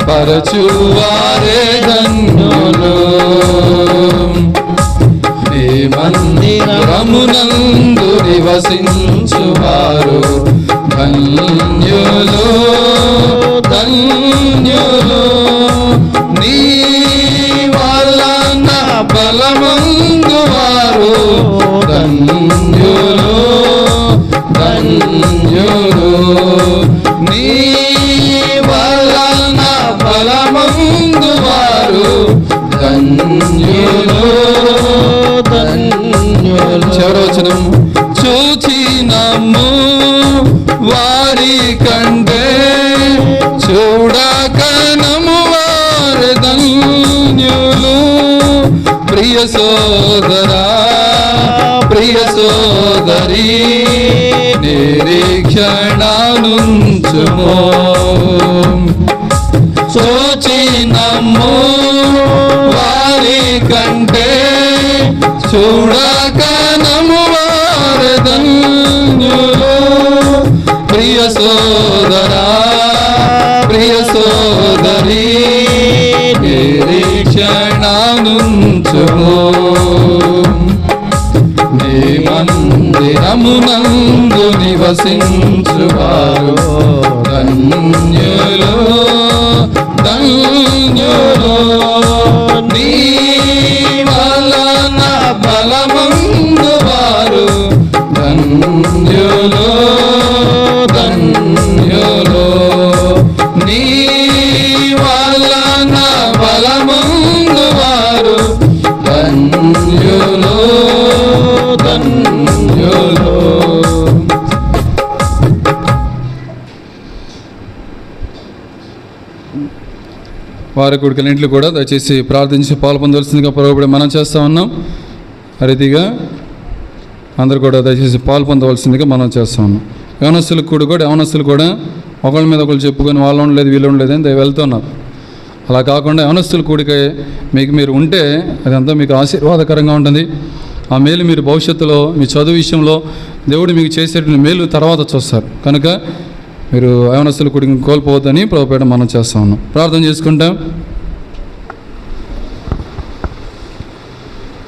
Speaker 3: పరచువారే ధన్యులు నీ మందిరమునందు నివసించువారు ధన్యులు ధన్యులు నీ వలన బలమందువారు ధన్యులు ధన్యులు నీ వలన బలమందువారు ధన్యులు ధన్యులు చివరవచనం చూచినము వారి కంటే చూడకనము వారి ధన్యులు ప్రియ సోదరా ప్రియ సోదరి నిరీక్షణనుంచుము చూచినము వారి కంటే చూడకనము వారి ధన్యులు ప్రియ సోదరా ప్రియ సోదరి నిరీక్షణనుంచుము నీ మందిరమునందు నివసించువారు ధన్యులు ధన్యులు నీ వలన బలమందువారు ధన్యులు ధన్యులు నీ వలన బలమందువారు ధన్యులు ధన్యులు వారి కొడుకులన్నింటిలో కూడా దయచేసి ప్రార్థించి పాల్పొందవలసిందిగా పొరవబడి మనం చేస్తూ ఉన్నాం. ఆ రీతిగా అందరూ కూడా దయచేసి పాల్పొందవలసిందిగా మనం చేస్తూ ఉన్నాం. యవనస్తులకు కూడా ఒకళ్ళ మీద ఒకళ్ళు చెప్పుకొని వాళ్ళు ఉండలేదు వీళ్ళు ఉండలేదు అని వెళ్తున్నారు. అలా కాకుండా యవనస్తుల కూడిక మీరు ఉంటే అదంతా మీకు ఆశీర్వాదకరంగా ఉంటుంది. ఆ మేలు మీరు భవిష్యత్తులో మీ చదువు విషయంలో దేవుడు మీకు చేసేటువంటి మేలు తర్వాత చూస్తారు. కనుక మీరు యవనస్తుల కూడిక కోల్పోవద్దని ప్రభుపేట మనం చేస్తూ ఉన్నాం. ప్రార్థన చేసుకుంటాం.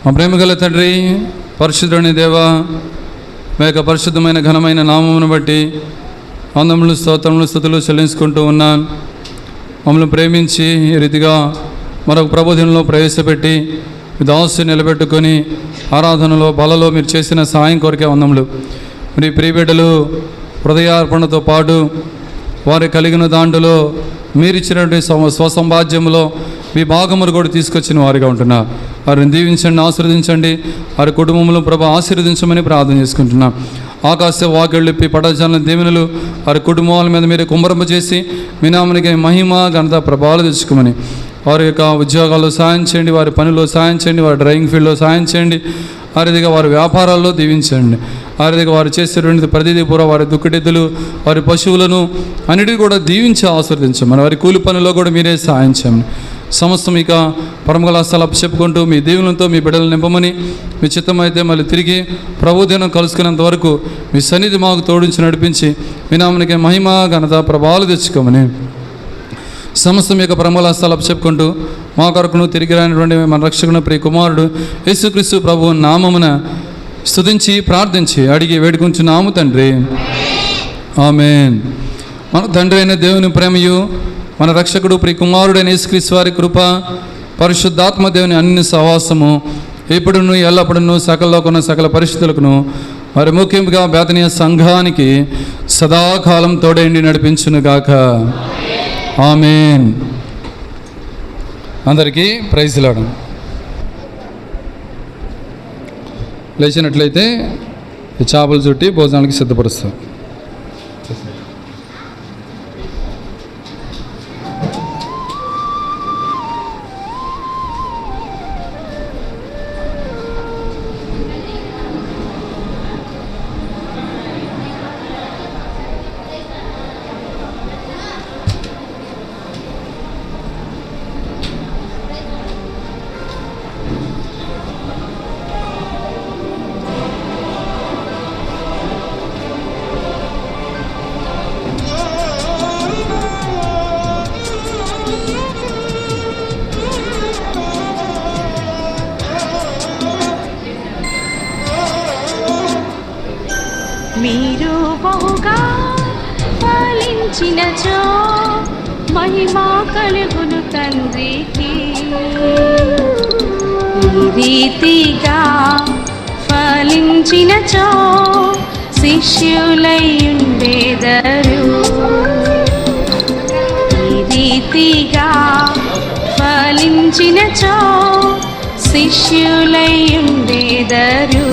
Speaker 3: మా ప్రేమగల తండ్రి, పరిశుద్ధుని దేవా, మీ యొక్క పరిశుద్ధమైన ఘనమైన నామమును బట్టి వందములు స్తోత్రములు స్తుతులు చెల్లించుకుంటూ ఉన్నాను. మమ్మల్ని ప్రేమించి ఈ రీతిగా మరొక ప్రబోధనలో ప్రవేశపెట్టి మీ దాసుని నిలబెట్టుకొని ఆరాధనలో బలలో మీరు చేసిన సహాయం కొరకే వందములు. మరి ప్రియబిడ్డలు హృదయార్పణతో పాటు వారు కలిగిన దాంట్లో మీరిచ్చినటువంటి స్వసంపాద్యంలో మీ భాగములు కూడా తీసుకొచ్చిన వారిగా ఉంటున్నారు. వారిని దీవించండి, ఆశీర్వదించండి. వారి కుటుంబంలో ప్రభు ఆశీర్వదించమని ప్రార్థన చేసుకుంటున్నాం. ఆకాశ వాకిళ్ళిప్పి పడజాలని దీవెనలు వారి కుటుంబాల మీద మీరు కుమ్మరింపజేసి మీ నామనికి మహిమ ఘనత ప్రభావాలు తెచ్చుకోమని వారి యొక్క ఉద్యోగాల్లో సాయం చేయండి, వారి పనిలో సాయం చేయండి, వారి డ్రైవింగ్ ఫీల్డ్లో సాయం చేయండి. ఆ రీతిగా వారి వ్యాపారాల్లో దీవించండి. ఆ రీతిగా వారు చేసేటువంటి ప్రతిదీ పూర్వ వారి దుఃఖిద్దలు వారి పశువులను అన్నిటికీ కూడా దీవించి ఆశీర్వదించమని వారి కూలి పనిలో కూడా మీరే సాయం చేయమని సమస్తం ఇక పరమగల స్థలాలు చెప్పుకుంటూ మీ దీవులతో మీ బిడ్డలు నింపమని మీ చిత్తమైతే మళ్ళీ తిరిగి ప్రభుదినం కలుసుకునేంత వరకు మీ సన్నిధి మాకు తోడించి నడిపించి మీ నామనికి మహిమ ఘనత ప్రభావాలు తెచ్చుకోమని సమస్తం యొక్క పరమగల స్థలాలు చెప్పుకుంటూ మా కొరకును తిరిగి రానటువంటి మన రక్షకుని ప్రియ కుమారుడు యేసుక్రీస్తు ప్రభువు నామమున స్తుతించి ప్రార్థించి అడిగి వేడుకుంటున్నాము తండ్రి. ఆమేన్. మన తండ్రి అయిన దేవుని ప్రేమయు మన రక్షకుడు ప్రియ కుమారుడైన యేసుక్రీస్తు వారి కృప పరిశుద్ధాత్మ దేవుని అన్ని సహవాసము ఇప్పుడును ఎల్లప్పుడూ సకలలోకున్న సకల పరిస్థితులకును మరి ముఖ్యంగా బేతనీయ సంఘానికి సదాకాలం తోడేండి నడిపించునుగాక. ఆమేన్. అందరికీ ప్రైజ్ లార్డ్. లేచినట్లయితే ఈ చేపలు చుట్టి భోజనానికి సిద్ధపరుస్తాం.
Speaker 5: మీరు బహుగా ఫలించినచో మహిమా కలుగును తండ్రికి. ఈ రీతిగా ఫలించినచో శిష్యులై ఉండేదరు. ఈ రీతిగా ఫలించినచో శిష్యులై ఉండేదరు.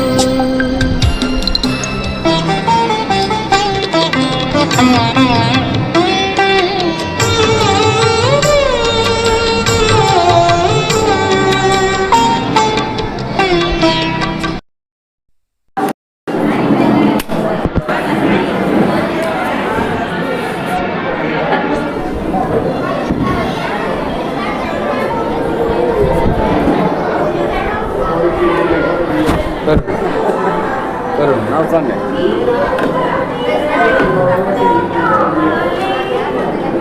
Speaker 3: Sandy.